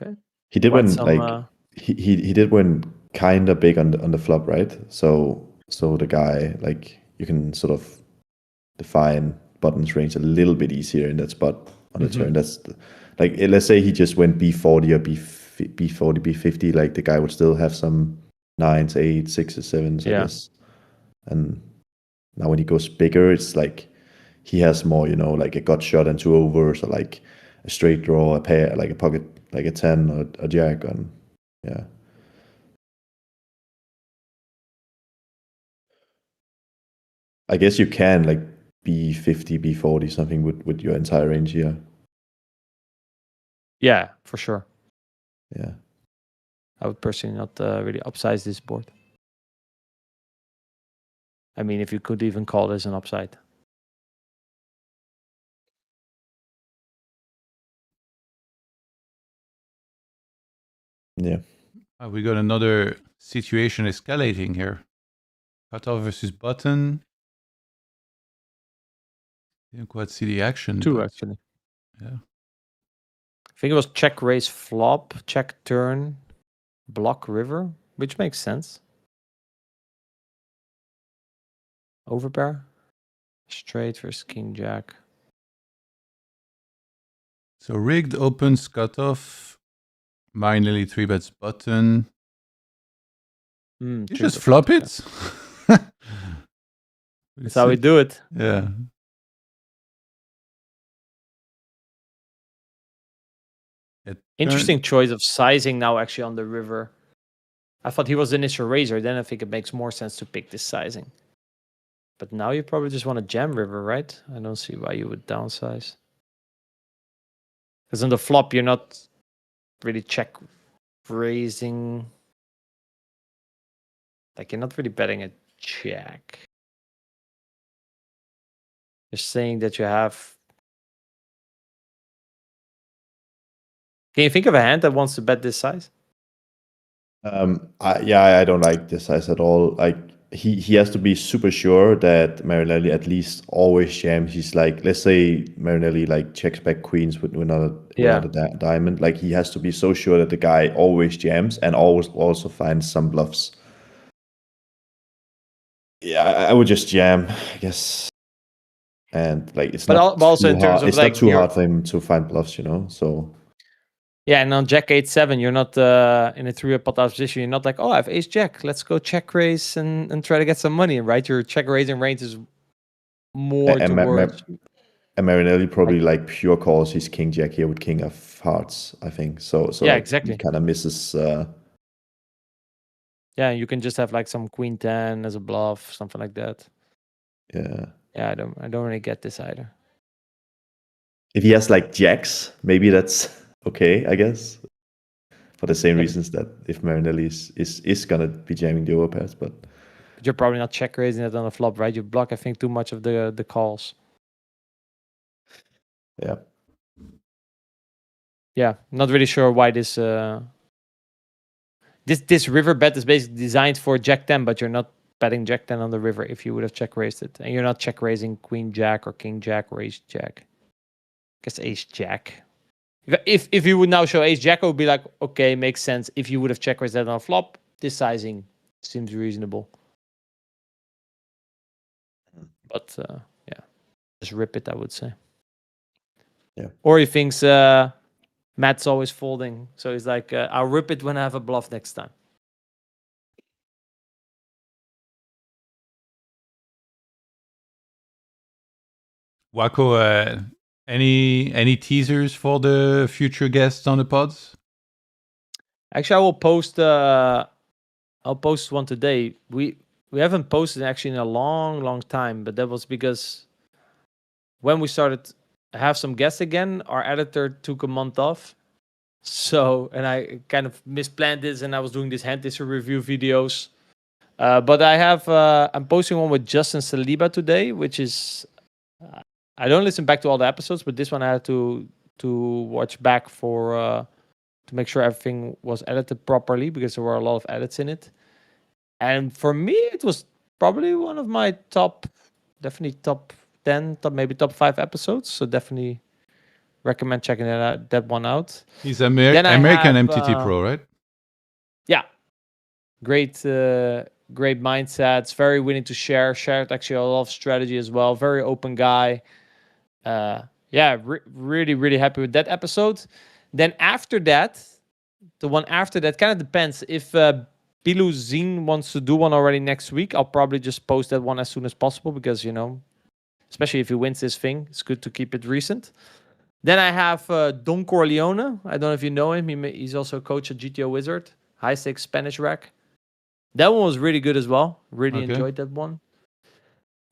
Okay. He did win like he did win kind of big on the flop, right? So the guy, like, you can sort of define buttons range a little bit easier in that spot on the turn. That's like, let's say he just went B40 or B40, B50, like the guy would still have some 9s, 8s, 6s, 7s, I guess. And now when he goes bigger, it's like he has more, like a gut shot and 2 overs, or like a straight draw, a pair, like a pocket, like a 10 or a jack on. Yeah. I guess you can like B50, B40, something with your entire range here. Yeah, for sure. Yeah. I would personally not really upsize this board. I mean, if you could even call this an upside. Yeah. We got another situation escalating here. Cutoff versus button. Didn't quite see the action. 2, actually. Yeah. I think it was check raise flop, check turn, block river, which makes sense. Overpair. Straight versus king jack. So rigged opens cutoff. Finally 3-bets button. You just flop it? That's how we do it. Yeah. Interesting choice of sizing now actually on the river. I thought he was the initial raiser. Then I think it makes more sense to pick this sizing. But now you probably just want to jam river, right? I don't see why you would downsize. Because on the flop, you're not really check raising. Like, you're not really betting a jack. You're saying that you have... Can you think of a hand that wants to bet this size? I don't like this size at all. Like, he has to be super sure that Marinelli at least always jams. He's like, let's say Marinelli like checks back queens with another diamond. Like, he has to be so sure that the guy always jams and always also finds some bluffs. Yeah, I would just jam, I guess. and like it's But not also too in terms hard. of It's like not too hard for him to find bluffs, So yeah, and on Jack 8-7, you're not in a 3-way pot out position. You're not like, oh, I have Ace Jack. Let's go check raise and try to get some money, right? Your check raising range is more and towards. Marinelli probably like pure calls his King Jack here with King of Hearts, I think. So Yeah, like exactly. he kind of misses. Yeah, you can just have like some Queen 10 as a bluff, something like that. Yeah. Yeah, I don't really get this either. If he has like jacks, maybe that's okay, I guess. For the same reasons that if Marinelli is gonna be jamming the overpairs, but you're probably not check raising it on the flop, right? You block, I think, too much of the calls. yeah. Yeah, not really sure why this this river bet is basically designed for Jack 10, but you're not betting Jack 10 on the river if you would have check raised it, and you're not check raising Queen Jack or King Jack or Ace Jack. I guess Ace Jack. If you would now show Ace Jack, it would be like, okay, makes sense. If you would have check raised that on a flop, this sizing seems reasonable. But yeah, just rip it, I would say. Yeah. Or he thinks Matt's always folding, so he's like, I'll rip it when I have a bluff next time. Wako, any teasers for the future guests on the pods? Actually, I will post. I'll post one today. We haven't posted actually in a long time, but that was because when we started to have some guests again, our editor took a month off. So, and I kind of misplanned this, and I was doing this hand history review videos. But I have, I'm posting one with Justin Saliba today, which is, I don't listen back to all the episodes, but this one I had to watch back for, to make sure everything was edited properly because there were a lot of edits in it. And for me, it was probably one of my definitely top 10, maybe top 5 episodes. So definitely recommend checking that one out. He's American MTT Pro, right? Yeah. Great mindsets, very willing to share. Shared actually a lot of strategy as well. Very open guy. Really happy with that episode. Then after that, the one after that kind of depends. If Biluzin wants to do one already next week, I'll probably just post that one as soon as possible because, especially if he wins this thing, it's good to keep it recent. Then I have Don Corleone. I don't know if you know him. He's also a coach at GTO Wizard. High stakes Spanish rack. That one was really good as well. Really enjoyed that one.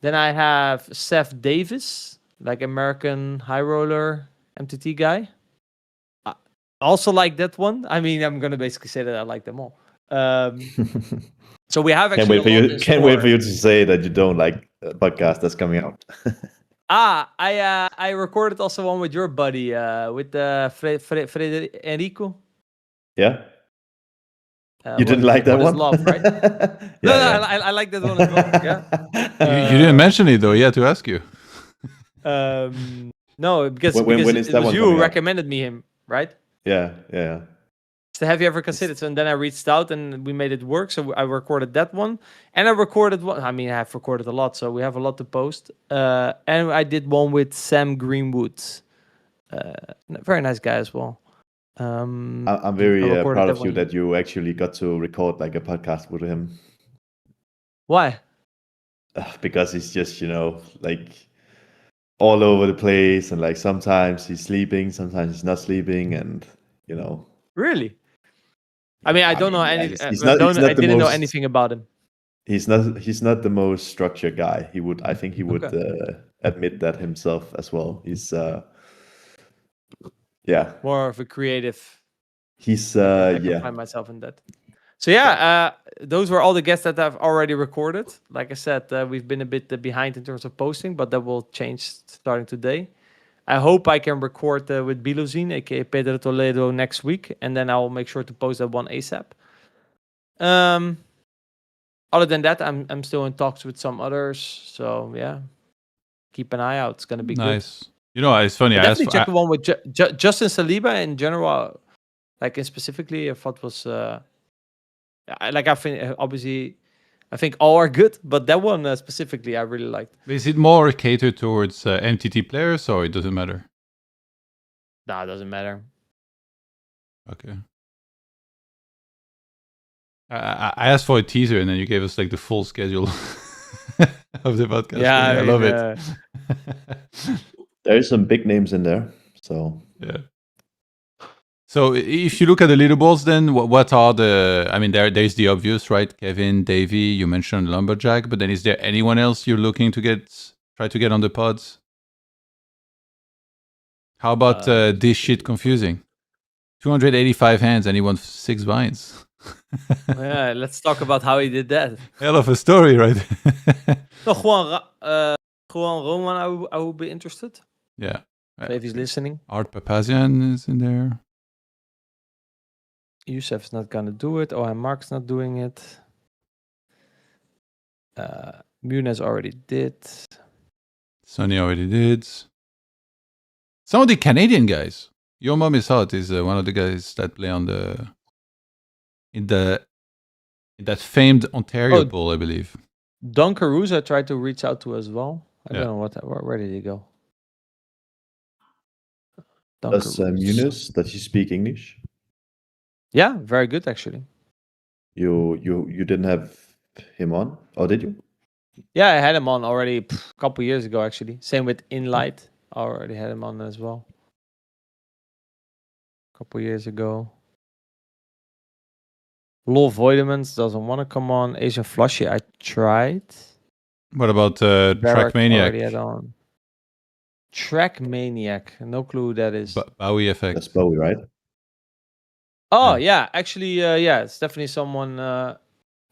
Then I have Seth Davis, like American high roller MTT guy. I also like that one. I mean, I'm going to basically say that I like them all. So we have actually can't wait for you to say that you don't like a podcast that's coming out. I recorded also one with your buddy, with Federico. Yeah. You didn't like that one? Love, right? No, I like that one as well. Yeah. You didn't mention it though. Yeah, to ask you. No, because it was you who recommended me him, right? Yeah. So have you ever considered? So, and then I reached out and we made it work. So I recorded that one, and I recorded one. I mean, I have recorded a lot, so we have a lot to post. And I did one with Sam Greenwood, very nice guy as well. I'm very proud of you that you actually got to record like a podcast with him. Why? Because he's just, like all over the place, and like sometimes he's sleeping, sometimes he's not sleeping, and Really? I mean, I don't know any. I didn't know anything about him. He's not the most structured guy. I think he would admit that himself as well. He's more of a creative. He's I can find myself in that. So those were all the guests that I've already recorded. Like I said, we've been a bit behind in terms of posting, but that will change starting today. I hope I can record with Biluzin, aka Pedro Toledo, next week, and then I'll make sure to post that one ASAP. Other than that, I'm still in talks with some others. So keep an eye out. It's gonna be nice. Good. It's funny. I definitely check the one with Justin Saliba in general. Like specifically, I thought was I think obviously I think all are good, but that one specifically I really liked. Is it more catered towards MTT players, or it doesn't matter? Nah, it doesn't matter. Okay. I asked for a teaser, and then you gave us like the full schedule of the podcast. Yeah, I love it. There is some big names in there, so Yeah. So if you look at the leaderboards, then what are the? I mean, there's the obvious, right? Kevin, Davy. You mentioned Lumberjack, but then is there anyone else you're looking to try to get on the pods? How about this shit confusing? 285 hands and he won 6 binds. Yeah, let's talk about how he did that. Hell of a story, right? No, gewoon Roman, I would be interested. Yeah. If he's listening. Art Papazian is in there. Yusef's not gonna do it. Oh, and Mark's not doing it. Muniz already did. Sonny already did. Some of the Canadian guys. Your Mom is Hot is one of the guys that play on in that famed Ontario pool, I believe. Don Caruso tried to reach out to as well. I don't know where did he go? Does Muniz, does he speak English? Yeah, very good actually. You didn't have him on, or did you? Yeah, I had him on already a couple years ago actually. Same with Inlight. I already had him on as well. A couple years ago. Lol Voidemans doesn't want to come on. Asian Flushy, I tried. What about Track Maniac? Track Maniac. No clue who that is. Bowie Effect. That's Bowie, right? Oh, yeah. Actually, yeah, it's definitely someone.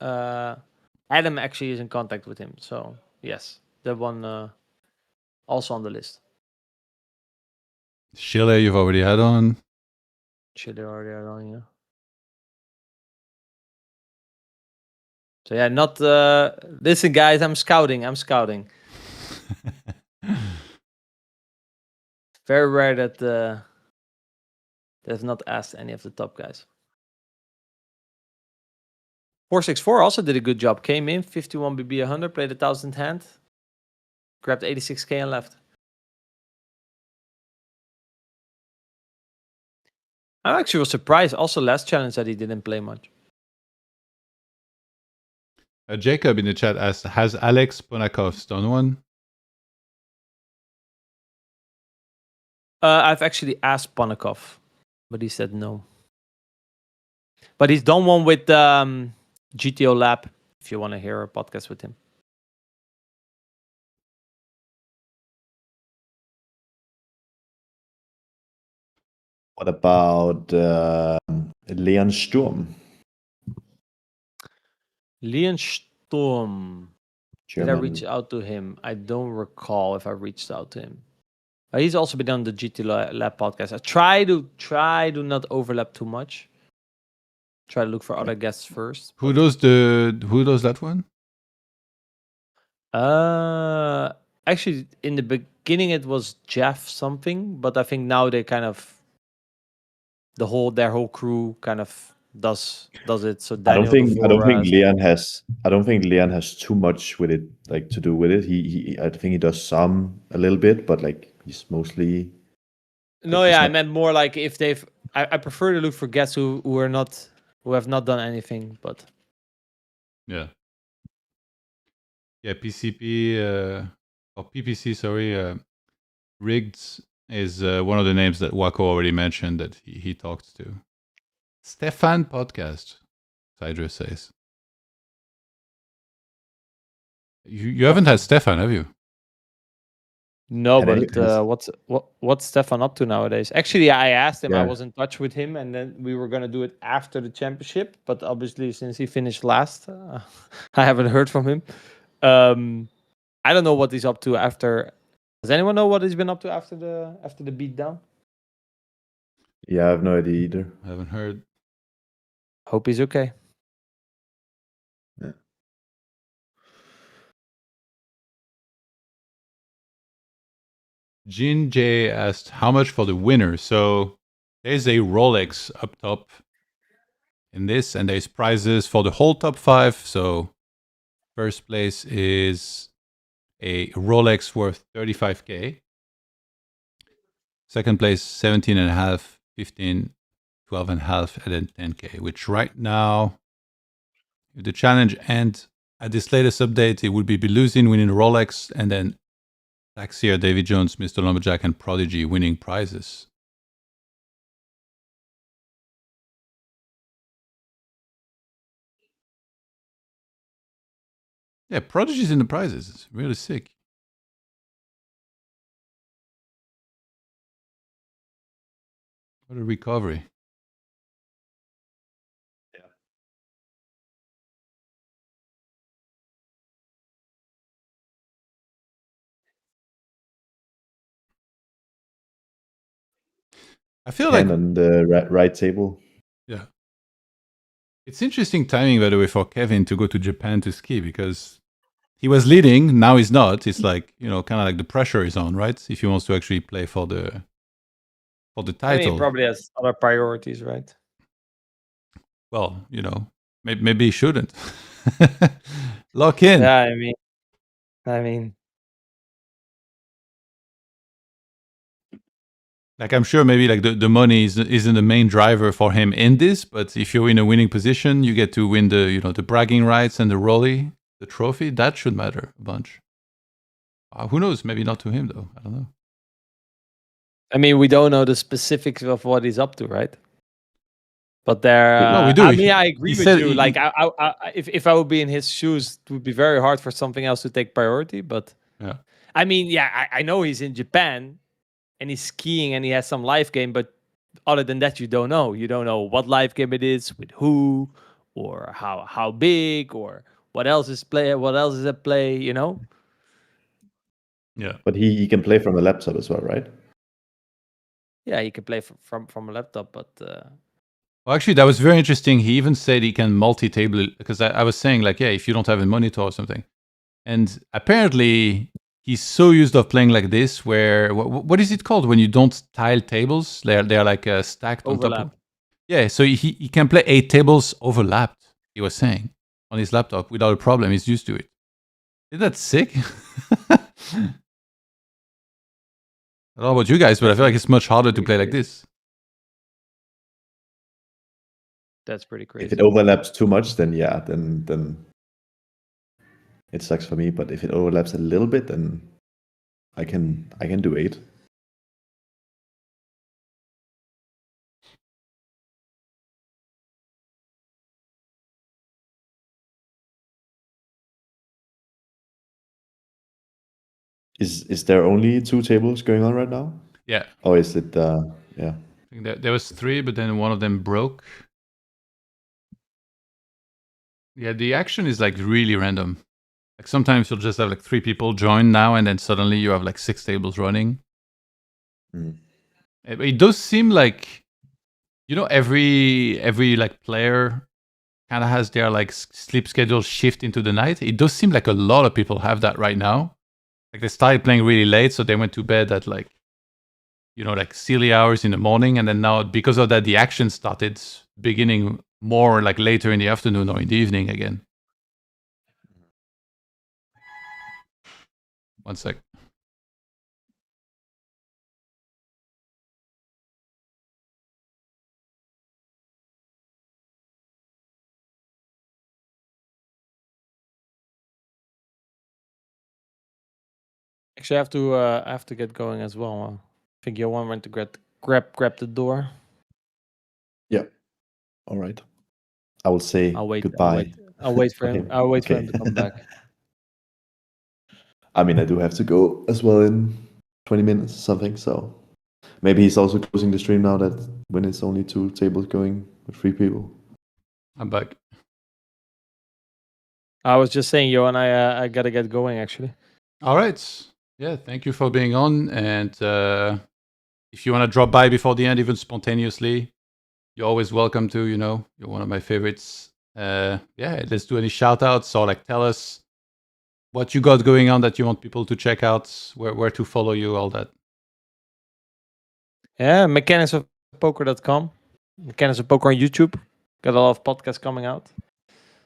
Adam actually is in contact with him. So, yes, that one also on the list. Chile, you've already had on. Chile already had on, yeah. So, yeah, not. Listen, guys, I'm scouting. Very rare that they've not asked any of the top guys. 464 also did a good job. Came in 51 BB 100, played 1,000 hand, grabbed 86k and left. I actually was surprised. Also, last challenge that he didn't play much. Jacob in the chat asked, "Has Alex Ponakov done one?" I've actually asked Ponakov, but he said no. But he's done one with GTO Lab, if you want to hear a podcast with him. What about Leon Sturm? Leon Sturm. German. Did I reach out to him? I don't recall if I reached out to him. He's also been on the GT Lab podcast. I try to not overlap too much. Try to look for other guests first. Who does that one? Actually, in the beginning it was Jeff something, but I think now they kind of their whole crew kind of does it. So Daniel I don't think Leon has too much with it, like to do with it. I think he does a little bit, but like he's mostly. No, yeah, I meant more like if they've. I prefer to look for guests who have not done anything, but. Yeah. Yeah, PCP or PPC, sorry. Rigged is one of the names that Wako already mentioned that he talked to. Stefan Podcast, Sidra says. You haven't had Stefan, have you? No, but what's Stefan up to nowadays? Actually, I asked him. I was in touch with him, and then we were gonna do it after the championship. But obviously, since he finished last, I haven't heard from him. I don't know what he's up to after. Does anyone know what he's been up to after the beatdown? Yeah, I have no idea either. I haven't heard. Hope he's okay. Yeah. Jin J asked, how much for the winner? So there's a Rolex up top in this, and there's prizes for the whole top 5. So First place is a Rolex worth 35K. Second place, 17.5, 15, 12.5, and then 10K, which right now, if the challenge ends at this latest update, it would be Biluzin winning Rolex, and then TaxHere, Davy Jones, MrLumberjack, and Prodigy winning prizes. Yeah, Prodigy's in the prizes. It's really sick. What a recovery. Yeah. I feel like on the right table. Yeah. It's interesting timing, by the way, for Kevin to go to Japan to ski because he was leading, now he's not. It's like, kind of like the pressure is on, right? If he wants to actually play for the title. I mean, he probably has other priorities, right? Well, maybe he shouldn't. Lock in. Yeah, I mean, like I'm sure maybe like the money isn't the main driver for him in this, but if you're in a winning position, you get to win the the bragging rights and the trophy. That should matter a bunch. Who knows? Maybe not to him though. I don't know. I mean, we don't know the specifics of what he's up to, right? But there, No, we do. I mean, I agree He with said you. Like, if I would be in his shoes, it would be very hard for something else to take priority. But yeah. I mean, yeah, I know he's in Japan and he's skiing and he has some live game, but other than that, you don't know. You don't know what live game it is, with who, or how big, or what else is at play. Yeah. But he can play from a laptop as well, right? Yeah, he can play from a laptop, but Well, actually, that was very interesting. He even said he can multi-table it because I was saying like, yeah, if you don't have a monitor or something, and apparently he's so used of playing like this, where what is it called when you don't tile tables? They're like stacked on top overlap. of. Yeah, so he can play 8 tables overlapped. He was saying on his laptop without a problem. He's used to it. Isn't that sick? I don't know about you guys, but I feel like it's much harder to play like this. That's pretty crazy. If it overlaps too much, then yeah, then it sucks for me. But if it overlaps a little bit, then I can do 8. Is there only 2 tables going on right now? Yeah. Or is it yeah? I think there was 3, but then one of them broke. Yeah, the action is like really random. Like sometimes you'll just have like 3 people join now, and then suddenly you have like 6 tables running. Mm. It does seem like, every like player kind of has their like sleep schedule shift into the night. It does seem like a lot of people have that right now. Like they started playing really late, so they went to bed at like, like silly hours in the morning, and then now because of that, the action started beginning more like later in the afternoon or in the evening again. One sec. Actually, I have to get going as well. I think Johan went to grab the door. Yeah. All right. I will say goodbye. I'll wait for him. Okay. I'll wait for Okay. him to come back. I mean, I do have to go as well in 20 minutes or something. So maybe he's also closing the stream now that when it's only 2 tables going with 3 people. I'm back. I was just saying, Johan, I gotta get going actually. All right. Yeah, thank you for being on. And if you want to drop by before the end, even spontaneously, you're always welcome to. You're one of my favorites. Yeah, let's do any shout outs or like tell us what you got going on that you want people to check out, where to follow you, all that. Yeah, mechanicsofpoker.com. Mechanics of Poker on YouTube. Got a lot of podcasts coming out.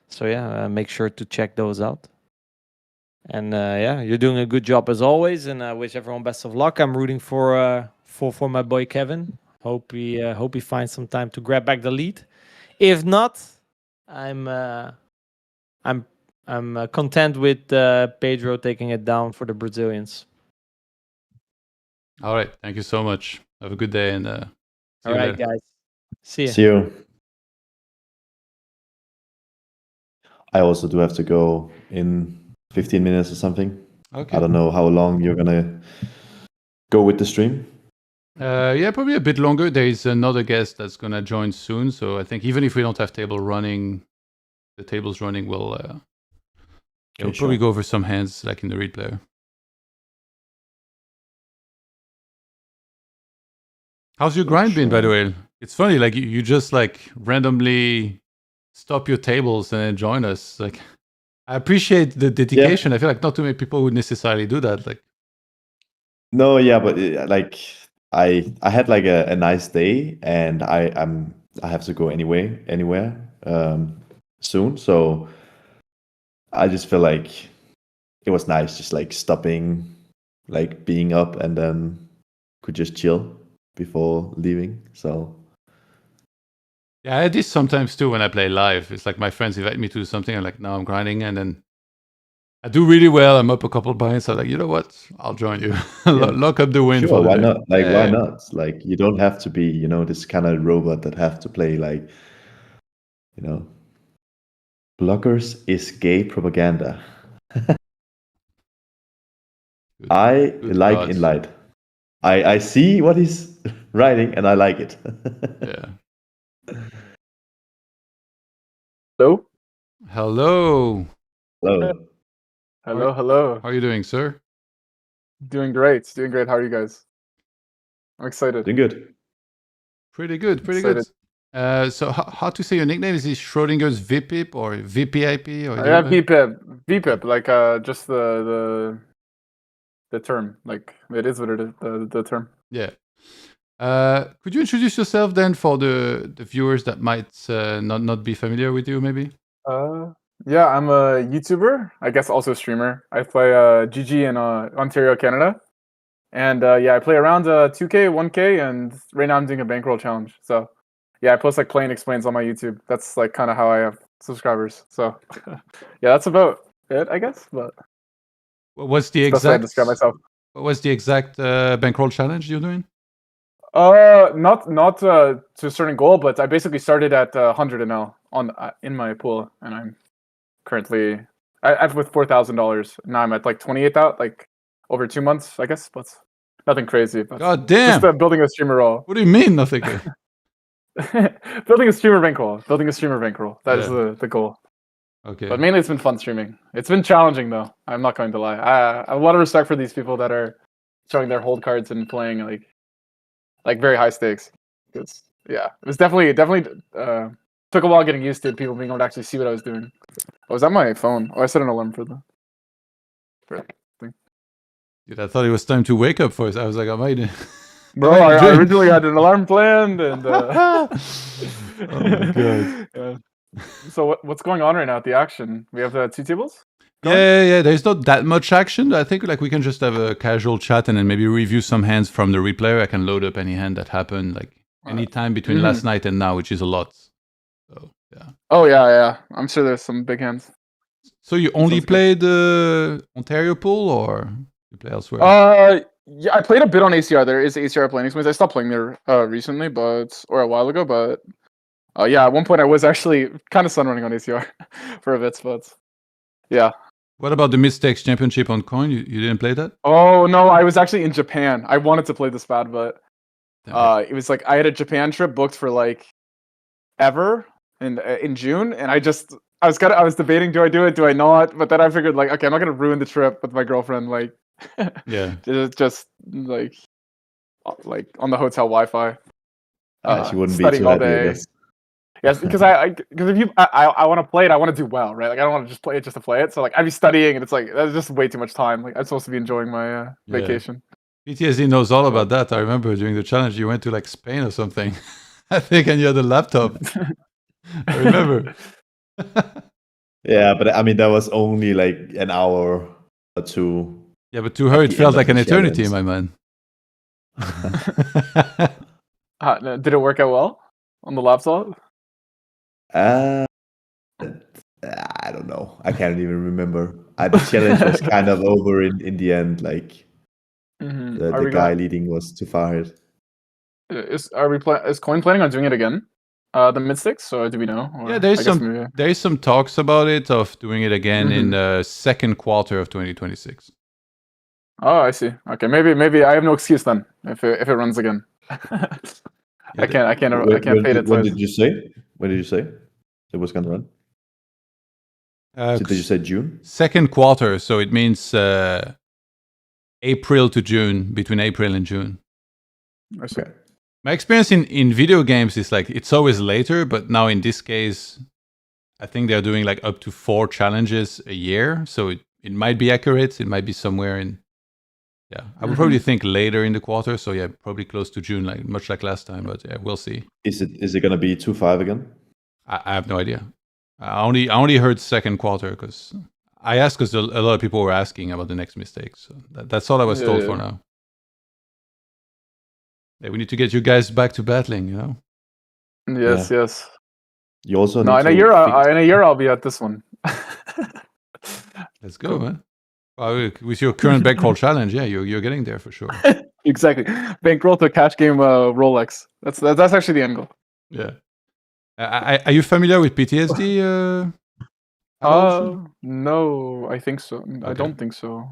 So yeah, make sure to check those out. And yeah, you're doing a good job as always, and I wish everyone best of luck. I'm rooting for my boy Kevin. Hope he finds some time to grab back the lead. If not, I'm content with Pedro taking it down for the Brazilians. All right. Thank you so much. Have a good day and see All you right, later. guys. See you. See you. I also do have to go in 15 minutes or something. Okay. I don't know how long you're gonna go with the stream. Yeah, probably a bit longer. There is another guest that's gonna join soon, so I think even if we don't have the tables running, we'll probably go over some hands like in the read player. How's your grind been, by the way? It's funny, like you just like randomly stop your tables and then join us. Like, I appreciate the dedication. I feel like not too many people would necessarily do that. Like, no, yeah, but like I had like a nice day, and I have to go anywhere soon. So I just feel like it was nice, just like stopping, like being up, and then could just chill before leaving. So yeah, I do this sometimes too when I play live. It's like my friends invite me to do something. I'm like, no, I'm grinding, and then I do really well. I'm up a couple of buy-ins. I'm like, you know what? I'll join you. Lock up the win. Sure, why day. not? Like, why not? Like, you don't have to be, this kind of robot that have to play like, blockers is gay propaganda. I like gods. in light. I see what he's writing and I like it. Yeah. Hello? Hello. Hello. How are you doing, sir? Doing great. How are you guys? I'm excited. Doing good. Pretty good. So how to say your nickname? Is it Schrodinger's VPIP or VPIP? Or yeah, VPIP, like just the term. Like, it is what it is, the term. Yeah. Could you introduce yourself then for the viewers that might not be familiar with you, maybe? Yeah, I'm a YouTuber, I guess also a streamer. I play GG in Ontario, Canada. And yeah, I play around 2K, 1K, and right now I'm doing a bankroll challenge. So yeah, I post like play and explains on my YouTube. That's like kind of how I have subscribers. So yeah, that's about it, I guess. But what's the that's how I exact describe myself. What was the exact bankroll challenge you're doing? Not to a certain goal, but I basically started at 100 NL in my pool, and I'm currently I've with $4,000. Now I'm at like 28,000, like over 2 months, I guess, but nothing crazy. But God damn! just building a streamer role. What do you mean nothing? Building a streamer bankroll. That is the goal. Okay. But mainly it's been fun streaming. It's been challenging though. I'm not going to lie. I have a lot of respect for these people that are showing their hold cards and playing like very high stakes. It's, yeah, it was definitely took a while getting used to people being able to actually see what I was doing. Oh, was that my phone? Oh, I set an alarm for the thing. Dude, I thought it was time to wake up first. I was like, I might. Bro, I originally had an alarm planned, and oh my god. Yeah. So what's going on right now at the action? We have 2 tables? Yeah. There's not that much action. I think like we can just have a casual chat and then maybe review some hands from the replayer. I can load up any hand that happened like any time between last night and now, which is a lot. So yeah. Oh yeah. I'm sure there's some big hands. So you only play the Ontario pool, or you play elsewhere? Yeah, I played a bit on ACR. There is ACR playing experience. I stopped playing there recently, or a while ago. But yeah, at one point I was actually kind of sunrunning on ACR for a bit. But yeah. What about the Mid-Stakes Championship on Coin? You didn't play that? Oh no, I was actually in Japan. I wanted to play this bad, but it was like I had a Japan trip booked for like ever in June, and I was debating, do I do it, do I not? But then I figured like, okay, I'm not gonna ruin the trip with my girlfriend, like yeah, just like on the hotel Wi-Fi. She wouldn't be too happy, I guess. Yes, because because if I want to play it, I want to do well, right? Like I don't want to just play it just to play it. So like I'd be studying, and it's like that's just way too much time. Like I'm supposed to be enjoying my vacation. PTSD knows all about that. I remember during the challenge, you went to like Spain or something, I think, and you had a laptop. I remember. Yeah, but I mean that was only like an hour to Yeah, but to her at it the end felt of like the an eternity, challenge. my man. Did it work out well on the laptop? I don't know. I can't even remember. The challenge was kind of over in the end. Like Are the we guy going? leading was too far ahead. Is Coin planning on doing it again? The mid stakes, or do we know? Or Yeah, there I guess maybe. is some talks about it of doing it again in the second quarter of 2026. Oh, I see. Okay, maybe I have no excuse then if it runs again. Yeah, I can't fade it When twice. did you say? When did you say it was gonna run? So did you say June? Second quarter, so it means April to June, between April and June. I see. Okay. My experience in video games is like it's always later, but now in this case, I think they're doing like up to 4 challenges a year. So it might be accurate. It might be somewhere in, yeah, I would probably think later in the quarter. So yeah, probably close to June, like much like last time, but yeah, we'll see. Is it gonna be 2-5 again? I have no idea. I only heard second quarter because I asked because a lot of people were asking about the next mistakes. So that's all I was told for now. Yeah, we need to get you guys back to battling, you know? Yes, Yeah. yes. You also No, need in a to year, fix- in a year I'll be at this one. Let's go, man. Well, with your current bankroll challenge, yeah, you're getting there for sure. Exactly. Bankroll to cash game Rolex. That's actually the end goal. Yeah. Are you familiar with PTSD? No, I think so. I don't think so.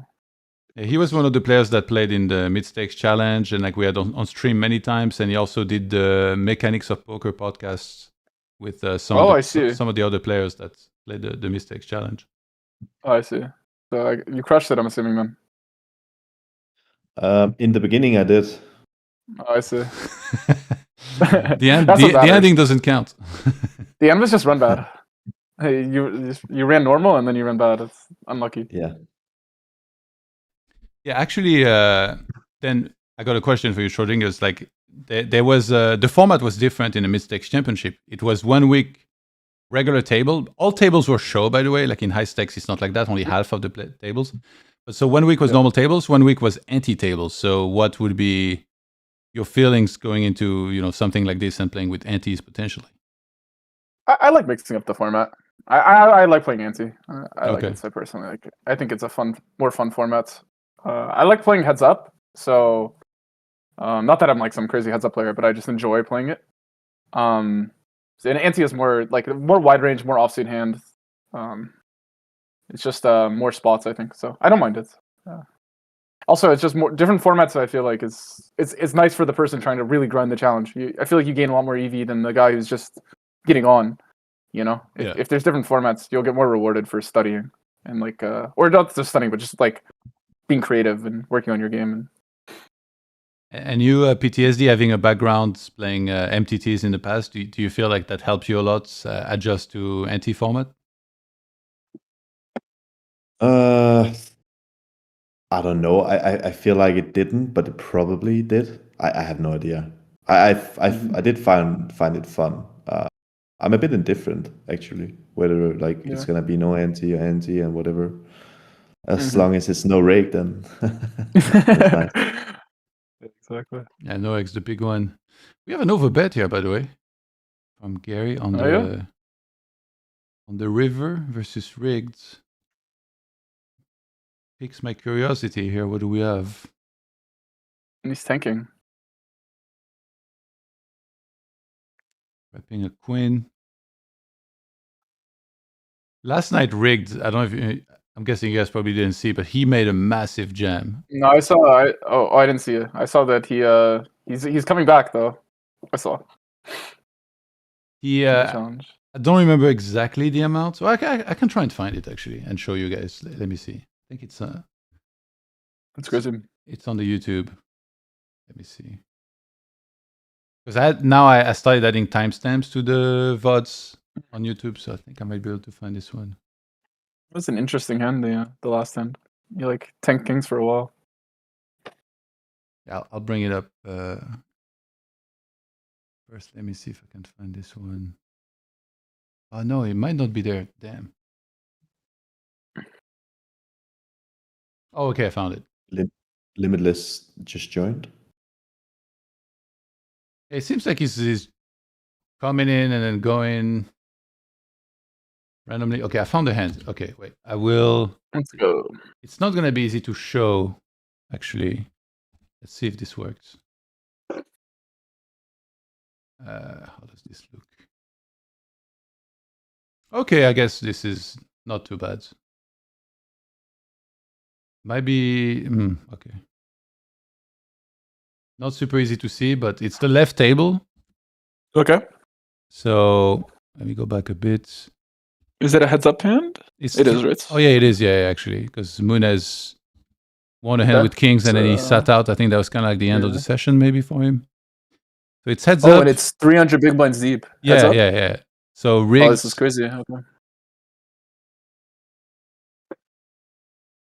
Yeah, he was one of the players that played in the Mid Stakes Challenge, and like we had on stream many times, and he also did the Mechanics of Poker podcast with some of the other players that played the Mid Stakes Challenge. Oh, I see. So you crushed it, I'm assuming, then. in the beginning, I did. Oh, I see. the ending doesn't count. The end was just run bad. Hey, you ran normal and then you ran bad. It's unlucky. Yeah. Yeah, actually, then I got a question for you, Schrodinger's. Like, there was the format was different in the Mid Stakes Championship. It was 1 week regular table. All tables were show, by the way. Like in high stakes, it's not like that. Only half of the tables. But so 1 week was normal tables. 1 week was anti tables. So what would be your feelings going into something like this and playing with antis potentially? I like mixing up the format. I like playing anti. I like it. So personally, I think it's a more fun format. I like playing heads up. So not that I'm like some crazy heads up player, but I just enjoy playing it. And anti is more wide range, more offsuit hand. It's just more spots, I think. So I don't mind it. Also, it's just more different formats. I feel like it's nice for the person trying to really grind the challenge. I feel like you gain a lot more EV than the guy who's just getting on. If there's different formats, you'll get more rewarded for studying and or not just studying, but just like being creative and working on your game. And you, PTSD, having a background playing MTTs in the past, do you feel like that helps you a lot adjust to anti format? I don't know. I feel like it didn't, but it probably did. I have no idea. I did find it fun. I'm a bit indifferent actually, whether it's gonna be no anti or anti and whatever. As long as it's no rake, then that's nice. Exactly. Yeah, no X, the big one. We have an overbet here, by the way, from Gary on the river versus rigged. Piques my curiosity here. What do we have? And he's tanking. Repping a queen. Last night rigged. I don't know if I'm guessing you guys probably didn't see, but he made a massive jam. No, I saw. I didn't see it. I saw that he's coming back though. I saw. Challenge. I don't remember exactly the amount, so I can try and find it actually and show you guys. Let me see. I think it's That's crazy. It's on the YouTube. Let me see. Because I started adding timestamps to the VODs on YouTube, so I think I might be able to find this one. That's an interesting hand, the last hand. You like tank kings for a while. Yeah, I'll bring it up. First, let me see if I can find this one. Oh no, it might not be there. Damn. Oh, okay, I found it. Limitless just joined. It seems like he's coming in and then going randomly. Okay, I found the hand. Okay, wait. I will. Let's go. It's not going to be easy to show, actually. Let's see if this works. How does this look? Okay, I guess this is not too bad. Might be... okay. Not super easy to see, but it's the left table. Okay. So let me go back a bit. Is it a heads-up hand? It is, right? Oh, yeah, it is. Yeah, actually. Because Munez won a hand with kings and then he sat out. I think that was kind of like the end of the session maybe for him. So it's heads up. Oh, and it's 300 big blinds deep. Yeah. So rigged. Oh, this is crazy. Okay.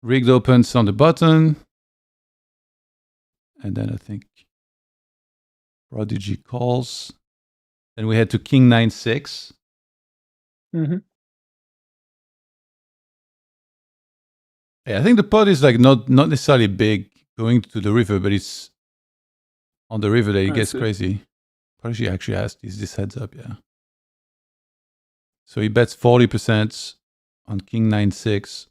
Rigged opens on the button. And then I think Prodigy calls. Then we head to King 9-6. Mm-hmm. Yeah, I think the pot is like not necessarily big going to the river, but it's on the river that it gets crazy. Prodigy actually has this heads up, yeah. So he bets 40% on King 9-6.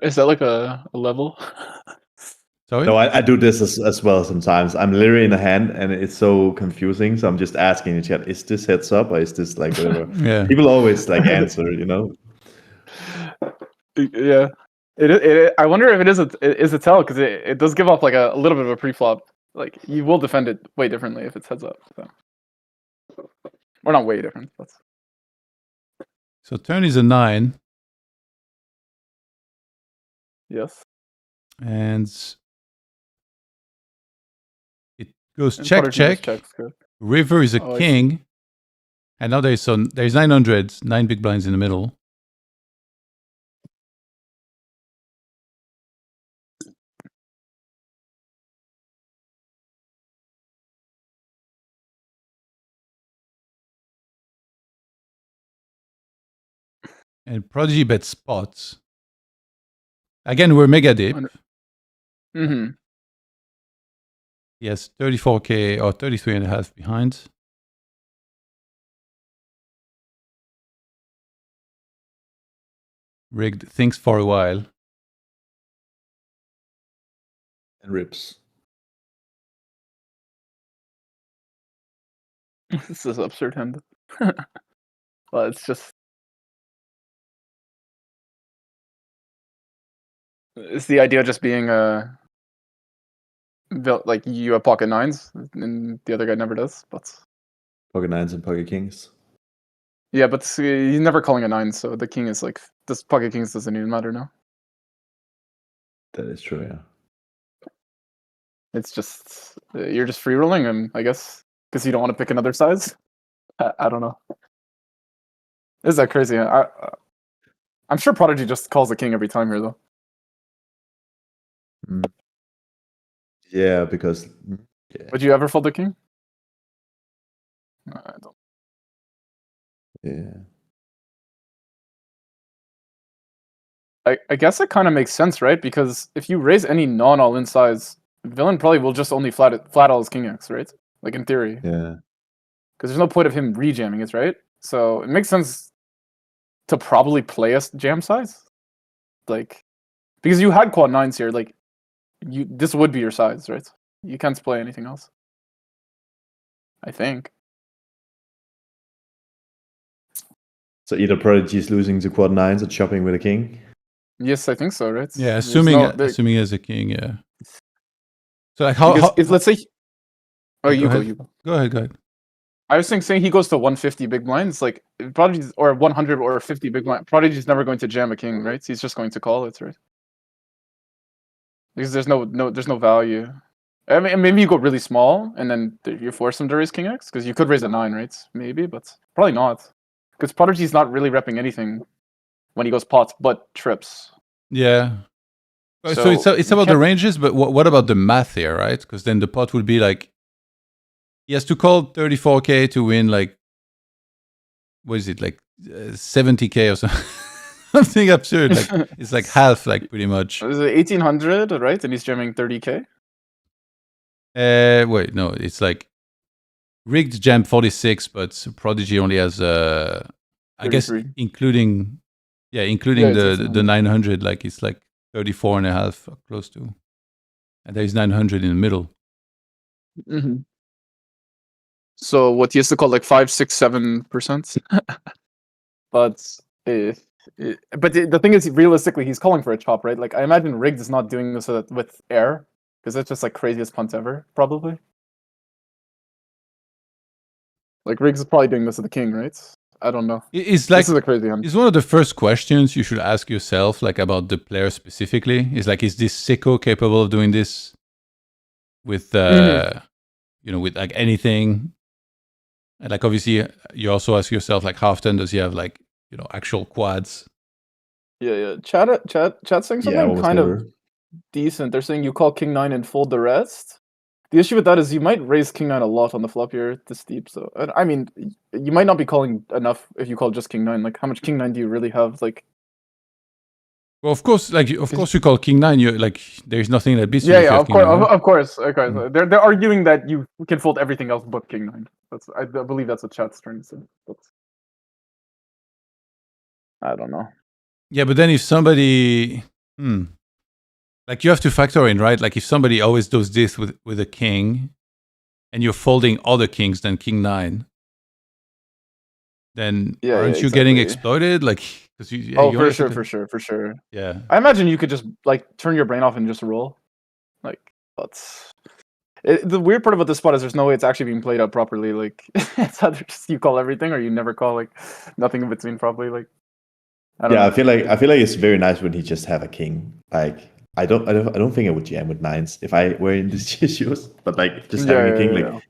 Is that like a level? Sorry? No, I do this as well sometimes. I'm literally in a hand and it's so confusing. So I'm just asking the chat, is this heads up or is this like whatever? Yeah. People always like answer, you know? Yeah. I wonder if it is a tell, because it does give off like a little bit of a pre-flop. Like, you will defend it way differently if it's heads up. So. Or not way different. So turn is a 9. Yes. And it goes check. River is a king. And now there's 900, 9 big blinds in the middle. And Prodigy bets spots. Again, we're mega deep. Mm-hmm. He has 34K or 33.5 behind. Rigged thinks for a while. And rips. This is absurd hand. Well, it's just... Is the idea just being like you have pocket 9s and the other guy never does, but Pocket 9s and pocket kings. Yeah, but he's never calling a 9, so the king is like, this pocket kings doesn't even matter now. That is true, yeah. It's just you're just free rolling him, I guess, because you don't want to pick another size. I don't know. Is that crazy? I'm sure Prodigy just calls the king every time here, though. Yeah, because... Yeah. Would you ever fold the king? I don't. Yeah. I guess it kind of makes sense, right? Because if you raise any non-all-in size, villain probably will just only flat all his king X, right? Like in theory. Yeah. Because there's no point of him rejamming it, right? So it makes sense to probably play a jam size. Like, because you had quad 9s here, like, this would be your size, right? You can't play anything else. I think. So either Prodigy is losing to quad 9s or chopping with a king? Yes, I think so, right? Yeah, assuming as a king, yeah. So like how let's say... Oh, you go. Go ahead. I was saying he goes to 150 big blinds, like Prodigy, or 100 or 50 big blind. Prodigy's never going to jam a king, right? He's just going to call it, right? Because there's no value. I mean, maybe you go really small and then you force him to raise king X, because you could raise a 9, right? Maybe, but probably not, because Prodigy's not really repping anything when he goes pots, but trips. Yeah. So it's about the ranges, but what about the math here, right? Because then the pot would be like, he has to call 34K to win, like, what is it, like 70K or something? something absurd. Like it's like half, like pretty much. Is it 1800, right? And he's jamming 30k. Wait, no, it's like rigged jam 46, but Prodigy only has I guess 33. including it's the 900, like it's like 34 and a half close to, and there's 900 in the middle. Mm-hmm. So what he used to call like 5, 6, 7%. But the thing is, realistically, he's calling for a chop, right? Like I imagine rigged is not doing this with air, because it's just like craziest punt ever, probably. Like Riggs is probably doing this with the king, right? I don't know. It's like this is a crazy hand. It's one of the first questions you should ask yourself, like about the player specifically. Is like, is this sicko capable of doing this with, with like anything? And like obviously, you also ask yourself, like, how often does he have like actual quads? Yeah. Chat saying something kind of decent. They're saying you call king 9 and fold the rest. The issue with that is you might raise king 9 a lot on the flop here this deep. So I mean, you might not be calling enough if you call just king 9. Like, how much king 9 do you really have? Like, well, of course, you call king 9. You like, there's nothing that beats you. Yeah, of course. Mm-hmm. They're arguing that you can fold everything else but king 9. I believe that's what chat's trying to say. But I don't know. Yeah, but then if somebody, like you have to factor in, right? Like if somebody always does this with a king, and you're folding other kings than king 9, then aren't you getting exploited? Like, because for sure. Yeah, I imagine you could just like turn your brain off and just roll. Like, the weird part about this spot is there's no way it's actually being played out properly. Like, it's either just you call everything or you never call like nothing in between. Probably like. I feel like it's very nice when he just have a king. Like I don't think I would jam with 9s if I were in these issues. But like just having a king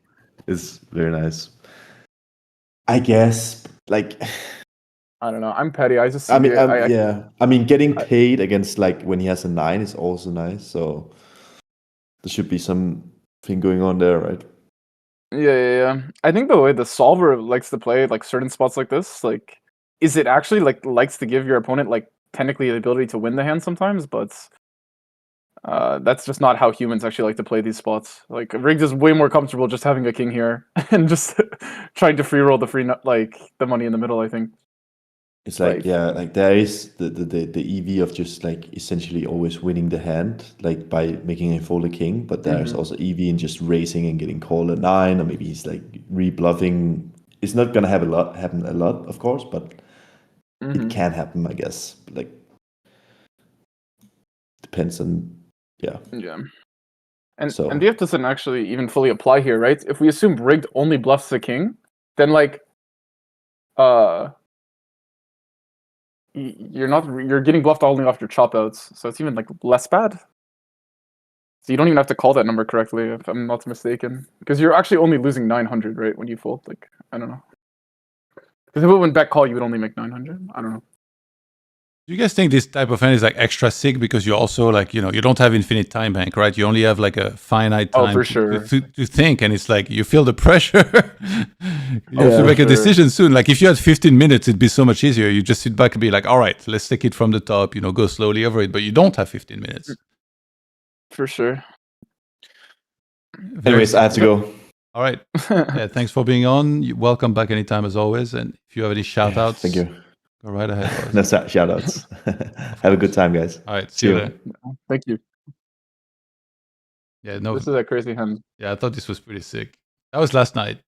is very nice. I guess like I don't know. I'm petty. I just I mean getting paid against like when he has a 9 is also nice. So there should be something going on there, right? Yeah. I think the way the solver likes to play like certain spots like this, like. Is it actually like likes to give your opponent like technically the ability to win the hand sometimes, but that's just not how humans actually like to play these spots. Like Riggs is way more comfortable just having a king here and just trying to free roll the money in the middle. I think it's like there is the EV of just like essentially always winning the hand, like by making a fold a king, but there's also EV in just raising and getting called a 9, or maybe he's like rebluffing. It's not gonna happen a lot, of course, but it can happen, I guess. Like, depends on, yeah. And DF doesn't actually even fully apply here, right? If we assume rigged only bluffs the king, then like, you're getting bluffed only off your chop outs, so it's even like less bad. So you don't even have to call that number correctly, if I'm not mistaken, because you're actually only losing 900, right? When you fold, like I don't know. Because if it went back call, you would only make 900. I don't know. Do you guys think this type of hand is like extra sick because you also like, you don't have infinite time bank, right? You only have like a finite time to think, and it's like you feel the pressure. You have to make a decision soon. Like if you had 15 minutes, it'd be so much easier. You just sit back and be like, all right, let's take it from the top, go slowly over it. But you don't have 15 minutes. For sure. Anyways, I have to go. All right. Thanks for being on. You're welcome back anytime as always. And if you have any shout outs, thank you. Go right ahead. No shout outs. Have a good time, guys. All right. See you there. Thank you. Yeah, no. This is a crazy hand. Yeah, I thought this was pretty sick. That was last night.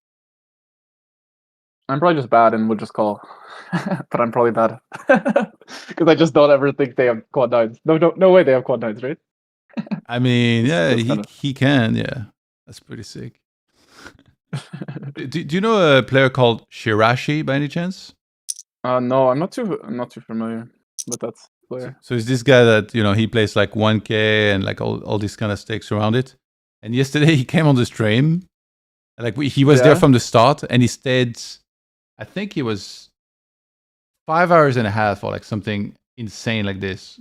I'm probably just bad and would just call. But I'm probably bad. Because I just don't ever think they have quad 9s. No way they have quad 9s, right? I mean, yeah, he can. Yeah, that's pretty sick. Do you know a player called Shirashi by any chance? No, I'm not too familiar with that player. So it's this guy that he plays like 1K and like all these kind of stakes around it. And yesterday he came on the stream, like he was there from the start, and he stayed. I think he was 5 hours and a half or like something insane like this.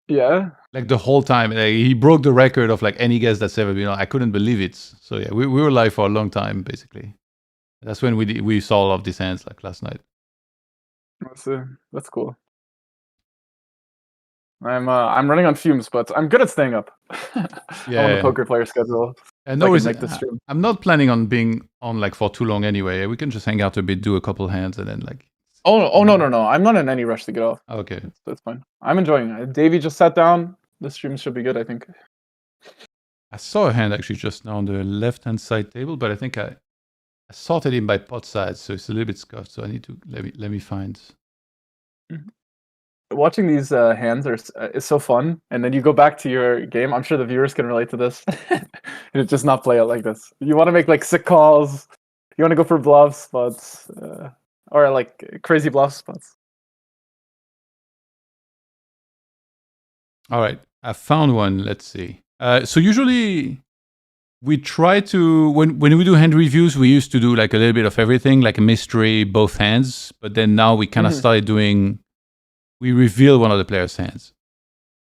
Yeah. Like the whole time, like, he broke the record of like any guest that's ever been on. I couldn't believe it. So yeah, we were live for a long time basically. That's when we saw all of these hands like last night. That's cool. I'm running on fumes, but I'm good at staying up. Yeah. I'm on the poker player schedule. And so I no, can make this stream. I'm not planning on being on like for too long anyway. We can just hang out a bit, do a couple hands, and then like. Oh no! I'm not in any rush to get off. Okay. That's fine. I'm enjoying it. Davey just sat down. The stream should be good, I think. I saw a hand actually just now on the left-hand side table, but I think I sorted him by pot size, so it's a little bit scuffed. So I need to let me find. Watching these hands is so fun, and then you go back to your game. I'm sure the viewers can relate to this. And just not play out like this. You want to make like sick calls. You want to go for bluffs, but or like crazy bluff spots. All right, I found one. Let's see. So usually we try to when we do hand reviews, we used to do like a little bit of everything, like a mystery, both hands. But then now we kind of started doing. We reveal one of the players' hands,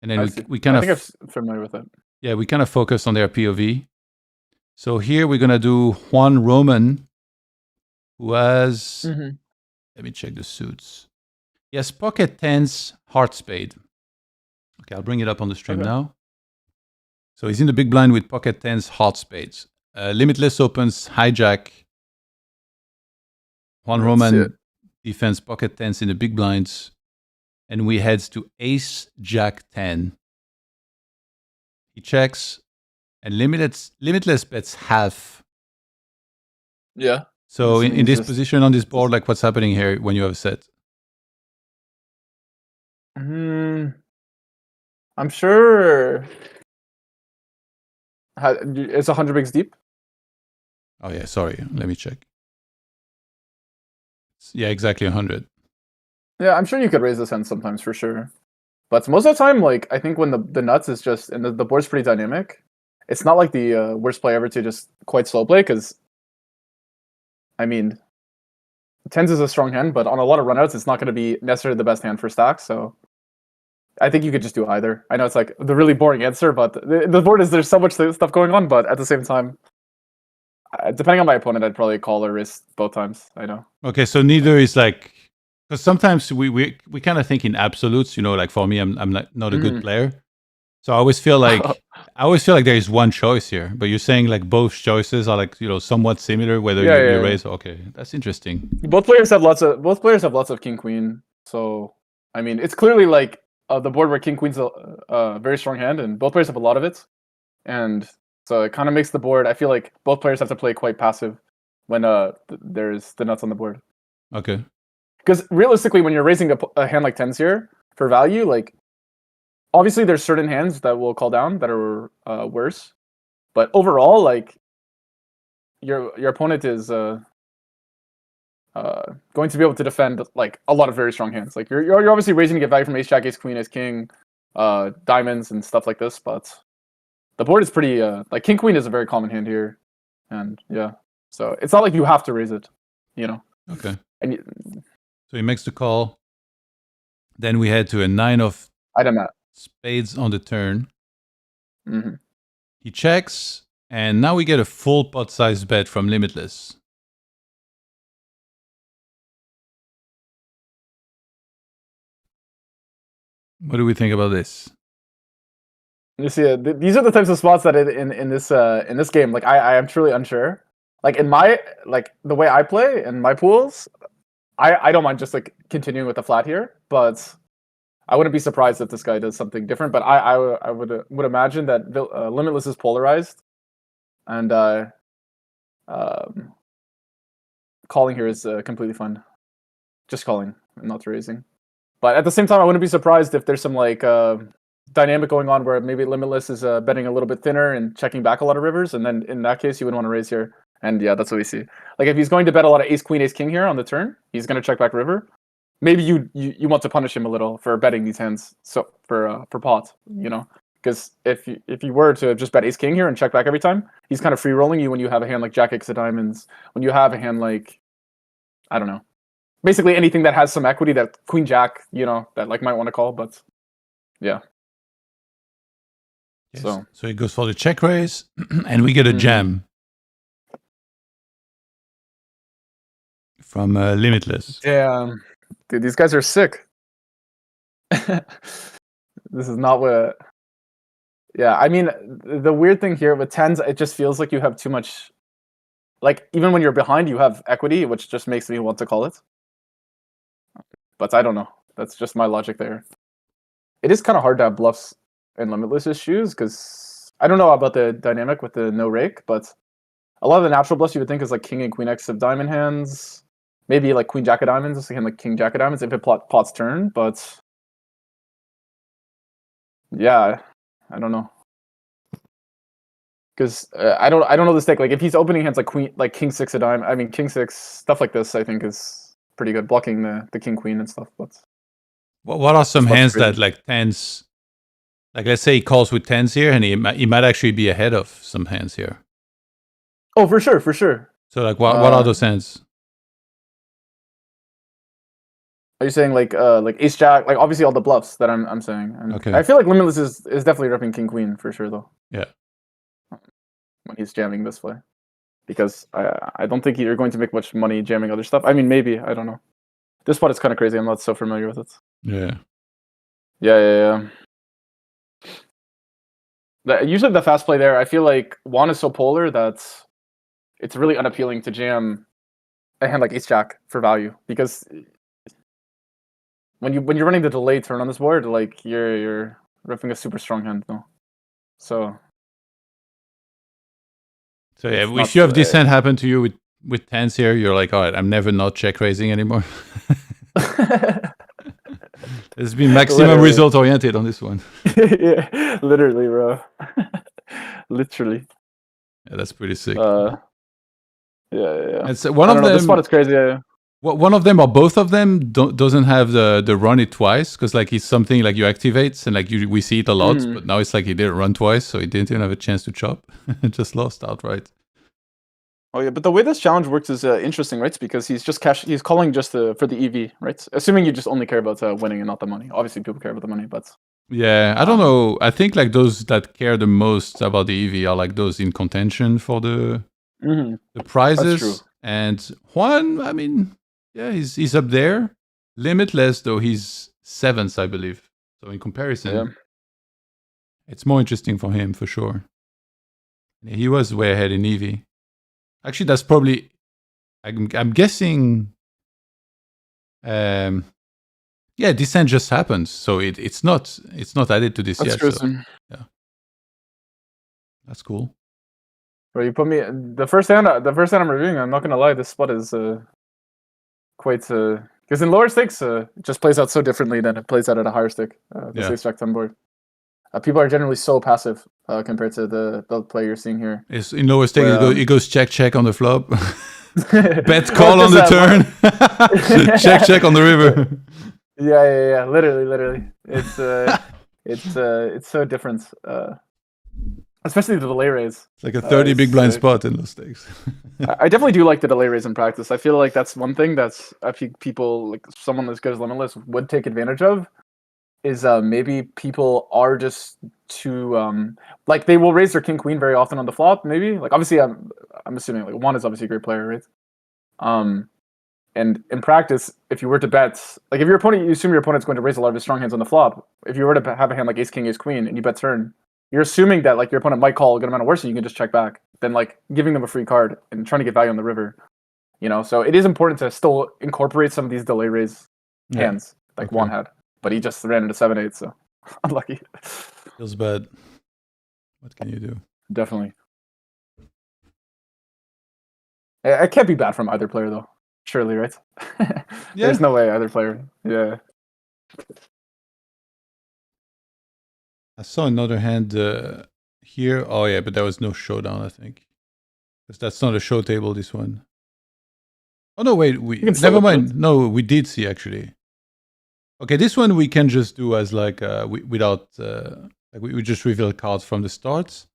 and then we kind of. I think I'm familiar with it. Yeah, we kind of focus on their POV. So here we're gonna do Juan Roman, who has. Let me check the suits. He has pocket tens, heart spade. Okay, I'll bring it up on the stream now. So he's in the big blind with pocket tens, heart spades. Limitless opens hijack. Juan Roman defends pocket tens in the big blinds. And we heads to ace, jack, 10. He checks and limitless bets half. Yeah. So in this position on this board, like what's happening here when you have a set? I'm sure it's 100 bigs deep. Oh yeah, sorry. Let me check. Yeah, exactly 100. Yeah, I'm sure you could raise this hand sometimes for sure. But most of the time, like I think when the nuts is just and the board's pretty dynamic, it's not like the worst play ever to just quite slow play because I mean, tens is a strong hand, but on a lot of runouts, it's not going to be necessarily the best hand for stacks. So I think you could just do either. I know it's like the really boring answer, but the board is there's so much stuff going on, but at the same time, depending on my opponent, I'd probably call or raise both times. I know. Okay, so neither is like because sometimes we kind of think in absolutes. You know, like for me, I'm not a good player, so I always feel like there is one choice here. But you're saying like both choices are like somewhat similar whether you raise. Okay, that's interesting. Both players have lots of king queen. So I mean, it's clearly like the board where king queen's a very strong hand, and both players have a lot of it, and so it kind of makes the board. I feel like both players have to play quite passive when there's the nuts on the board. Okay. Because realistically, when you're raising a hand like tens here for value, like obviously there's certain hands that will call down that are worse, but overall, like your opponent is going to be able to defend like a lot of very strong hands. Like you're obviously raising to get value from ace jack, ace queen, ace king, diamonds and stuff like this, but the board is pretty like king queen is a very common hand here, and yeah, so it's not like you have to raise it, you know. Okay. And so he makes the call. Then we head to a 9 of spades on the turn. He checks, and now we get a full pot size bet from Limitless. What do we think about this? You see, these are the types of spots that in this game, like I am truly unsure. Like in my the way I play in my pools, I don't mind just like continuing with the flat here, but I wouldn't be surprised if this guy does something different. But I would imagine that Limitless is polarized, and calling here is completely fun. Just calling and not raising. But at the same time, I wouldn't be surprised if there's some like dynamic going on where maybe Limitless is betting a little bit thinner and checking back a lot of rivers, and then in that case, you would want to raise here. And yeah, that's what we see. Like if he's going to bet a lot of ace queen, ace king here on the turn, he's going to check back river. Maybe you want to punish him a little for betting these hands. So for pot, you know, because if you were to just bet ace king here and check back every time, he's kind of free rolling you when you have a hand like jack x of diamonds. When you have a hand like, I don't know, basically anything that has some equity that queen jack, you know, that like might want to call. But yeah. Yes. So he goes for the check raise, and we get a jam from Limitless. Damn, dude, these guys are sick. This is not what. Yeah, I mean, the weird thing here with tens, it just feels like you have too much. Like even when you're behind, you have equity, which just makes me want to call it. But I don't know. That's just my logic there. It is kind of hard to have bluffs in Limitless's shoes because I don't know about the dynamic with the no rake, but a lot of the natural bluffs you would think is like king and queen x of diamond hands, maybe like queen jack of diamonds, like king jack of diamonds if it pots turn. But yeah, I don't know. Because I don't know the stake. Like if he's opening hands like queen, like king six of diamond, I mean king six stuff like this, I think is pretty good blocking the king queen and stuff. But what are some hands that like tens? Like let's say he calls with tens here, and he might actually be ahead of some hands here. Oh, for sure, for sure. So like what are those hands? Are you saying like ace jack? Like obviously all the bluffs that I'm saying. And Okay. I feel like Limitless is definitely ripping king queen for sure though. Yeah. When he's jamming this way, because I don't think you're going to make much money jamming other stuff. I mean, maybe, I don't know. This spot is kind of crazy. I'm not so familiar with it. Yeah. Yeah. Usually the fast play there, I feel like Juan is so polar that it's really unappealing to jam a hand like ace jack for value, because when you're running the delay turn on this board, like you're ripping a super strong hand though. So yeah, if you have this hand happen to you with tens here, you're like, all right, I'm never not check raising anymore. It's been maximum result oriented on this one. Yeah, literally, bro. Literally. Yeah, that's pretty sick. Yeah. And so one of them. This spot is crazy. Yeah. One of them or both of them doesn't have the run it twice, because like it's something like you activate and like we see it a lot, but now it's like he didn't run twice, so he didn't even have a chance to chop. Just lost outright. Oh yeah, but the way this challenge works is interesting, right? Because he's just he's calling just for the EV, right? Assuming you just only care about winning and not the money. Obviously, people care about the money, but yeah, I don't know. I think like those that care the most about the EV are like those in contention for the prizes. That's true. And Juan, I mean, yeah, he's up there. Limitless though, he's 7th, I believe. So in comparison, it's more interesting for him for sure. He was way ahead in EV. Actually, that's probably. I'm guessing. Yeah, descent just happened, so it's not added to this yet. So, yeah, that's cool. Bro, you put me the first hand I'm reviewing. I'm not gonna lie, this spot is quite because in lower stakes it just plays out so differently than it plays out at a higher stake. The ace jack 10 board. People are generally so passive compared to the play you're seeing here. It's in lower stake. It goes check on the flop. Bet call on the turn. check on the river. Yeah. Literally. It's so different. Especially the delay raise. It's like a 30 big blind spot in those stakes. I definitely do like the delay raise in practice. I feel like that's one thing that's I think people, like someone as good as Limitless, would take advantage of. Is maybe people are just too like they will raise their king queen very often on the flop. Maybe like obviously I'm assuming like Juan is obviously a great player, right? And in practice, if you were to bet, like if your opponent, you assume your opponent's going to raise a lot of his strong hands on the flop. If you were to have a hand like ace king ace queen and you bet turn, you're assuming that like your opponent might call a good amount of worse and you can just check back. Then like giving them a free card and trying to get value on the river, you know. So it is important to still incorporate some of these delay raise hands like Juan had. But he just ran into 7-8, so unlucky. Feels bad. What can you do? Definitely. It can't be bad from either player, though. Surely, right? There's no way either player. Yeah. I saw another hand here. Oh, yeah, but there was no showdown, I think. Because that's not a show table, this one. Oh, no, wait. Never mind. No, we did see, actually. Okay, this one we can just do as like without like we just reveal cards from the start.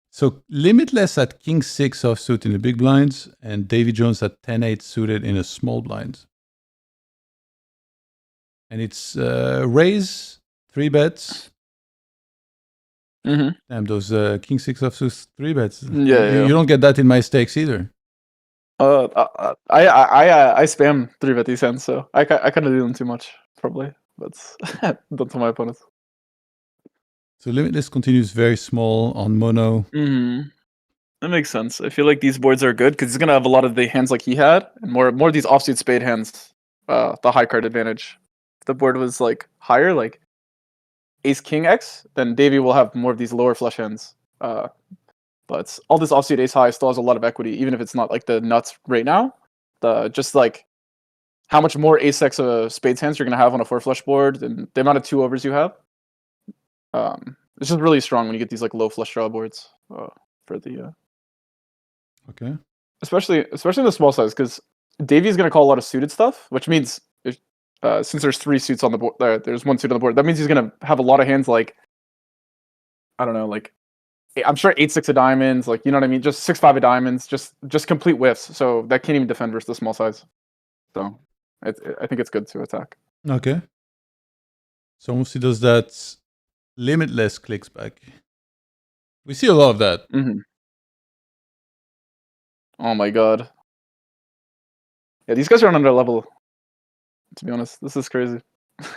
So Limitless at King 6 offsuit in the big blinds, and Davy Jones at 10-8 suited in a small blind. And it's raise 3 bets. Damn, those King 6 offsuit 3 bets. You don't get that in my stakes either. I spam 3 bet these hands, so I kind of do them too much. Probably, but don't tell my opponents. So Limitless continues very small on mono. Mm-hmm. That makes sense. I feel like these boards are good because he's gonna have a lot of the hands like he had, and more of these offsuit spade hands. The high card advantage. If the board was like higher, like Ace King X, then Davy will have more of these lower flush hands. But all this offsuit ace high still has a lot of equity, even if it's not like the nuts right now. Just like how much more ace X of spades hands you're gonna have on a 4 flush board, and the amount of 2 overs you have. It's just really strong when you get these like low flush draw boards for the. Okay. Especially in the small size, because Davy's gonna call a lot of suited stuff, which means since there's 3 suits on the board, there's 1 suit on the board. That means he's gonna have a lot of hands like, I don't know, like I'm sure 8-6 of diamonds, like you know what I mean, just 6-5 of diamonds, just complete whiffs. So that can't even defend versus the small size. So I think it's good to attack. Okay. So once he does that, Limitless clicks back. We see a lot of that. Mm-hmm. Oh my god. Yeah, these guys are on another level. To be honest, this is crazy. It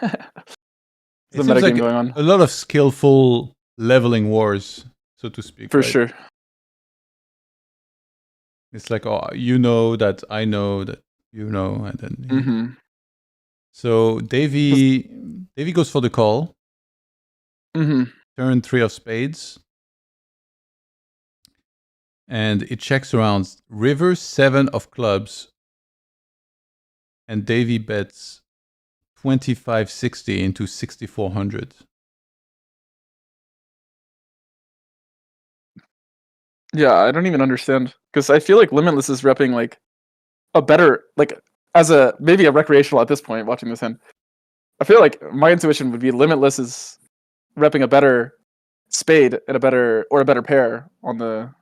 The seems meta like game going on. a lot of skillful leveling wars, so to speak. For right? sure. It's like, oh, you know that I know that you know, and then. Mm-hmm. So Davy goes for the call. Mm-hmm. Turn 3 of spades. And it checks around river 7 of clubs. And Davy bets 2560 into 6400. Yeah, I don't even understand, because I feel like Limitless is repping like a better, like as a maybe a recreational at this point watching this hand. I feel like my intuition would be Limitless is repping a better spade and a better pair on the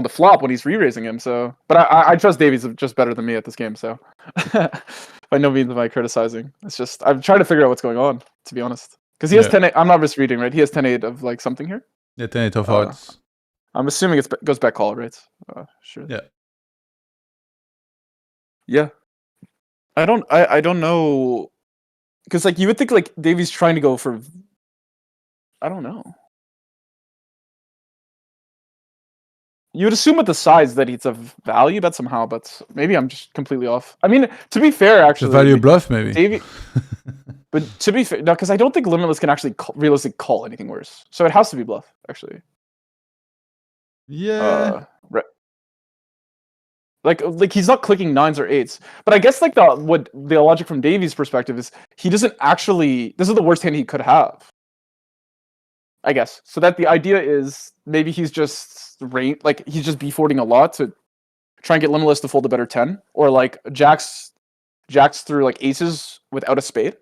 flop when he's re-raising him. So, but I trust Davies just better than me at this game. So, by no means am I criticizing. It's just I'm trying to figure out what's going on, to be honest. Because he has 10-8. I'm not misreading, right? He has 10-8 of like something here. Yeah, 10-8 of hearts. I'm assuming it goes back call, right? Sure. Yeah. Yeah. I don't know, because like you would think like Davy's trying to go for, I don't know. You would assume with the size that it's a value bet somehow, but maybe I'm just completely off. I mean, to be fair, actually, The value bluff, maybe. Davy, but to be fair, no, because I don't think Limitless can actually realistically call anything worse. So it has to be bluff, actually. Yeah. Right. Like he's not clicking 9s or 8s, but I guess like the logic from Davy's perspective is he doesn't actually. This is the worst hand he could have, I guess. So that the idea is maybe he's just he's just b-forting a lot to try and get Limitless to fold a better 10, or like jacks through like aces without a spade,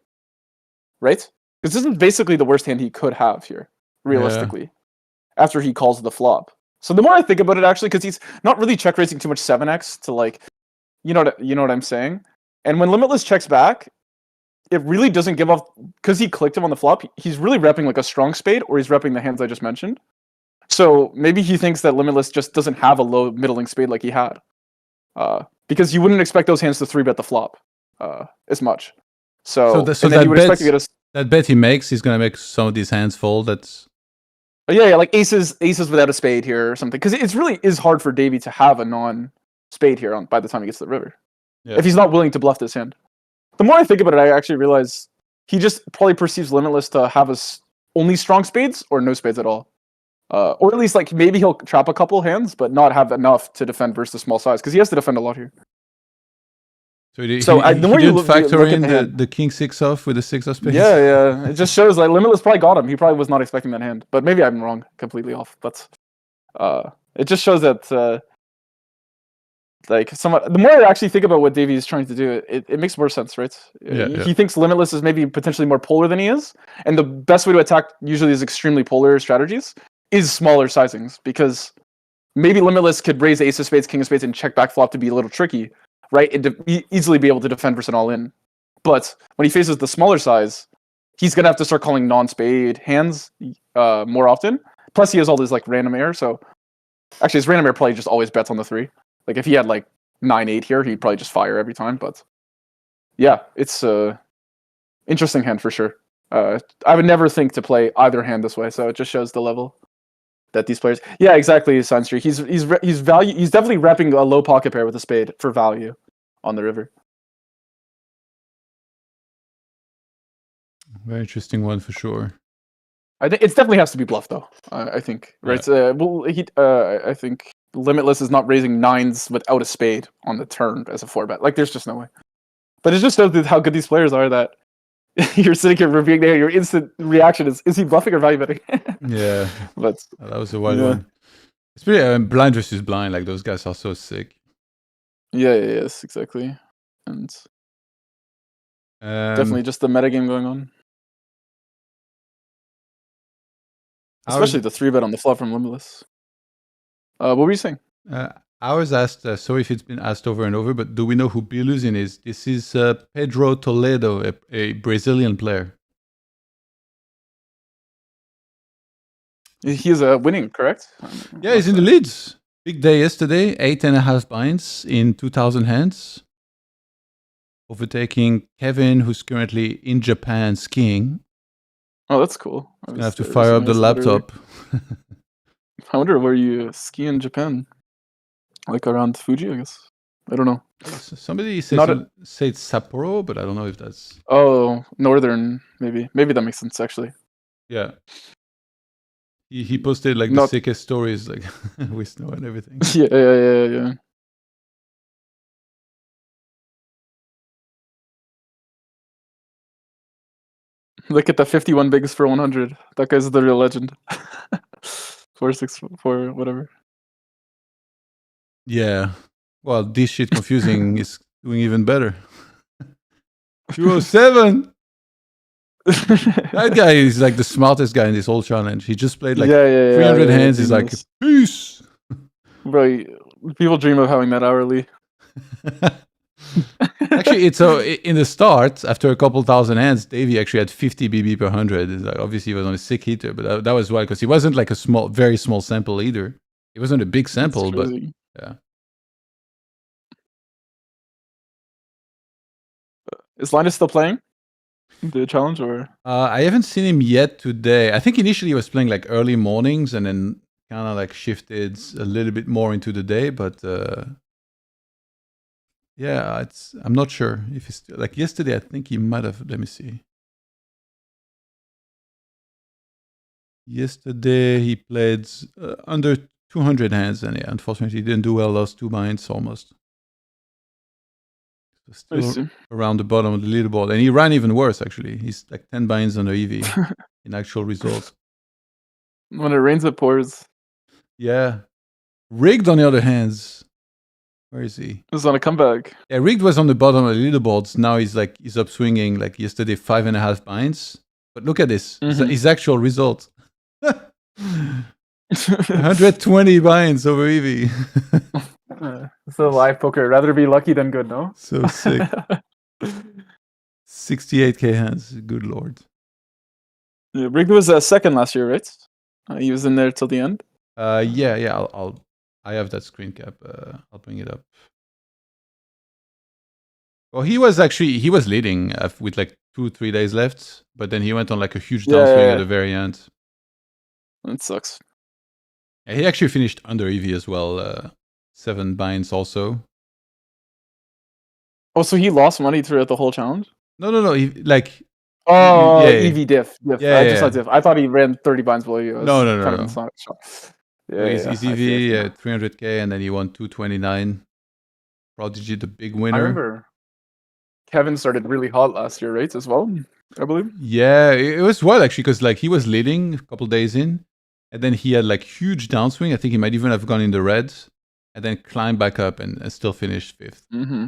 right? Because this is basically the worst hand he could have here, realistically, after he calls the flop. So the more I think about it, actually, because he's not really check raising too much 7x to like, you know what I'm saying. And when Limitless checks back, it really doesn't give off, because he clicked him on the flop. He's really repping like a strong spade, or he's repping the hands I just mentioned. So maybe he thinks that Limitless just doesn't have a low middling spade like he had, because you wouldn't expect those hands to 3-bet the flop as much. So that bet he makes, he's gonna make some of these hands fold. That's. Yeah, like aces without a spade here or something. Because it really is hard for Davy to have a non-spade here by the time he gets to the river. Yeah. If he's not willing to bluff this hand. The more I think about it, I actually realize he just probably perceives Limitless to have only strong spades or no spades at all. Or at least like maybe he'll trap a couple hands, but not have enough to defend versus the small size. Because he has to defend a lot here. So the more you factor in the king 6 off with the 6 of spades. Yeah. It just shows like Limitless probably got him. He probably was not expecting that hand, but maybe I'm wrong, completely off. But it just shows that the more I actually think about what Davy is trying to do, it makes more sense, right? He thinks Limitless is maybe potentially more polar than he is, and the best way to attack usually these extremely polar strategies is smaller sizings, because maybe Limitless could raise ace of spades, king of spades, and check back flop to be a little tricky. Right, and easily be able to defend versus an all-in. But when he faces the smaller size, he's gonna have to start calling non-spade hands more often. Plus, he has all this like random air. So, actually, his random air probably just always bets on the 3. Like if he had like 9-8 here, he'd probably just fire every time. But yeah, it's a interesting hand for sure. I would never think to play either hand this way. So it just shows the level that these players. Yeah, exactly. Sunstreak. He's value. He's definitely repping a low pocket pair with a spade for value on the river. Very interesting one for sure. I think it definitely has to be bluff though. I think right. I think Limitless is not raising nines without a spade on the turn as a 4-bet. Like there's just no way. But it just shows how good these players are that you're sitting here reviewing there. Your instant reaction is he bluffing or value betting? Yeah, but that was a wild one. It's pretty blind versus blind. Like those guys are so sick. Yes, exactly, and definitely just the metagame going on. Especially the 3-bet on the flop from Limitless. What were you saying? I was asked, sorry if it's been asked over and over, but do we know who Biluzin is? This is Pedro Toledo, a Brazilian player. He is winning, correct? Yeah, he's in the leads. Big day yesterday, 8.5 binds in 2,000 hands. Overtaking Kevin, who's currently in Japan skiing. Oh, that's cool. He's gonna have to fire up the laptop. I wonder where you ski in Japan. Like around Fuji, I guess. I don't know. Somebody said it's Sapporo, but I don't know if that's... Oh, northern, maybe. Maybe that makes sense, actually. Yeah. He posted like the sickest stories, like with snow and everything. Yeah. Look at the 51 bigs for 100. That guy's the real legend. 464, whatever. Yeah. Well, this shit confusing is doing even better. 207. That guy is like the smartest guy in this whole challenge. He just played like 300 hands. He's like, peace. Bro, people dream of having that hourly. Actually, it's in the start, after a couple thousand hands, Davy actually had 50 BB per 100. It's like, obviously, he was on a sick heater, but that was why, because he wasn't like a very small sample either. It wasn't a big sample, but yeah. Is Linus still playing the challenge, or? I haven't seen him yet today. I think initially he was playing like early mornings and then kind of like shifted a little bit more into the day, but yeah, I'm not sure if he's still, like yesterday. I think he might have. Let me see. Yesterday he played under 200 hands, and yeah, unfortunately he didn't do well. Lost 2 binds almost. So still around the bottom of the leaderboard, and he ran even worse actually. He's like 10 binds under EV in actual results. When it rains, it pours. Yeah, Rigged on the other hands. Where is he? He's on a comeback. Yeah, Rigged was on the bottom of the leaderboards. Now he's up swinging like yesterday, 5.5 binds. But look at this, his actual result. 120 binds over EV. So live poker, rather be lucky than good, no? So sick. 68k hands, good lord. Yeah, Rigged was second last year, right? He was in there till the end. Yeah. I have that screen cap. I'll bring it up. Well, he was leading with like 2-3 days left, but then he went on like a huge downswing at the very end. That sucks. Yeah, he actually finished under EV as well. 7 binds also. Oh, so he lost money throughout the whole challenge? No. He like. Oh, EV diff. Yeah, I just saw diff. I thought he ran 30 binds below you. No. Yeah, he's EV 300k, and then he won 229. Prodigy, the big winner. I remember Kevin started really hot last year, right? As well, I believe. Yeah, it was wild actually, because like he was leading a couple days in, and then he had like huge downswing. I think he might even have gone in the red, and then climbed back up and still finished 5th. Mm-hmm.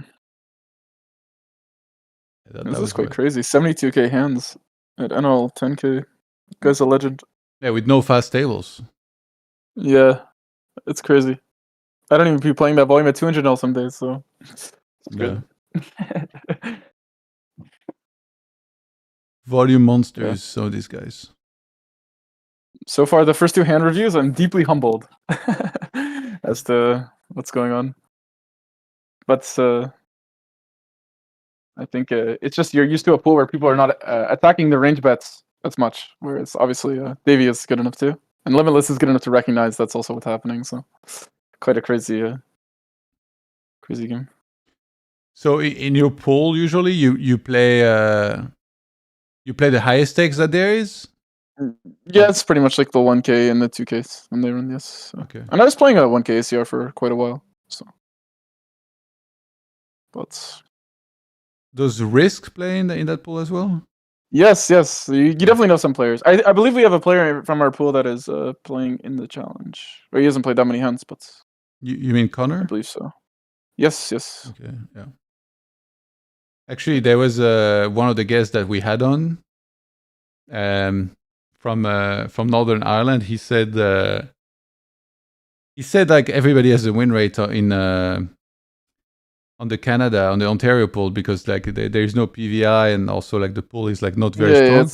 That was quite crazy. 72k hands at NL 10k. Guy's a legend. Yeah, with no fast tables. Yeah, it's crazy. I don't even be playing that volume at 200 now some days, so it's good. Volume monsters, so these guys. So far, the first 2 hand reviews, I'm deeply humbled as to what's going on. But I think it's just you're used to a pool where people are not attacking the range bets as much. Whereas obviously Davy is good enough too, and Limitless is good enough to recognize that's also what's happening. So quite a crazy game. So in your pool, usually you play the highest stakes that there is. Yeah, it's pretty much like the 1K and the 2Ks when they run this. So. Okay. And I was playing a 1K ACR for quite a while. So, but does Risk play in that pool as well? Yes. You definitely know some players. I believe we have a player from our pool that is playing in the challenge. Or he hasn't played that many hands, but You mean Connor? I believe so. Yes. Okay, yeah. Actually, there was one of the guests that we had on from Northern Ireland. He said like everybody has a win rate on the Canada, on the Ontario pool, because like there's no PVI, and also like the pool is like not very strong.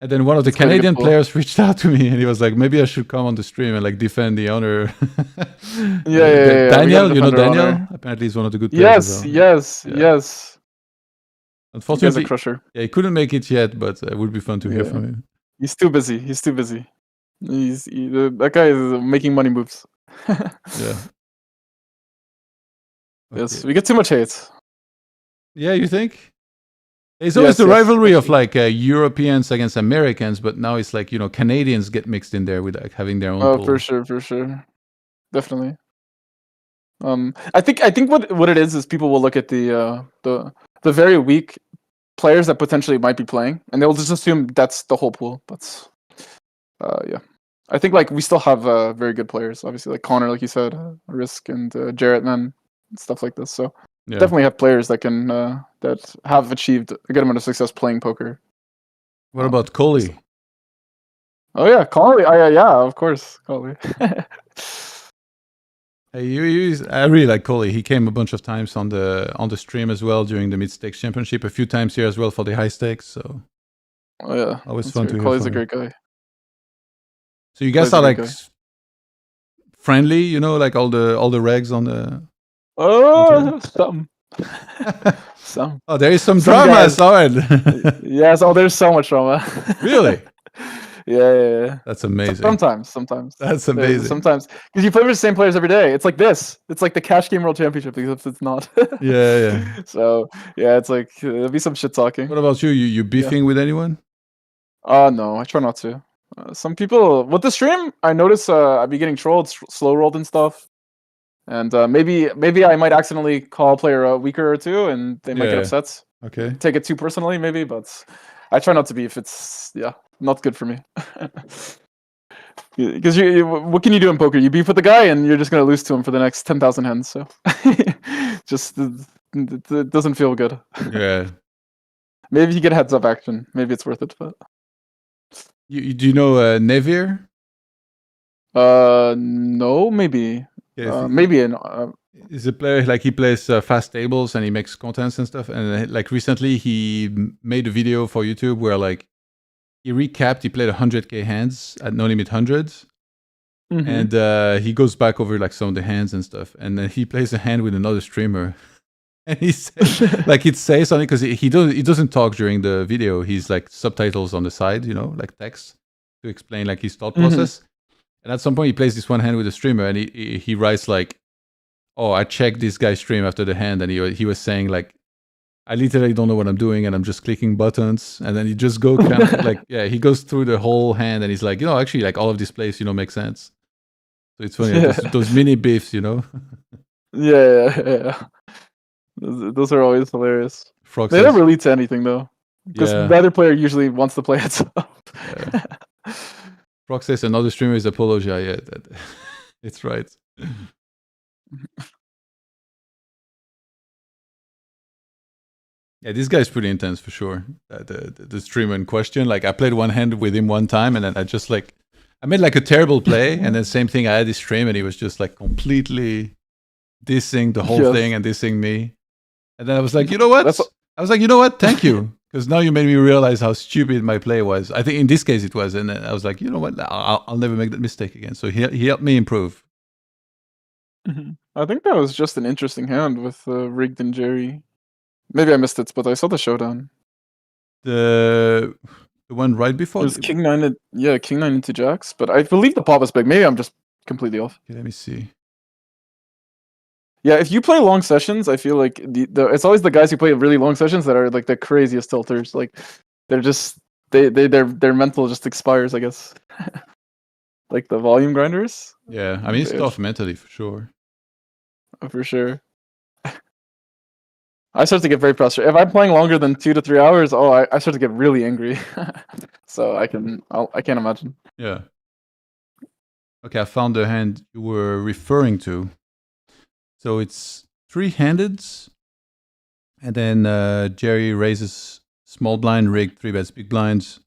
And then one of the Canadian players reached out to me and he was like, maybe I should come on the stream and like defend the owner. Yeah. Daniel, you know Daniel? Honor. Apparently he's one of the good players. Yes. Unfortunately, he's a crusher. Yeah, he couldn't make it yet, but it would be fun to hear from him. He's too busy. That guy is making money moves. Yeah. Yes, we get too much hate. Yeah, you think? There's always the rivalry of like Europeans against Americans, but now it's like, Canadians get mixed in there with like having their own pool. For sure. Definitely. I think what it is people will look at the very weak players that potentially might be playing, and they'll just assume that's the whole pool. But yeah. I think like we still have very good players, obviously, like Connor, like you said, Risk and Jarrett, man, stuff like this. So definitely have players that can that have achieved a good amount of success playing poker. What about Coley? Oh yeah, Coley. Yeah, of course, Coley. Hey, I really like Coley. He came a bunch of times on the stream as well during the mid stakes championship. A few times here as well for the high stakes. So always fun to hear. Coley's a great guy. So you guys are like friendly, like all the regs on the. Oh, some. Oh, there is some drama. I saw it. Yes. Oh, there's so much drama. Really? Yeah. That's amazing. Sometimes. That's amazing. Sometimes, because you play with the same players every day. It's like this. It's like the Cash Game World Championship, except it's not. Yeah. So yeah, it's like there'll be some shit talking. What about you? You beefing with anyone? No, I try not to. Some people with the stream, I notice I'd be getting trolled, slow rolled and stuff, and maybe I might accidentally call a player a weaker or two, and they might get upset. Okay. Take it too personally, maybe, but I try not to be if it's not good for me. Because what can you do in poker? You beef with the guy, and you're just gonna lose to him for the next 10,000 hands. So just it doesn't feel good. Yeah. Maybe you get heads up action. Maybe it's worth it, but. Do you know Nevir? No, maybe. Maybe he's a player, like he plays fast tables and he makes contents and stuff. And like recently, he made a video for YouTube where like he recapped. He played 100k hands at No Limit 100s, and he goes back over like some of the hands and stuff. And then he plays a hand with another streamer. And he says, like he'd say something because he doesn't talk during the video. He's like subtitles on the side, like text to explain like his thought process. And at some point he plays this one hand with a streamer, and he writes like, "Oh, I checked this guy's stream after the hand, and he was saying like, I literally don't know what I'm doing, and I'm just clicking buttons." And then he just go kind of like he goes through the whole hand, and he's like, actually like all of this plays make sense. So it's funny those mini beefs, Yeah. Those are always hilarious. They never lead to anything though, because the other player usually wants to play itself. Frog says another streamer is Apologia. Yeah, it's right. Yeah, this guy's pretty intense for sure. The streamer in question, like I played one hand with him one time, and then I made like a terrible play, and then same thing. I had this stream, and he was just like completely dissing the whole thing and dissing me. And then I was like, you know what? Thank you. Because now you made me realize how stupid my play was. I think in this case it was. And I was like, you know what? I'll never make that mistake again. So he helped me improve. I think that was just an interesting hand with Rigged and Jerry. Maybe I missed it, but I saw the showdown. The one right It before. was King 9, King 9 into Jacks, but I believe the pot was big. Maybe I'm just completely off. Okay, let me see. Yeah, if you play long sessions, I feel like it's always the guys who play really long sessions that are like the craziest tilters. Like they're just their mental just expires, I guess. Like the volume grinders. Yeah, I mean it's tough mentally for sure. For sure. I start to get very frustrated. If I'm playing longer than 2 to 3 hours, I start to get really angry. So I can't imagine. Yeah. Okay, I found the hand you were referring to. So it's 3-handed, and then Jerry raises small blind, rig, 3-bets, big blinds.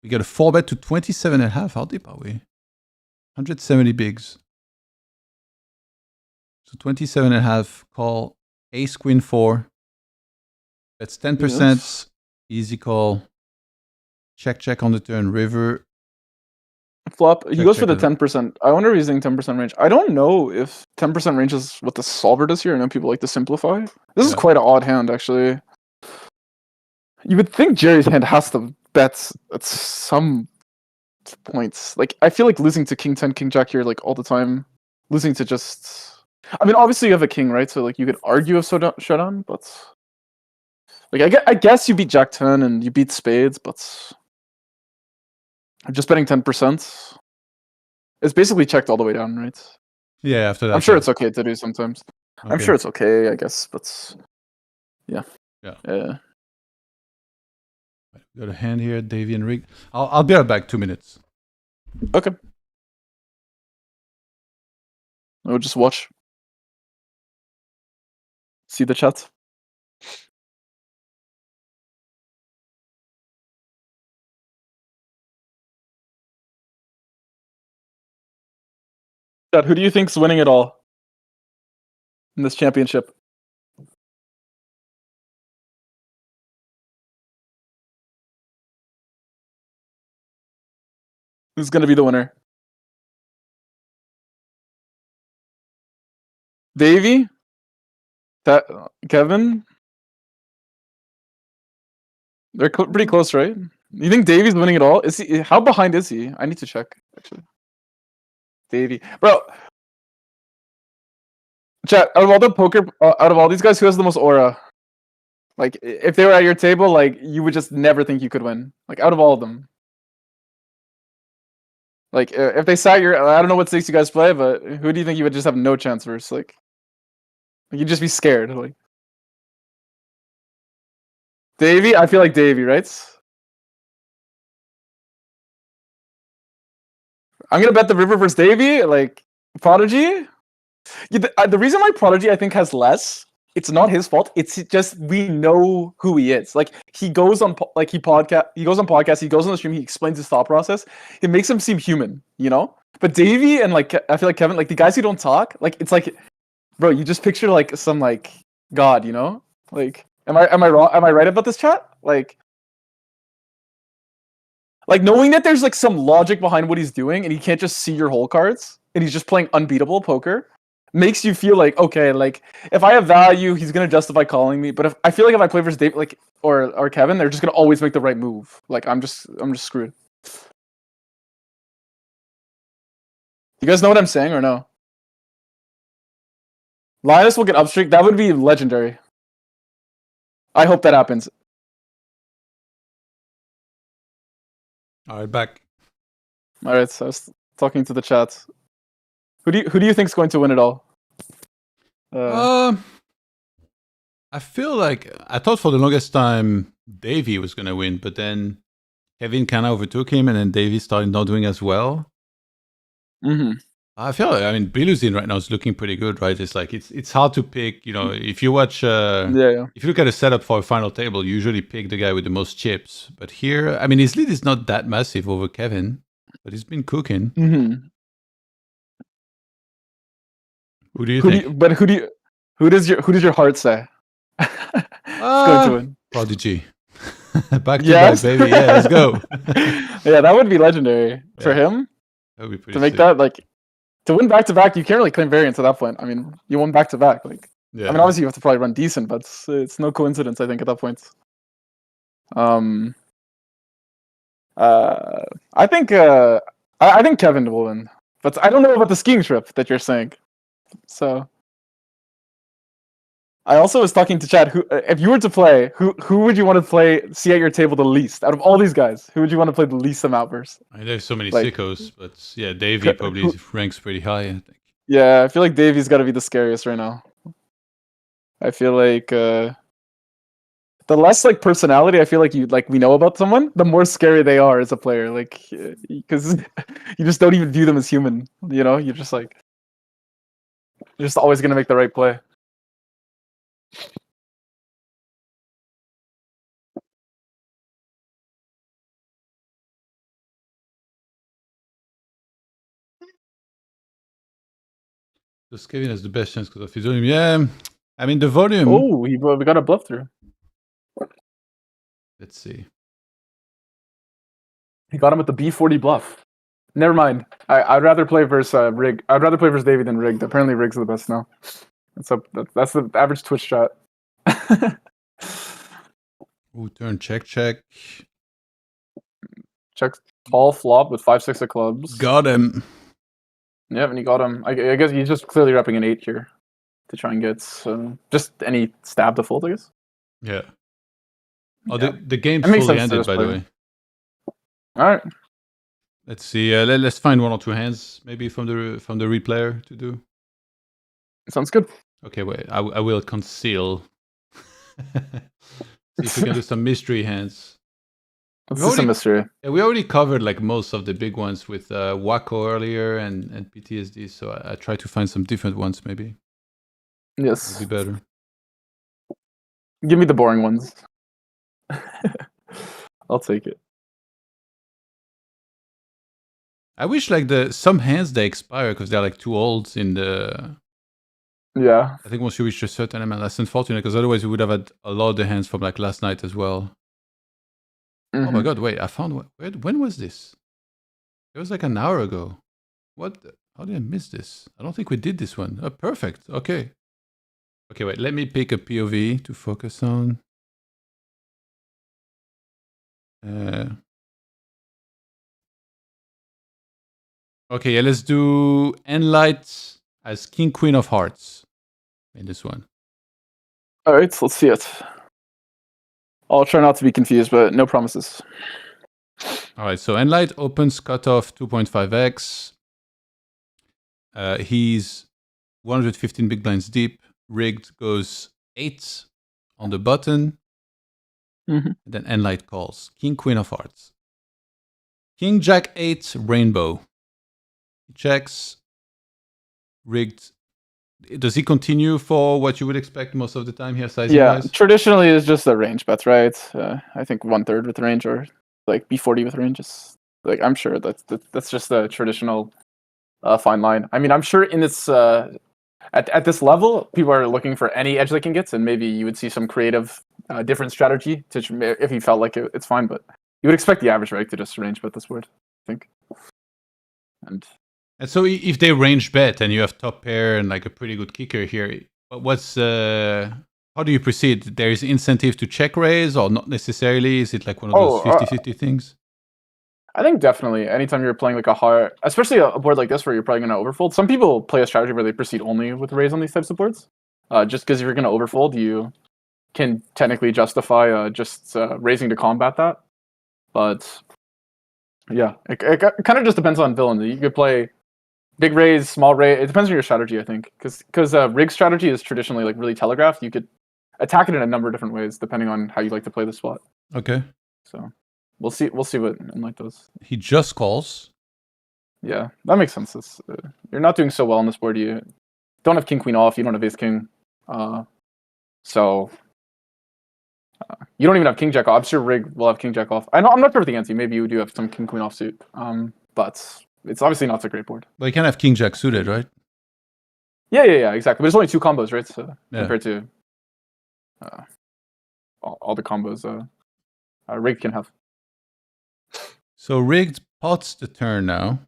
We got a 4-bet to 27.5. How deep are we? 170 bigs. So 27.5 call. Ace Queen 4. That's 10%. Yes. Easy call. Check on the turn. River. Flop. He goes for the 10%. I wonder if he's using 10% range. I don't know if 10% range is what the solver does here. I know people like to simplify. This is quite an odd hand, actually. You would think Jerry's hand has to bet at some points. Like, I feel like losing to King 10, King Jack here, like, all the time. Losing to just... I mean, obviously you have a king, right? So, like, you could argue a showdown, but... Like, I guess you beat Jack 10 and you beat spades, but... I'm just betting 10%. It's basically checked all the way down, right? Yeah, after that. I'm sure it's okay to do sometimes. Okay. I'm sure it's okay, I guess, but... Yeah. Yeah. We got a hand here, Davy and Rig. I'll be right back. 2 minutes. Okay. I'll just watch. See the chat. Chat, who do you think's winning it all in this championship? Who's going to be the winner? Davy? Kevin? They're pretty close, right? You think Davy's winning it all? Is he? How behind is he? I need to check, actually. Davy. Bro. Chat, out of all the poker, out of all these guys, who has the most aura? Like, if they were at your table, like, you would just never think you could win. Like, out of all of them. Like, if they sat I don't know what stakes you guys play, but who do you think you would just have no chance versus? Like you'd just be scared. Like Davy, I feel like Davy, right? I'm gonna bet the river versus Davy, like Prodigy. Yeah, the reason why Prodigy I think has less, it's not his fault. It's just we know who he is. Like he goes on he goes on podcasts, he goes on the stream, he explains his thought process. It makes him seem human, you know? But Davy and like I feel like Kevin, like the guys who don't talk, like it's like, bro, you just picture like some like god, you know? Like am I wrong? Am I right about this, chat? Like knowing that there's like some logic behind what he's doing and he can't just see your hole cards and he's just playing unbeatable poker makes you feel like, okay, like if I have value, he's gonna justify calling me. But if I feel like if I play versus Dave, like or Kevin, they're just gonna always make the right move. Like I'm just screwed. You guys know what I'm saying or no? Linus will get upstreak. That would be legendary. I hope that happens. All right, back. All right, so I was talking to the chat. Who do you think's going to win it all? I feel like I thought for the longest time Davy was gonna win, but then Kevin kind of overtook him, and then Davy started not doing as well. Mm-hmm. I feel like, I mean, Biluzin right now is looking pretty good, right? It's like it's hard to pick. You know, if you watch, if you look at a setup for a final table, you usually pick the guy with the most chips. But here, I mean, his lead is not that massive over Kevin, but he's been cooking. Mm-hmm. Who do you think? Who does your heart say? Going to win. Prodigy. Back to back, baby. Yeah, let's go. Yeah, that would be legendary for him. That would be pretty to make sick. that like to win back to back. You can't really claim variance at that point. I mean, you won back to back. Like Yeah. I mean, obviously you have to probably run decent, but it's no coincidence, I think, at that point. I think I think Kevin will win, but I don't know about the skiing trip that you're saying. So I also was talking to Chad. Who, if you were to play, who would you want to see at your table the least out of all these guys? Who would you want to play the least amount versus? I mean, there's so many Like, sickos, but yeah, Davy probably ranks pretty high, I think. Yeah, I feel like Davy's got to be the scariest right now. I feel like the less like personality I feel like we know about someone, the more scary they are as a player. Like, because you just don't even view them as human. You know, you're just always gonna make the right play. So Kevin has the best chance because of his volume. Yeah, I mean the volume. Oh, we got a bluff through. Let's see. He got him with the B40 bluff. Never mind. I'd rather play versus Rig. I'd rather play versus Davy than Rigged. Apparently, Rigg's the best now. That's the average Twitch chat. Ooh, turn check. Check call flop with 5-6 of clubs. Got him. Yeah, and you got him. I guess he's just clearly repping an 8 here to try and get just any stab to fold, I guess. Yeah. Oh, Yeah. the game's That makes fully sense to ended, just by the play. way. All right. Let's see. Let's find 1 or 2 hands, maybe from the replayer to do. Sounds good. Okay, wait. I will conceal. See if we can do some mystery hands. Let's do some mystery. Yeah, we already covered like most of the big ones with Waco earlier and PTSD. So I try to find some different ones, maybe. Yes. It'll be better. Give me the boring ones. I'll take it. I wish like some hands they expire because they're like too old in the. Yeah. I think once you reach a certain amount, that's unfortunate because otherwise we would have had a lot of the hands from like last night as well. Oh my god! Wait, I found one. When was this? It was like an hour ago. What? How did I miss this? I don't think we did this one. Oh, perfect. Okay. Okay, wait. Let me pick a POV to focus on. Okay, yeah, let's do Enlight as King Queen of Hearts in this one. All right, so let's see it. I'll try not to be confused, but no promises. All right, so Enlight opens cutoff 2.5x. He's 115 big blinds deep. Rigged goes 8 on the button. Mm-hmm. Then Enlight calls. King, Queen of Hearts. King, Jack 8, Rainbow. He checks. Rigged. Does he continue for what you would expect most of the time here, sizing wise? Traditionally it's just a range bet, right? I think 1/3 with range or like B40 with range is like I'm sure that's just a traditional fine line. I mean, I'm sure in this at this level, people are looking for any edge they can get, and maybe you would see some creative different strategy to if you felt like it's fine, but you would expect the average reg to just range bet this board, I think. And so if they range bet and you have top pair and like a pretty good kicker here, what's how do you proceed? There is incentive to check raise or not necessarily? Is it like one of those 50-50 things? I think definitely anytime you're playing like a hard, especially a board like this where you're probably going to overfold. Some people play a strategy where they proceed only with raise on these types of boards. Just because if you're going to overfold, you can technically justify just raising to combat that. But yeah, it kind of just depends on villain. You could play big raise, small raise. It depends on your strategy, I think. Because rig strategy is traditionally like really telegraphed. You could attack it in a number of different ways depending on how you like to play the spot. Okay. So we'll see what Enlight does. He just calls. Yeah, that makes sense. You're not doing so well on this board. You don't have king queen off. You don't have ace king. So you don't even have king jack off. I'm sure rig will have king jack off. I'm not sure with the ante. Maybe you do have some king queen off suit. But it's obviously not a great board. But you can have king jack suited, right? Yeah, exactly. But there's only 2 combos, right? So yeah. Compared to all the combos rig can have. So rigged pots the turn now.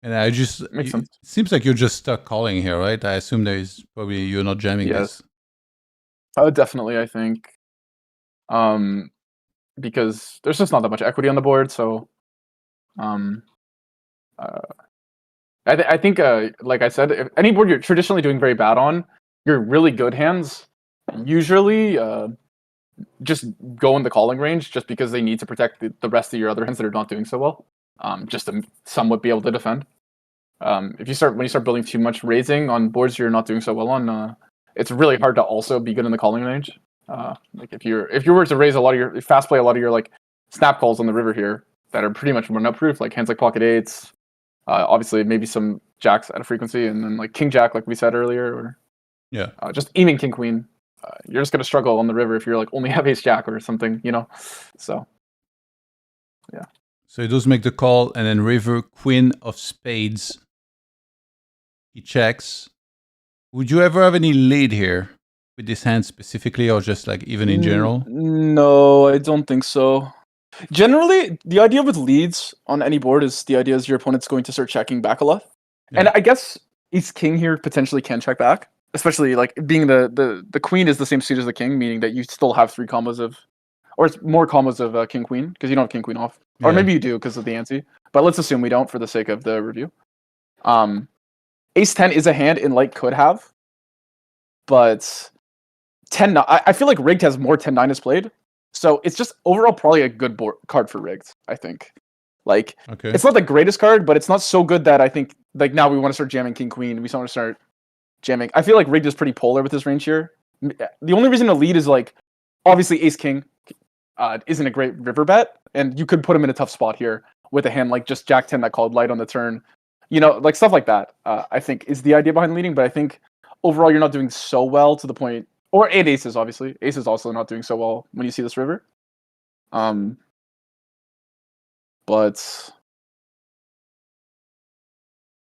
And I just Makes sense. it seems like you're just stuck calling here, right? I assume there is probably you're not jamming Yes. this. Oh, definitely. I think, because there's just not that much equity on the board. So, I think, like I said, if any board you're traditionally doing very bad on, your really good hands usually just go in the calling range just because they need to protect the rest of your other hands that are not doing so well, just to somewhat be able to defend. When you start building too much raising on boards you're not doing so well on, it's really hard to also be good in the calling range. Like if you were to raise a lot of your fast play, a lot of your like snap calls on the river here that are pretty much run up proof, like hands like pocket eights, obviously maybe some jacks at a frequency, and then like king jack, like we said earlier, or just aiming king queen. You're just gonna struggle on the river if you're like only have ace jack or something, you know. So yeah. So he does make the call, and then river queen of spades. He checks. Would you ever have any lead here with this hand specifically, or just like even in general? No, I don't think so. Generally, the idea with leads on any board is the idea is your opponent's going to start checking back a lot. Yeah. And I guess ace king here potentially can check back, especially like being the queen is the same suit as the king, meaning that you still have 3 combos of, or it's more combos of king queen because you don't have king queen off, or maybe you do because of the ante. But let's assume we don't for the sake of the review. Ace 10 is a hand in light could have, but 10-9, I feel like rigged has more 10-9 is played. So it's just overall probably a good card for rigged, I think. Like, it's not the greatest card, but it's not so good that I think, like, now we want to start jamming king queen. We want to start jamming. I feel like rigged is pretty polar with this range here. The only reason to lead is, like, obviously ace king isn't a great river bet, and you could put him in a tough spot here with a hand like just jack 10 that called light on the turn. You know, like stuff like that, I think is the idea behind leading, but I think overall you're not doing so well to the point, or 8 aces, obviously. Ace is also not doing so well when you see this river. But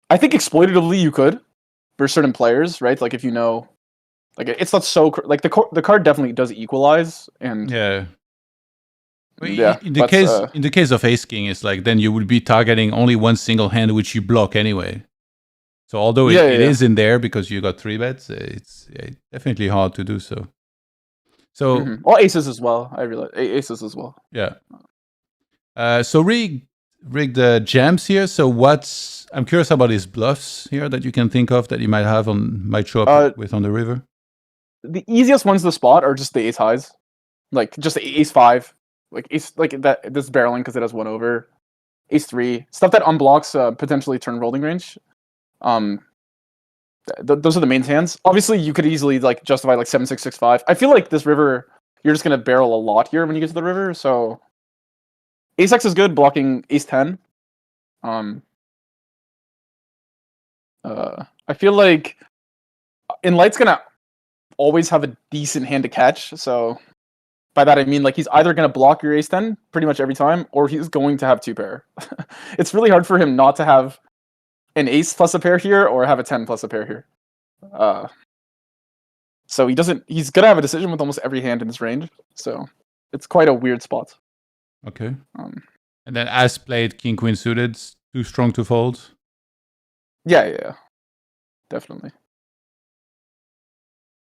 I think exploitatively you could for certain players, right? Like if you know, like it's not so, like the card definitely does equalize, and yeah. Yeah, in the case of ace king, it's like then you would be targeting only one single hand which you block anyway. So although it is in there because you got 3 bets, it's definitely hard to do so. So or aces as well. I realize aces as well. Yeah. So rigged jams here. So I'm curious about his bluffs here that you can think of that you might show up with on the river. The easiest ones to spot are just the ace highs, like just the ace 5. Like ace, like that. This barreling because it has 1 over. Ace 3, stuff that unblocks potentially turn rolling range. Those are the main hands. Obviously, you could easily like justify like 7 6 6 5. I feel like this river, you're just gonna barrel a lot here when you get to the river. So ace X is good blocking ace 10. I feel like in light's gonna always have a decent hand to catch. So by that I mean like he's either gonna block your ace 10 pretty much every time, or he's going to have 2 pair. It's really hard for him not to have an ace plus a pair here or have a 10 plus a pair here. So he's gonna have a decision with almost every hand in his range. So it's quite a weird spot. Okay. And then as played king queen suited, too strong to fold. Yeah. Definitely.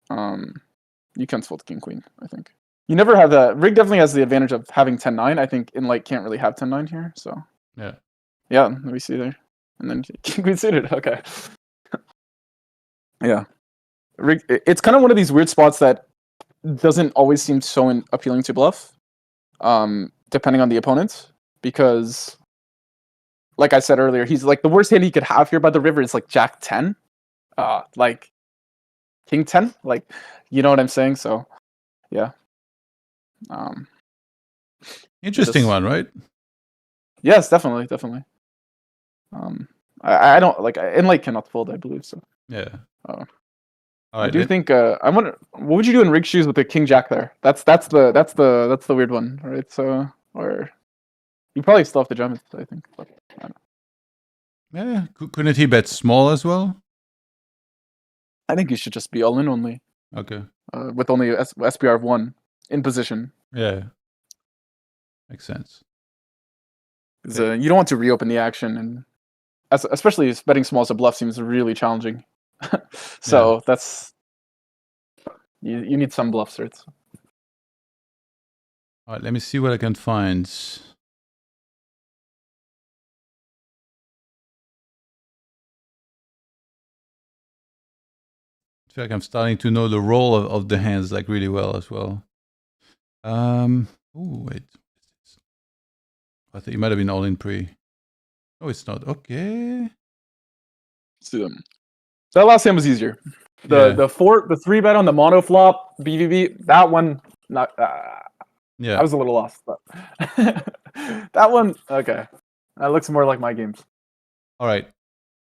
You can fold king queen, I think. You never have rig definitely has the advantage of having 10-9. I think in light can't really have 10-9 here, so yeah, let me see there. And then king queen suited, okay. Yeah. Rig, it's kind of one of these weird spots that doesn't always seem so appealing to bluff, depending on the opponent, because like I said earlier, he's like the worst hand he could have here by the river is like jack 10, like king 10, like, you know what I'm saying? So yeah. Interesting one, right? Yes, definitely. I don't like in light cannot fold, I believe so. Yeah. I do think I wonder what would you do in rig shoes with the king jack there? That's the weird one, right? So or you probably still have to jump it, I think. But, I don't know. Yeah, couldn't he bet small as well? I think you should just be all in only. Okay. With only SPR of 1 in position. Yeah. Makes sense. You don't want to reopen the action and especially betting small as a bluff seems really challenging. So that's you need some bluff certs. All right, let me see what I can find. I feel like I'm starting to know the role of the hands like really well as well. Oh wait, I think you might have been all in pre. Oh, it's not. Okay. Let's do them. That last hand was easier. The 3-bet on the mono flop BVB, that one not. Yeah. I was a little lost, but that one okay. That looks more like my games. All right,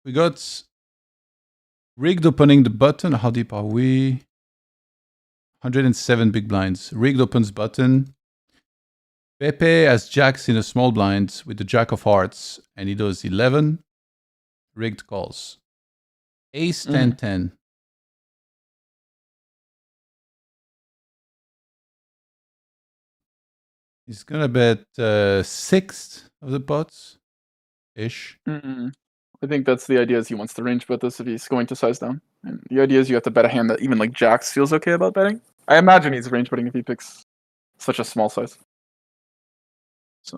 we got rigged opening the button. How deep are we? 107 big blinds. Rigged opens button. Pepe has jacks in a small blind with the jack of hearts, and he does 11. Rigged calls. Ace 10 10. He's gonna bet sixth of the pots ish. I think that's the idea. Is he wants to range bet this if he's going to size down, and the idea is you have to bet a hand that even like jacks feels okay about betting. I imagine he's range betting if he picks such a small size. So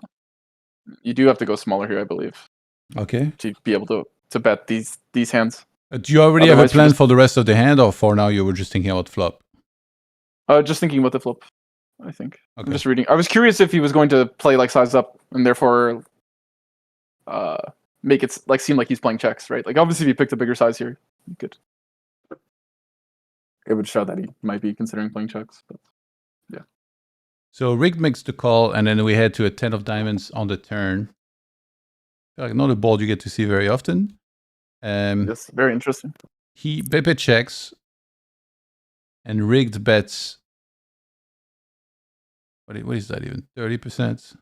you do have to go smaller here, I believe. Okay. To be able to bet these hands. Do you already have a plan for the rest of the hand, or for now you were just thinking about flop? Just thinking about the flop, I think. Okay. I'm just reading. I was curious if he was going to play like size up and therefore make it like seem like he's playing checks, right? Like obviously if he picked a bigger size here, you could. It would show that he might be considering playing checks, but yeah. So rigged makes the call, and then we head to a 10 of diamonds on the turn. Like not a board you get to see very often. Yes, very interesting. Pepe checks, and rigged bets. What is that even? 30%.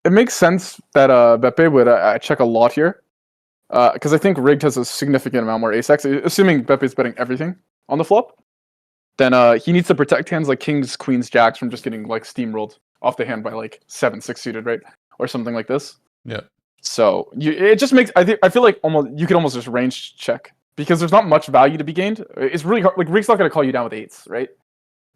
It makes sense that Beppe would check a lot here, because I think rigged has a significant amount more ace-x. Assuming Beppe's betting everything on the flop, then he needs to protect hands like kings, queens, jacks from just getting like steamrolled off the hand by like 7-6 suited, right, or something like this. Yeah. So it just makes I feel like you could almost just range check because there's not much value to be gained. It's really hard. Like rigged's not going to call you down with eights, right?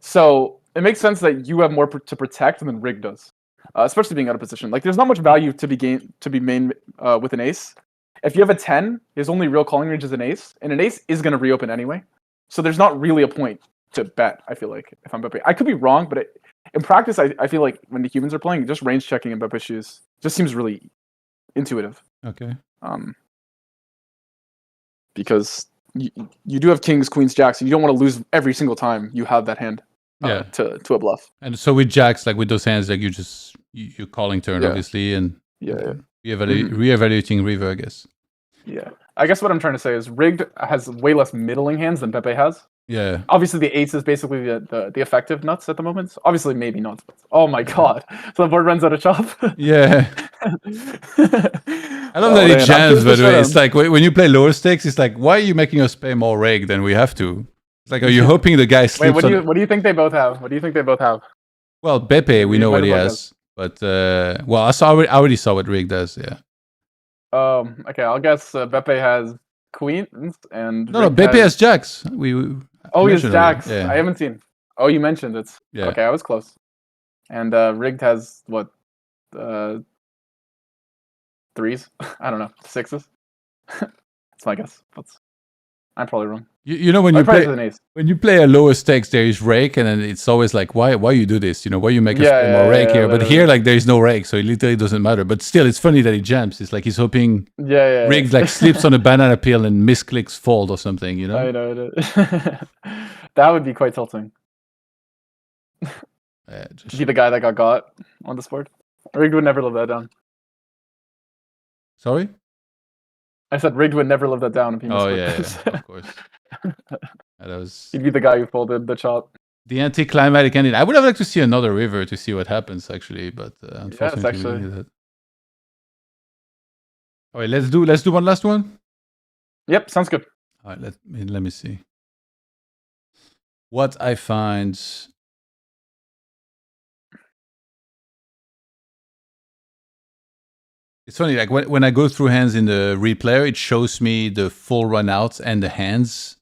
So it makes sense that you have more to protect than rigged does. Especially being out of position. Like there's not much value to be made with an ace. If you have a 10, his only real calling range is an ace, and an ace is going to reopen anyway. So there's not really a point to bet, I feel like, if I'm Beppe. I could be wrong, but in practice, I feel like when the humans are playing, just range checking in Beppe shoes just seems really intuitive. Okay. Because you do have kings, queens, jacks, and you don't want to lose every single time you have that hand. To a bluff. And so with jacks, like with those hands, like you're calling turn, obviously, and reevaluating river, I guess. Yeah. I guess what I'm trying to say is rigged has way less middling hands than Pepe has. Yeah. Obviously, the ace is basically the effective nuts at the moment. Obviously, maybe not. Oh my god. So the board runs out of chop? Yeah. I love that it jams, by the way. It's like when you play lower stakes, it's like, why are you making us pay more reg than we have to? It's like, are you hoping the guy sleeps? Wait, what do you think they both have? What do you think they both have? Well, Beppe, we know what he has. But, I already saw what Rig does, yeah. Okay, I'll guess Beppe has queens and... No, Beppe has jacks. He has jacks. Yeah. I haven't seen. Oh, you mentioned it. Yeah. Okay, I was close. And rigged has, what, threes? I don't know, sixes? That's my guess. I'm probably wrong. You know when you play a lower stakes, there is rake, and then it's always like, why you do this? You know, why you make us pay more rake here? But here, like, there is no rake, so it literally doesn't matter. But still, it's funny that he jams. It's like he's hoping rigged like slips on a banana peel and misclicks fold or something. You know? I know. That would be quite tilting. Be the guy that got on this board. Rigged would never live that down. Sorry? I said rigged would never live that down if he misclicked. Yeah, of course. He'd be the guy who folded the chop. The anticlimactic ending. I would have liked to see another river to see what happens, actually, but unfortunately, that. All right, let's do one last one. Yep, sounds good. All right, let me see what I find. It's funny, like when I go through hands in the replayer, it shows me the full run outs and the hands.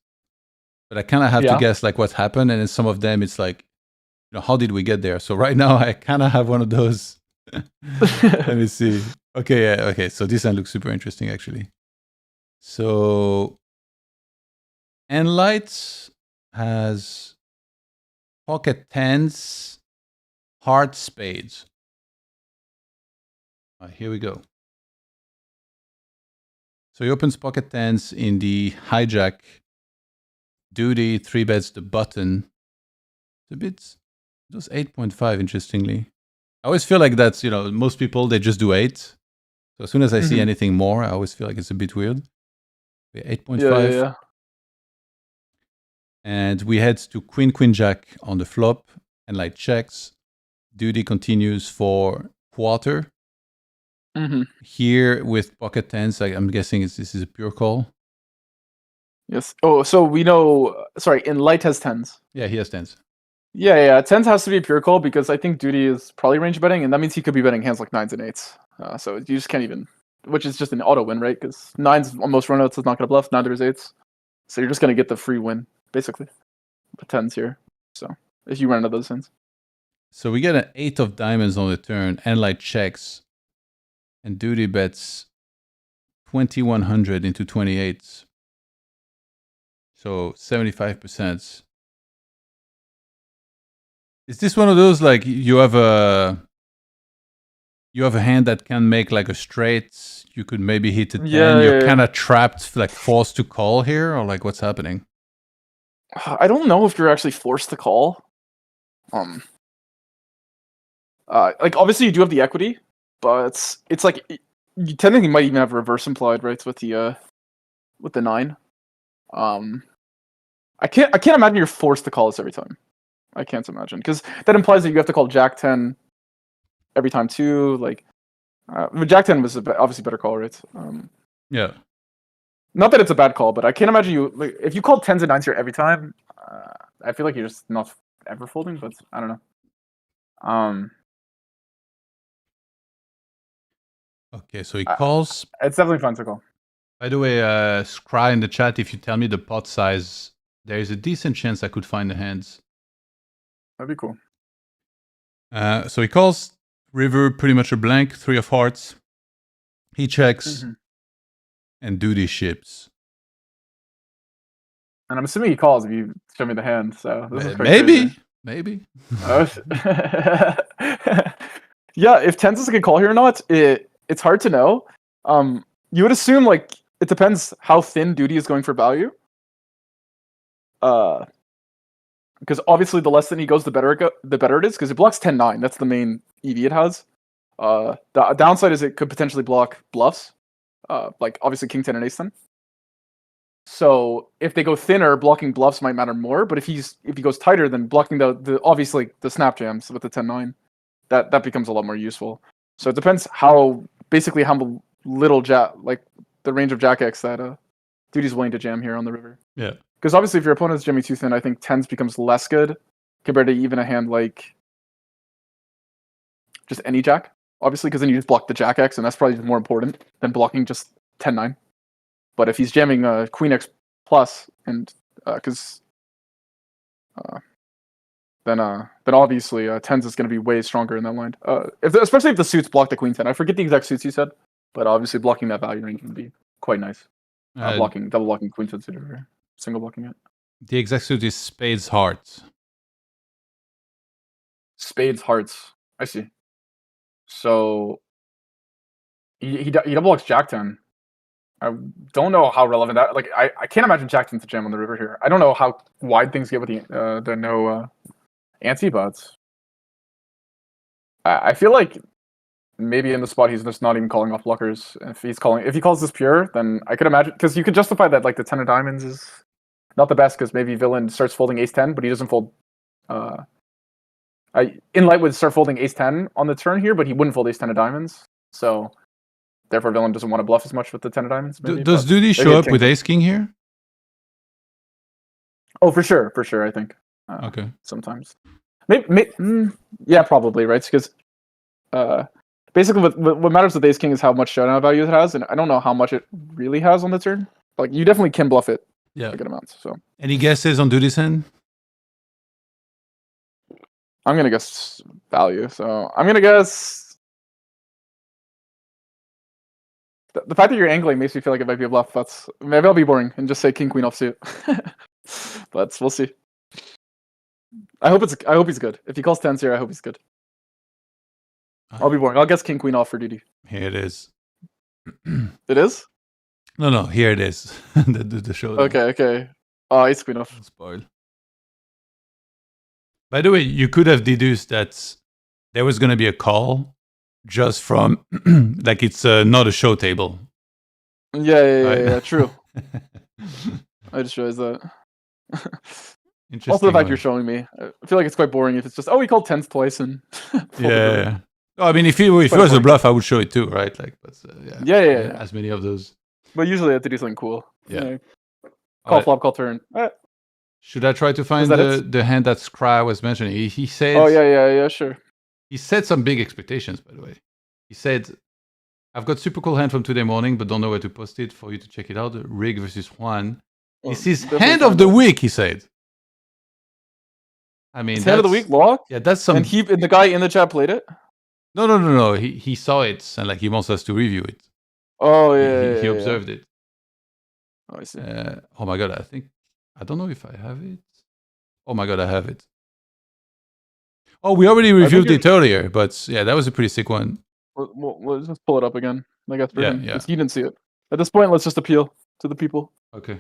But I kind of have to guess like what happened. And in some of them, it's like, how did we get there? So right now, I kind of have one of those. Let me see. Okay, yeah, okay. So this hand looks super interesting, actually. So Enlight has pocket tens, heart spades. All right, here we go. So he opens pocket tens in the hijack. Duty 3-bets the button. It's a bit. It was 8.5, interestingly. I always feel like that's, most people, they just do 8. So as soon as I see anything more, I always feel like it's a bit weird. 8.5. Yeah. And we head to Queen Jack on the flop. And like checks. Duty continues for quarter. Here with pocket tens, I'm guessing this is a pure call. Yes. Oh, so we know. Sorry, Enlight has tens. Yeah, he has tens. Yeah. Tens has to be a pure call because I think Duty is probably range betting, and that means he could be betting hands like 9s and 8s. So you just can't even, which is just an auto win, right? Because 9s on most runouts is not going to bluff. Neither is 8s. So you're just going to get the free win, basically. The 10s here. So if you run out of those hands. So we get an 8 of diamonds on the turn. Enlight checks. And Duty bets 2,100 into 28s. So 75%. Is this one of those like you have a hand that can make like a straight? You could maybe hit a 10. You're kind of trapped, like forced to call here, or like what's happening? I don't know if you're actually forced to call. Like obviously you do have the equity, but it's like you technically might even have reverse implied, right? With the 9. I can't imagine you're forced to call this every time. I can't imagine because that implies that you have to call Jack 10 every time too. Like, Jack 10 was obviously better call, right? Yeah. Not that it's a bad call, but I can't imagine you like if you call 10s and 9s here every time. I feel like you're just not ever folding, but I don't know. Okay, so he calls. It's definitely fun to call. By the way, Scry in the chat, if you tell me the pot size, there is a decent chance I could find the hands. That'd be cool. So he calls river pretty much a blank, 3 of hearts. He checks and Duty ships. And I'm assuming he calls if you show me the hand. So this is maybe. Yeah, if 10s is a good call here or not, it's hard to know. You would assume like it depends how thin Duty is going for value. Because obviously the less than he goes, the better it is. Because it blocks 10-9. That's the main EV it has. The downside is it could potentially block bluffs. Like obviously King 10 and Ace 10. So if they go thinner, blocking bluffs might matter more. But if he goes tighter, then blocking the obviously the snap jams with the 10-9, that becomes a lot more useful. So it depends how little like the range of Jack X that Duty's willing to jam here on the river. Yeah. Because obviously if your opponent's jamming too thin, I think 10s becomes less good compared to even a hand like just any Jack. Obviously, because then you just block the Jack X, and that's probably more important than blocking just 10-9. But if he's jamming Queen X plus, and then obviously 10s is going to be way stronger in that line. Especially if the suits block the Queen 10. I forget the exact suits you said, but obviously blocking that value range would be quite nice. Double blocking Queen 10 suited or single blocking it. The exact suit is spades hearts. Spades hearts. I see. So he double blocks Jack 10. I don't know how relevant that. Like I can't imagine Jack 10 to jam on the river here. I don't know how wide things get with the no ante, but I feel like maybe in the spot he's just not even calling off blockers. If he calls this pure, then I could imagine because you could justify that like the 10 of diamonds is not the best because maybe villain starts folding ace 10, but he doesn't fold. Inlight would start folding ace 10 on the turn here, but he wouldn't fold ace 10 of diamonds. So therefore, villain doesn't want to bluff as much with the 10 of diamonds. Maybe, does Duty show up with ace king here? Oh, for sure. I think. Okay. Sometimes, maybe yeah, probably right because basically what matters with ace king is how much showdown value it has, and I don't know how much it really has on the turn. Like you definitely can bluff it Yeah. a good amount. So Any guesses on do this hand? I'm gonna guess value. So I'm gonna guess the fact that you're angling makes me feel like it might be a bluff. That's maybe I'll be boring and just say king queen offsuit. But we'll see. I hope he's good. If he calls tens here, I hope he's good. I'll be boring. I'll guess king queen off for duty. Here it is. It is? No, here it is. the show. Okay. Oh, ace queen off. Spoil. By the way, you could have deduced that there was going to be a call just from, like it's not a show table. Yeah, true. I just realized that. Interesting. Also, the fact one. you're showing me, I feel like it's quite boring if it's just, oh, he called tens twice and. Yeah. Oh, I mean, if it was a bluff, I would show it too, right? Like, but Yeah. as many of those. But usually I have to do something cool. Yeah. Call flop, call turn. Should I try to find the hand that Scry was mentioning? He said. Oh yeah, sure. He set some big expectations, by the way. He said, "I've got super cool hand from today morning, but don't know where to post it for you to check it out. Rig versus Juan. This is hand of the week," he said. I mean, hand of the week lock. Yeah, that's some. And the guy in the chat played it. No. He saw it and like he wants us to review it. Oh yeah. He observed it. Oh, I see. Oh my god, I don't know if I have it. Oh my god, I have it. Oh, we already reviewed it earlier, but yeah, that was a pretty sick one. Let's just pull it up again. I guess for him. Yeah. He didn't see it. At this point, let's just appeal to the people. Okay.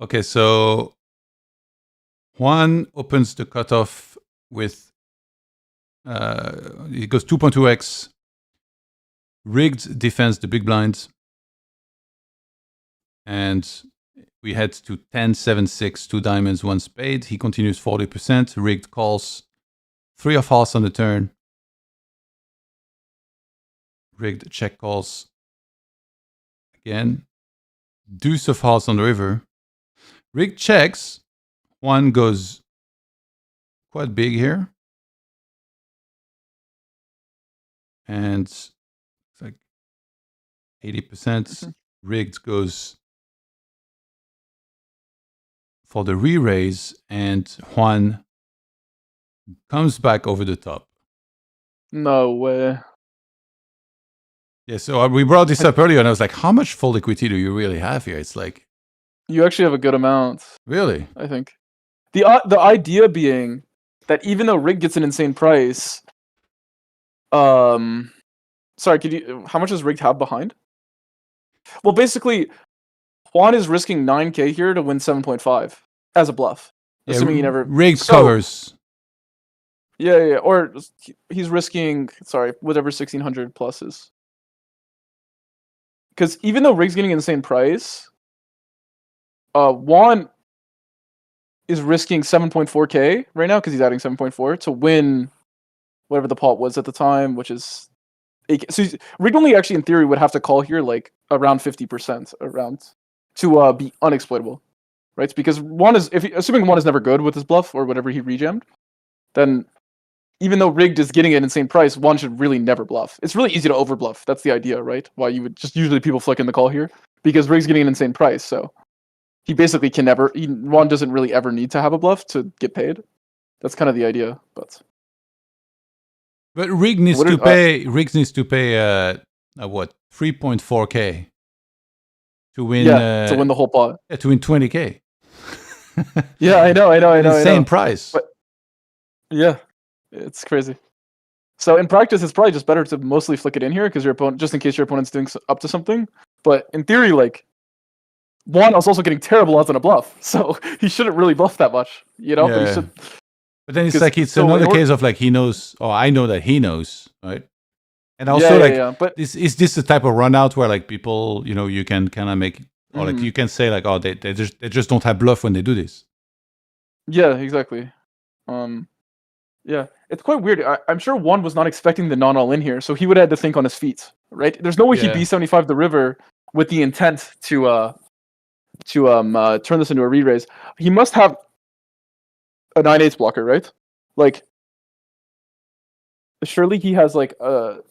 Okay, so Juan opens the cutoff with it goes 2.2x. Rigged defends the big blinds. And we head to 10, 7, 6, 2 diamonds, 1 spade. He continues 40%. Rigged calls 3 of hearts on the turn. Rigged check calls again. Deuce of hearts on the river. Rigged checks. One goes quite big here. And it's like 80%. Rigged goes for the re-raise, and Juan comes back over the top. No way. Yeah, so we brought this up earlier, and I was like, how much full equity do you really have here? It's like... You actually have a good amount. Really? I think. The idea being that even though Rig gets an insane price... Sorry, how much does Rigged have behind? Well, basically, Juan is risking 9k here to win 7.5 as a bluff. Yeah, assuming he never... Rigged covers. Yeah. Or he's risking, whatever 1600 plus is. Because even though Rigg's getting an insane price, Juan is risking 7.4k right now because he's adding 7.4 to win whatever the pot was at the time, which is... So Rig only actually, in theory, would have to call here like around 50% to be unexploitable, right? Because Juan is, assuming Juan is never good with his bluff or whatever he rejammed, then even though Rigged is getting an insane price, Juan should really never bluff. It's really easy to overbluff. That's the idea, right? Why you would just usually people flick in the call here because Rigg's getting an insane price, so he basically can never. Juan doesn't really ever need to have a bluff to get paid. That's kind of the idea, but. But Rig needs to pay. Rig needs to pay what 3.4k to win. To win the whole pot. Yeah, to win 20k. Yeah, I know. Insane price. But, yeah, it's crazy. So in practice, it's probably just better to mostly flick it in here because your opponent, just in case your opponent's doing up to something. But in theory, like Juan is also getting terrible odds on a bluff, so he shouldn't really bluff that much, you know. Yeah. But he should. But then it's like it's another case of like he knows, or I know that he knows, right? And also But is this the type of run out where like people, you know, you can kind of make, or like you can say like, oh, they just don't have bluff when they do this. Yeah, exactly. Yeah, it's quite weird. I'm sure Juan was not expecting the non-all in here, so he would have had to think on his feet, right? There's no way he'd B75 the river with the intent to turn this into a re-raise. He must have a 9/8 blocker, right? Like, surely he has like a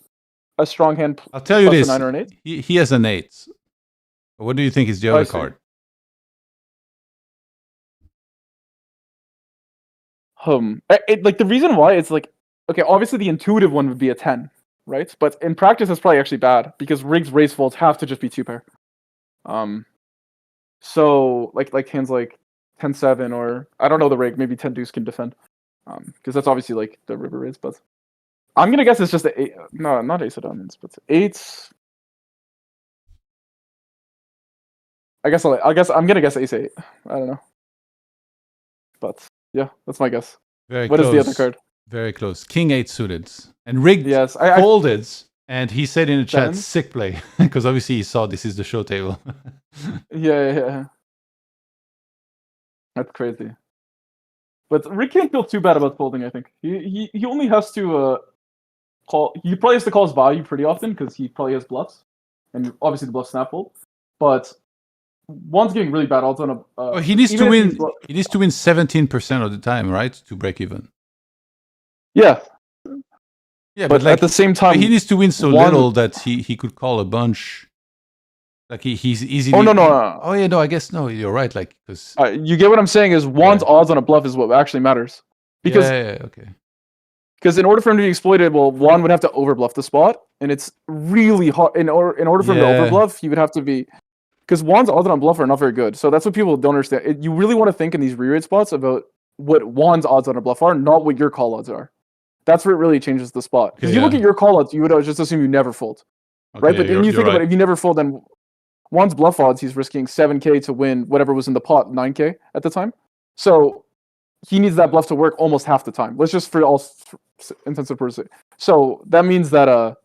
strong hand. I'll tell you plus a this. 9 or an 8. He has an 8. What do you think is the I other see. card? Like the reason why it's like, okay, obviously the intuitive one would be a 10, right? But in practice, it's probably actually bad because rigs raise folds have to just be 2 pair. So like hands like 10-7 or I don't know the rig, maybe 10 deuce can defend, because that's obviously like the river raise. But I'm gonna guess it's just a 8. No, not ace of diamonds, but 8s. I guess I'm gonna guess ace 8. I don't know, but yeah, that's my guess. Very What close. is the other card? Very close. King 8 suited. And rigged Yes, I folded. And he said in the chat, Sevens? sick play. Because obviously he saw this is the show table. yeah. That's crazy. But Rick can't feel too bad about folding. I think he only has to call. He probably has to call his value pretty often because he probably has bluffs, and obviously the bluff snap fold. But one's getting really bad odds on a. Well, he needs to even if win. he's He needs to win 17% of the time, right, to break even. Yeah, Yeah, but like at the same time, he needs to win so one- little that he could call a bunch. Like he's easily. Oh no. Oh yeah, no. I guess no. You're right. Like because. You get what I'm saying? Is one's odds on a bluff is what actually matters. Because Yeah, okay. Because in order for him to be exploited, well, Juan would have to overbluff the spot, and it's really hard. In order for him to overbluff, he would have to be, because Juan's odds on bluff are not very good. So that's what people don't understand. You really want to think in these re-rate spots about what Juan's odds on a bluff are, not what your call odds are. That's where it really changes the spot. Because you look at your call odds, you would just assume you never fold, right? But then you think about it, if you never fold, then Juan's bluff odds, he's risking 7K to win whatever was in the pot, 9K at the time. So he needs that bluff to work almost half the time. Let's just for all intents and purposes. So that means that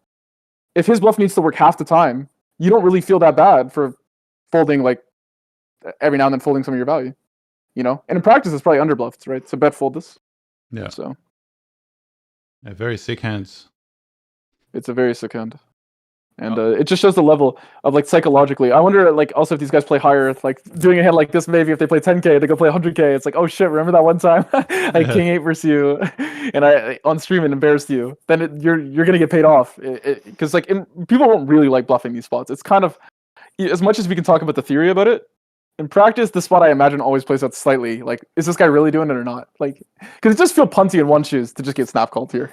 if his bluff needs to work half the time, you don't really feel that bad for folding like every now and then folding some of your value, you know. And in practice, it's probably underbluffed, right? So bet fold this. Yeah. So very sick hands. It's a very sick hand. And it just shows the level of like psychologically. I wonder like also if these guys play higher, like doing a hand like this, maybe if they play 10K, they go play 100K. It's like, oh shit, remember that one time I king 8 versus you, and I on stream and embarrassed you. Then you're gonna get paid off because like people won't really like bluffing these spots. It's kind of, as much as we can talk about the theory about it, in practice, the spot I imagine always plays out slightly like, is this guy really doing it or not? Like, because it just feel punty in one shoes to just get snap called here,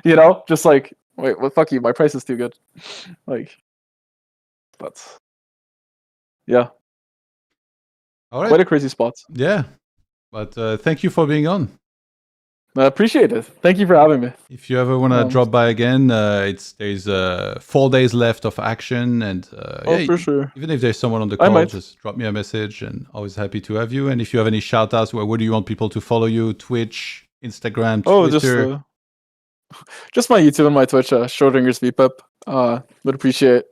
you know, just like. Wait, well, fuck you. My price is too good. Like, but yeah. All right. Quite a crazy spot. Yeah, but thank you for being on. I appreciate it. Thank you for having me. If you ever want to drop by again, there's 4 days left of action, and for sure. Even if there's someone on the call, just drop me a message, and always happy to have you. And if you have any shout outs, where do you want people to follow you? Twitch, Instagram, Twitter. Just my YouTube and my Twitch, Schrodinger's VPIP. Would appreciate,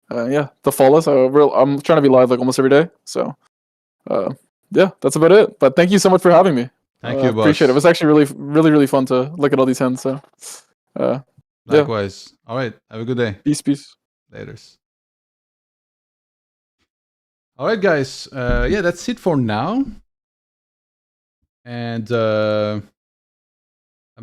the follows. I'm trying to be live like almost every day. So, yeah, that's about it. But thank you so much for having me. Thank you, boss. Appreciate it. It was actually really fun to look at all these hands. So, likewise. Yeah. All right. Have a good day. Peace. Laters. All right, guys. That's it for now. And I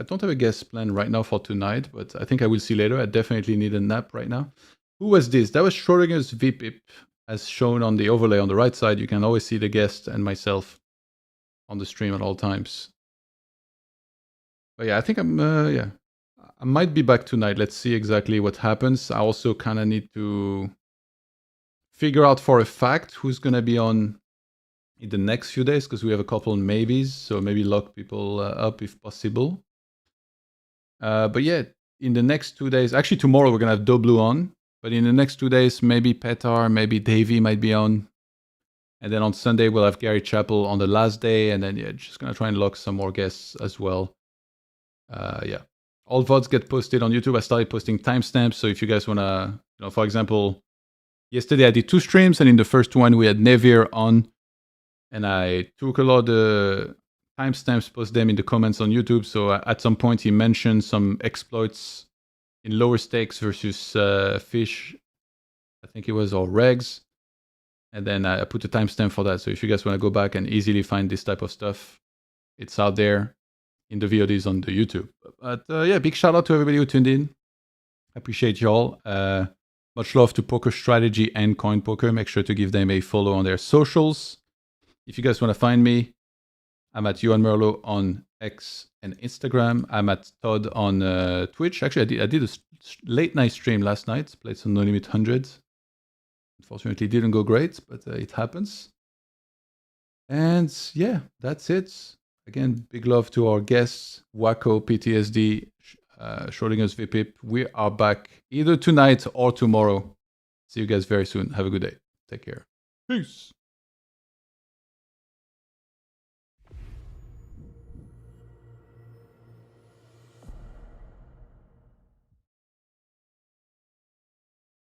don't have a guest plan right now for tonight, but I think I will see later. I definitely need a nap right now. Who was this? That was Schrodinger's VPIP, as shown on the overlay on the right side. You can always see the guest and myself on the stream at all times. But yeah, I think I might be back tonight. Let's see exactly what happens. I also kind of need to figure out for a fact who's going to be on in the next few days, because we have a couple maybes, so maybe lock people up if possible. But yeah, in the next 2 days, actually tomorrow we're gonna have Doblu on, but in the next 2 days, maybe Petar, maybe Davy might be on, and then on Sunday we'll have Gary Chappell on the last day, and then just gonna try and lock some more guests as well. All VODs get posted on YouTube. I started posting timestamps, so if you guys wanna, for example, yesterday I did 2 streams, and in the first one we had Nevir on. And I took a lot of the timestamps, post them in the comments on YouTube. So at some point he mentioned some exploits in lower stakes versus fish, I think it was, or regs. And then I put a timestamp for that. So if you guys want to go back and easily find this type of stuff, it's out there in the VODs on the YouTube. But yeah, big shout out to everybody who tuned in. I appreciate y'all. Much love to Poker Strategy and CoinPoker. Make sure to give them a follow on their socials. If you guys want to find me, I'm at YouandMerlo on X and Instagram. I'm at Todd on Twitch. Actually, I did a late night stream last night. Played some No Limit 100. Unfortunately, it didn't go great, but it happens. And yeah, that's it. Again, big love to our guests, Wacko, PTSD, Schrodinger's VPIP. We are back either tonight or tomorrow. See you guys very soon. Have a good day. Take care. Peace.